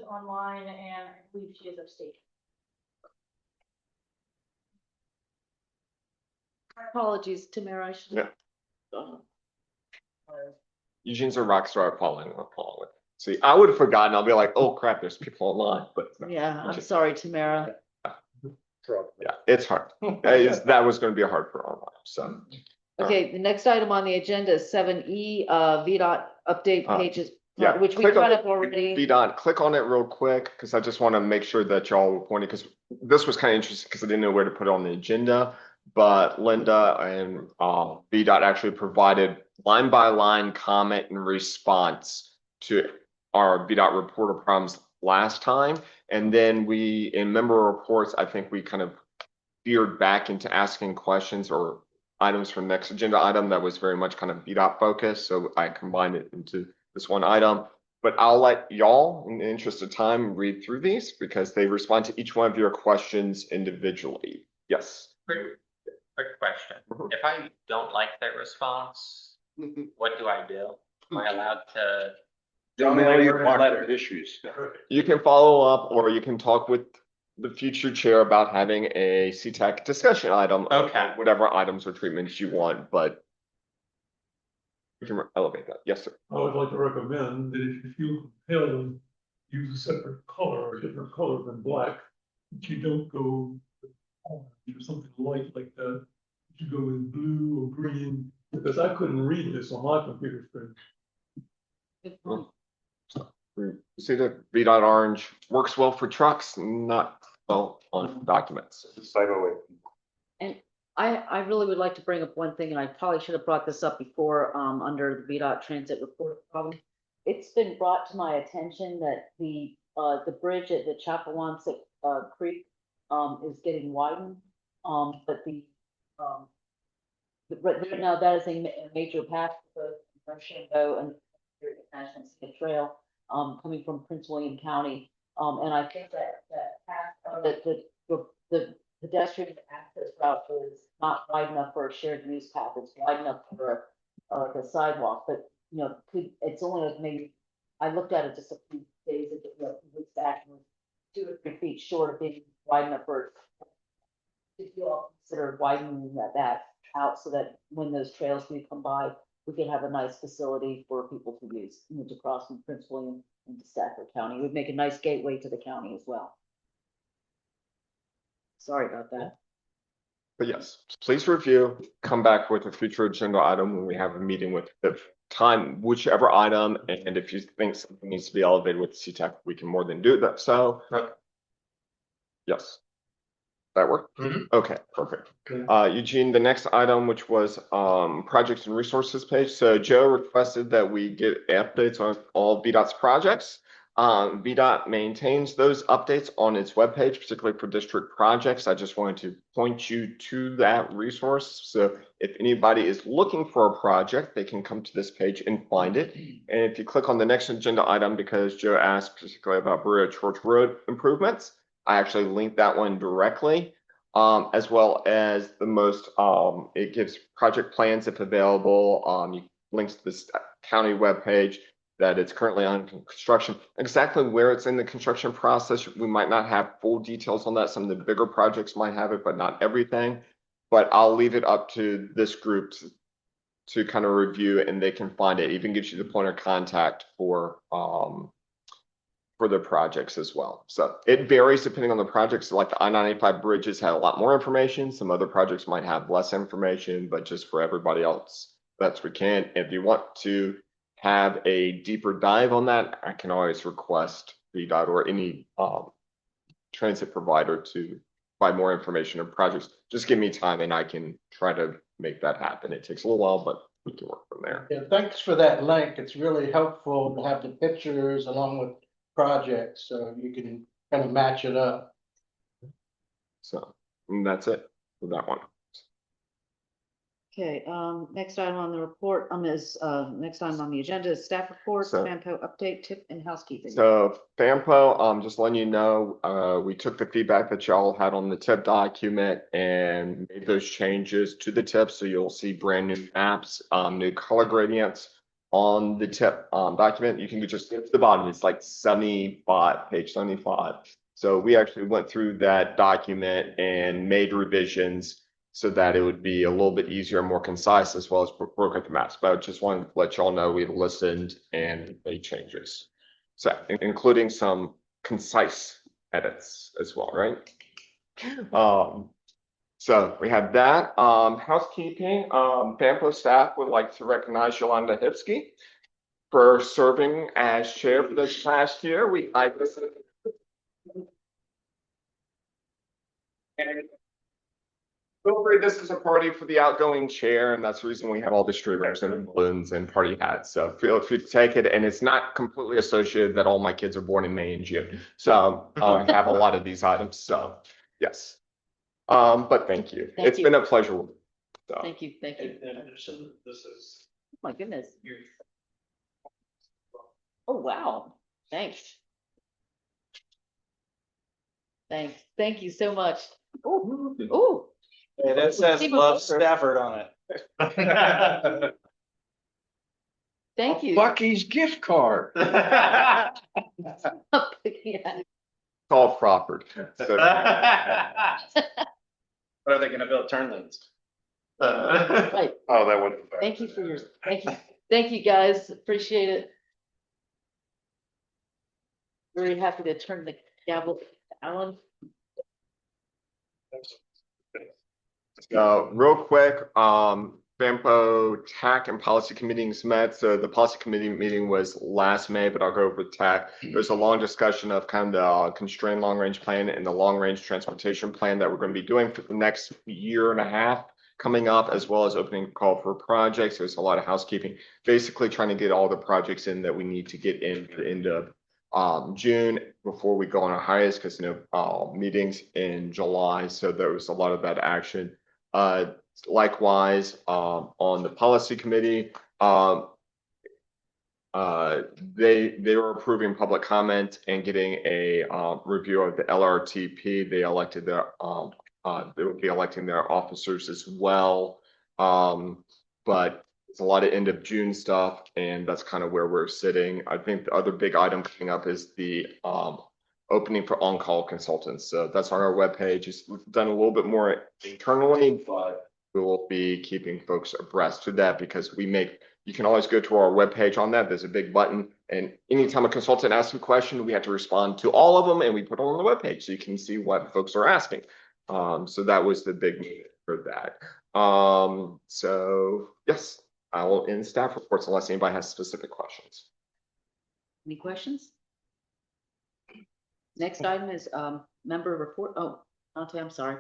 Speaker 2: Online and I believe she is upstate.
Speaker 1: Apologies, Tamara, I should.
Speaker 5: Yeah. Eugene's a rock star at following up on it. See, I would have forgotten. I'll be like, oh crap, there's people online, but
Speaker 1: Yeah, I'm sorry, Tamara.
Speaker 5: yeah, it's hard. That was going to be hard for online. So
Speaker 1: Okay, the next item on the agenda is 7E, VDOT update pages,
Speaker 5: yeah,
Speaker 1: which we
Speaker 5: click on
Speaker 1: kind of already.
Speaker 5: VDOT, click on it real quick because I just want to make sure that y'all were pointing because this was kind of interesting because I didn't know where to put it on the agenda. But Linda and VDOT actually provided line by line comment and response to our VDOT reporter problems last time. And then we, in member reports, I think we kind of veered back into asking questions or items from next agenda item that was very much kind of VDOT focused. So I combined it into this one item. But I'll let y'all, in the interest of time, read through these because they respond to each one of your questions individually. Yes.
Speaker 7: Quick question. If I don't like their response, what do I do? Am I allowed to?
Speaker 11: Don't mail you letter issues.
Speaker 5: You can follow up or you can talk with the future chair about having a CTAC discussion item.
Speaker 7: Okay.
Speaker 5: Whatever items or treatments you want, but you can elevate that. Yes, sir.
Speaker 4: I would like to recommend that if you feel compelled, use a separate color or different color than black, that you don't go orange or something light like that. You go in blue or green, because I couldn't read this on my computer screen.
Speaker 5: See the VDOT orange works well for trucks, not well on documents.
Speaker 1: And I really would like to bring up one thing, and I probably should have brought this up before, under the VDOT transit report problem. It's been brought to my attention that the bridge at the Chappawanset Creek, is getting widened, but right now that is a major path for Shenandoah and National Scenic Trail, coming from Prince William County. And I think that path, the pedestrian access route is not wide enough for a shared use path. It's wide enough for the sidewalk, but it's only like maybe, I looked at it just a few days ago, weeks back, and it was 2 or 3 feet short of being wide enough for. If you all consider widening that out so that when those trails do come by, we can have a nice facility for people to use, to cross from Prince William into Stafford County. It would make a nice gateway to the county as well. Sorry about that.
Speaker 5: But yes, please review, come back with a future agenda item when we have a meeting with the time, whichever item. And if you think something needs to be elevated with CTAC, we can more than do that. So, yes. That work? Okay, perfect. Eugene, the next item, which was projects and resources page. So Joe requested that we get updates on all VDOT's projects. VDOT maintains those updates on its webpage, particularly for district projects. I just wanted to point you to that resource. So if anybody is looking for a project, they can come to this page and find it. And if you click on the next agenda item, because Joe asked particularly about Berea Church Road improvements, I actually linked that one directly, as well as the most, it gives project plans if available. Links to this county webpage that it's currently on construction. Exactly where it's in the construction process, we might not have full details on that. Some of the bigger projects might have it, but not everything. But I'll leave it up to this group to kind of review, and they can find it. Even gives you the point of contact for the projects as well. So it varies depending on the projects. Like the I-95 bridges had a lot more information. Some other projects might have less information, but just for everybody else, that's we can. If you want to have a deeper dive on that, I can always request VDOT or any transit provider to provide more information on projects. Just give me time and I can try to make that happen. It takes a little while, but we can work from there.
Speaker 10: Yeah, thanks for that link. It's really helpful to have the pictures along with projects, so you can kind of match it up.
Speaker 5: So that's it for that one.
Speaker 1: Okay, next item on the report next item on the agenda is staff reports, FAMPO update, tip, and housekeeping.
Speaker 5: So FAMPO, just letting you know, we took the feedback that y'all had on the tip document and made those changes to the tip. So you'll see brand new maps, new color gradients on the tip document. You can just get to the bottom. It's like 75, page 75. So we actually went through that document and made revisions so that it would be a little bit easier and more concise as well as work at the maps. But I just wanted to let y'all know we listened and made changes. So including some concise edits as well, right? So we have that. Housekeeping, FAMPO staff would like to recognize Yolanda Hipsky for serving as chair for this past year. Feel free, this is a party for the outgoing chair, and that's the reason we have all the streamers and balloons and party hats. So feel free to take it, and it's not completely associated that all my kids are born in May and June. So I have a lot of these items, so yes. But thank you.
Speaker 1: Thank
Speaker 5: It's
Speaker 1: you.
Speaker 5: been a pleasure. So.
Speaker 1: Thank you, thank you.
Speaker 8: This is.
Speaker 1: Oh my goodness. Oh, wow. Thanks. Thanks. Thank you so much. Oh, oh.
Speaker 12: And it says Love Stafford on it.
Speaker 1: Thank you.
Speaker 11: Bucky's gift card.
Speaker 1: Yeah.
Speaker 5: Called Crawford. So,
Speaker 12: What are they gonna build turn lanes?
Speaker 1: Right.
Speaker 6: Oh, that would.
Speaker 1: Thank you for your, thank you guys. Appreciate it. Very happy to turn the gavel to Alan.
Speaker 5: real quick, FAMPO TAC and policy committees met. So the policy committee meeting was last May, but I'll go over TAC. There was a long discussion of kind of the constrained long range plan and the long range transportation plan that we're going to be doing for the next year and a half coming up, as well as opening call for projects. There's a lot of housekeeping, basically trying to get all the projects in that we need to get in at the end of June before we go on our highest, because meetings in July. So there was a lot of that action. Likewise, on the policy committee, they were approving public comment and getting a review of the LRTP. They elected their they will be electing their officers as well. But it's a lot of end of June stuff, and that's kind of where we're sitting. I think the other big item coming up is the opening for on-call consultants. So that's on our webpage. It's done a little bit more internally, but we will be keeping folks abreast to that, because you can always go to our webpage on that. There's a big button, and anytime a consultant asks a question, we have to respond to all of them, and we put it on the webpage so you can see what folks are asking. So that was the big move for that. So yes, I will end staff reports unless anybody has specific questions.
Speaker 1: Any questions? Next item is member report. Oh, Dante, I'm sorry.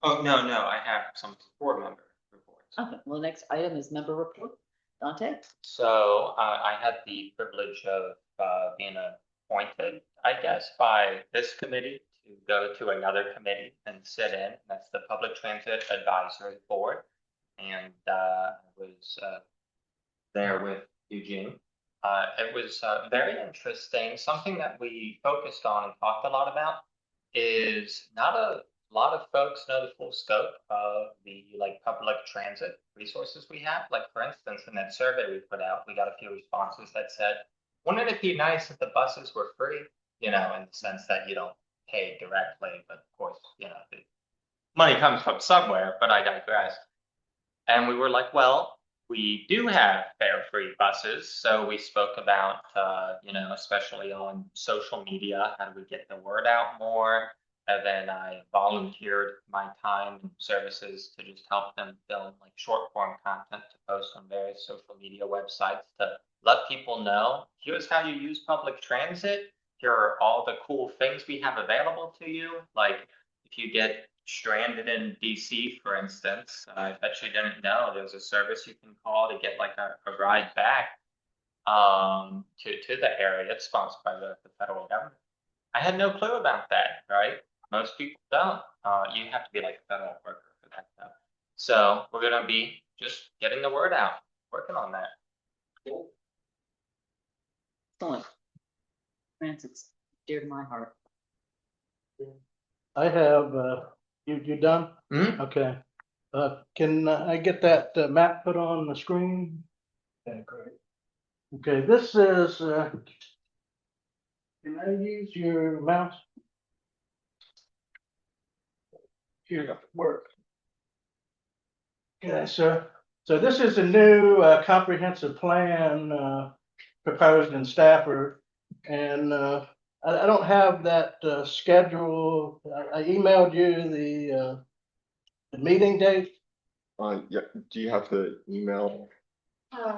Speaker 7: Oh, no, I have some board member reports.
Speaker 1: Okay, well, next item is member report. Dante?
Speaker 7: So I had the privilege of being appointed, I guess, by this committee to go to another committee and sit in. That's the Public Transit Advisory Board. And I was there with Eugene. It was very interesting. Something that we focused on and talked a lot about is not a lot of folks know the full scope of the public transit resources we have. Like, for instance, in that survey we put out, we got a few responses that said, wouldn't it be nice if the buses were free? In the sense that you don't pay directly, but of course, the money comes from somewhere, but I digress. And we were like, well, we do have fare-free buses. So we spoke about, especially on social media, how do we get the word out more? And then I volunteered my time and services to just help them film short form content to post on various social media websites to let people know, here's how you use public transit. Here are all the cool things we have available to you. Like if you get stranded in DC, for instance, I bet you didn't know there's a service you can call to get a ride back to the area. It's sponsored by the federal government. I had no clue about that, right? Most people don't. You have to be a federal worker for that stuff. So we're gonna be just getting the word out, working on that. Cool.
Speaker 1: Excellent. Transit's dear to my heart.
Speaker 10: I have, you done?
Speaker 7: Mm-hmm.
Speaker 10: Okay. Can I get that map put on the screen? Okay, great. Okay, this is, can I use your mouse? Here, work. Okay, so this is a new comprehensive plan proposed in Stafford. And I don't have that schedule. I emailed you the meeting date.
Speaker 5: Yeah, do you have the email?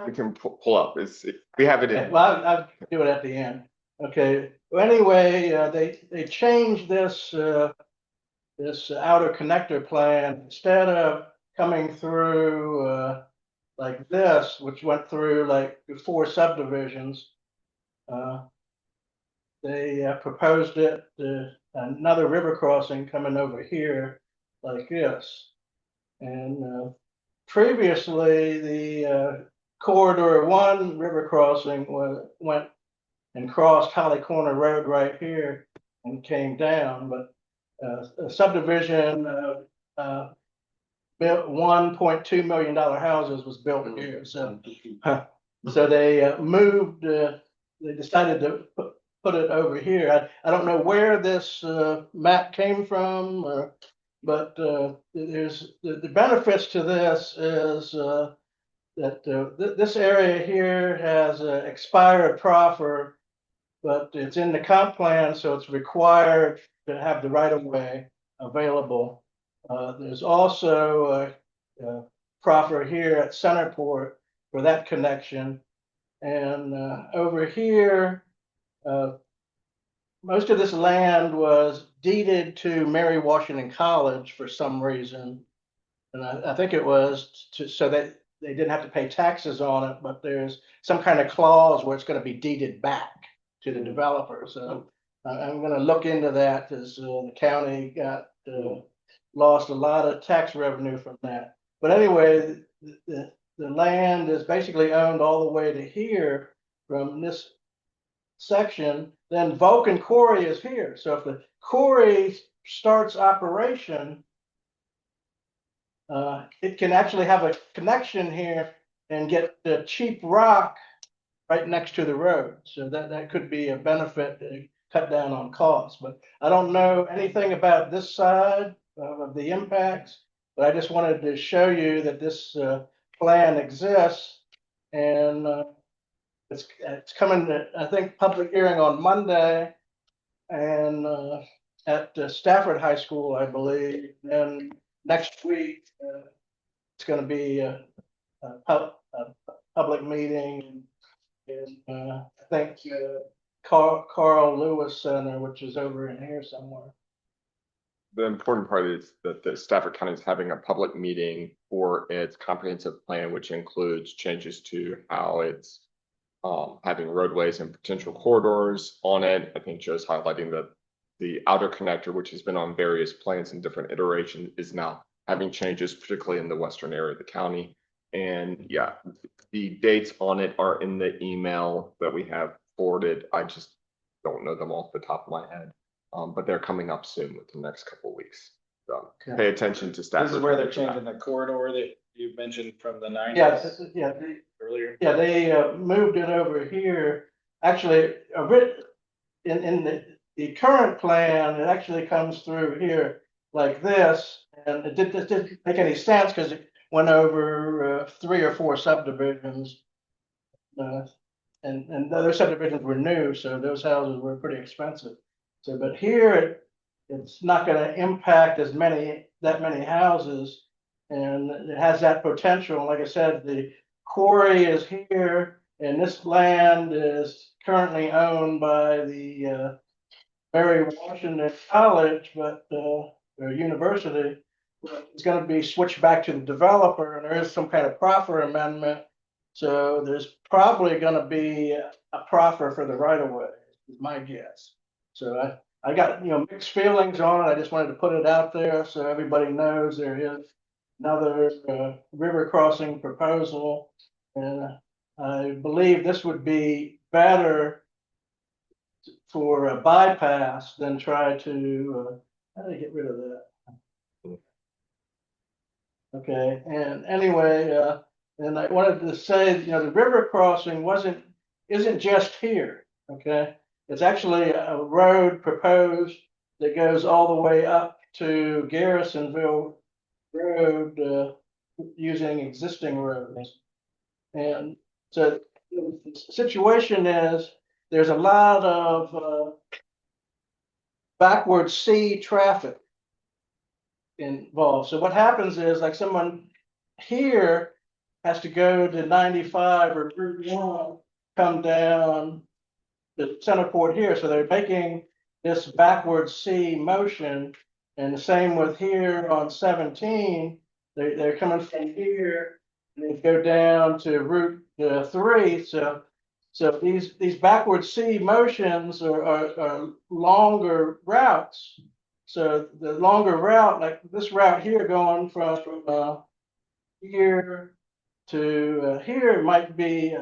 Speaker 5: We can pull up, we have it in.
Speaker 10: Well, I'll do it at the end. Okay, well, anyway, they changed this this outer connector plan. Instead of coming through like this, which went through like 4 subdivisions, they proposed it another river crossing coming over here like this. And previously, the corridor 1 river crossing went and crossed Holly Corner Road right here and came down, but a subdivision built $1.2 million houses was built here. So so they moved, they decided to put it over here. I don't know where this map came from, but there's the benefits to this is that this area here has expired proffer, but it's in the comp plan, so it's required to have the right of way available. There's also proffer here at Centerport for that connection. And over here, most of this land was deeded to Mary Washington College for some reason. And I think it was so that they didn't have to pay taxes on it, but there's some kind of clause where it's going to be deeded back to the developer. So I'm going to look into that because the county lost a lot of tax revenue from that. But anyway, the land is basically owned all the way to here from this section. Then Vulcan Quarry is here. So if the quarry starts operation, it can actually have a connection here and get the cheap rock right next to the road. So that could be a benefit to cut down on costs. But I don't know anything about this side of the impacts, but I just wanted to show you that this plan exists. And it's coming to, I think, public hearing on Monday and at Stafford High School, I believe. And next week, it's going to be a public meeting in, I think, Carl Lewis Center, which is over in here somewhere.
Speaker 5: The important part is that the Stafford County is having a public meeting for its comprehensive plan, which includes changes to how it's having roadways and potential corridors on it. I think Joe's highlighting that the outer connector, which has been on various plans and different iterations, is now having changes, particularly in the western area of the county. And yeah, the dates on it are in the email that we have forwarded. I just don't know them off the top of my head. But they're coming up soon within the next couple of weeks. So pay attention to Stafford.
Speaker 12: This is where they're changing the corridor that you mentioned from the 90s.
Speaker 10: Yeah,
Speaker 12: Earlier.
Speaker 10: Yeah, they moved it over here. Actually, in the current plan, it actually comes through here like this, and it didn't make any sense because it went over 3 or 4 subdivisions. And those subdivisions were new, so those houses were pretty expensive. So, but here it's not going to impact that many houses, and it has that potential. Like I said, the quarry is here, and this land is currently owned by the Mary Washington College, but or university. It's going to be switched back to the developer, and there is some kind of proffer amendment. So there's probably going to be a proffer for the right of way, is my guess. So I got, mixed feelings on it. I just wanted to put it out there so everybody knows there is another river crossing proposal. And I believe this would be better for a bypass than try to, how do I get rid of that? Okay, and anyway, and I wanted to say, the river crossing isn't just here, okay? It's actually a road proposed that goes all the way up to Garrisonville Road, using existing roads. And so the situation is, there's a lot of backward C traffic involved. So what happens is, like, someone here has to go to 95 or Route 1, come down the center port here, so they're making this backward C motion. And the same with here on 17, they're coming from here, and they go down to Route 3, so these backward C motions are longer routes. So the longer route, like this route here going from here to here, might be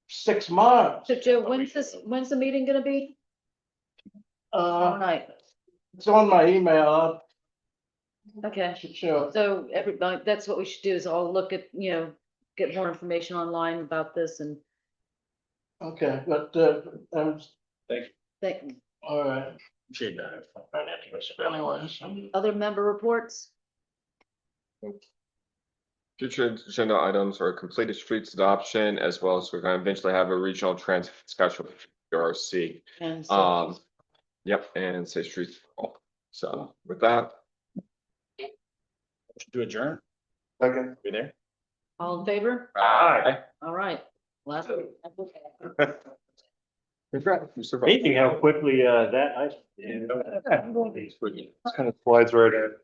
Speaker 10: 6 miles.
Speaker 1: So Joe, when's the meeting gonna be? All night.
Speaker 10: It's on my email.
Speaker 1: Okay.
Speaker 10: Sure.
Speaker 1: So everybody, that's what we should do, is all look at, get more information online about this and
Speaker 10: Okay, but
Speaker 1: think,
Speaker 10: all right. Anyways,
Speaker 1: other member reports?
Speaker 5: Future agenda items are completed streets adoption, as well as we're gonna eventually have a regional transit discussion with RC.
Speaker 1: And so,
Speaker 5: Yep, and say streets for all. So with that,
Speaker 12: To adjourn,
Speaker 6: Okay.
Speaker 12: be there.
Speaker 1: all in favor?
Speaker 12: Aye.
Speaker 1: All right. Last.
Speaker 5: you survived.
Speaker 13: Amazing how quickly, that,
Speaker 6: Kind of slides right in.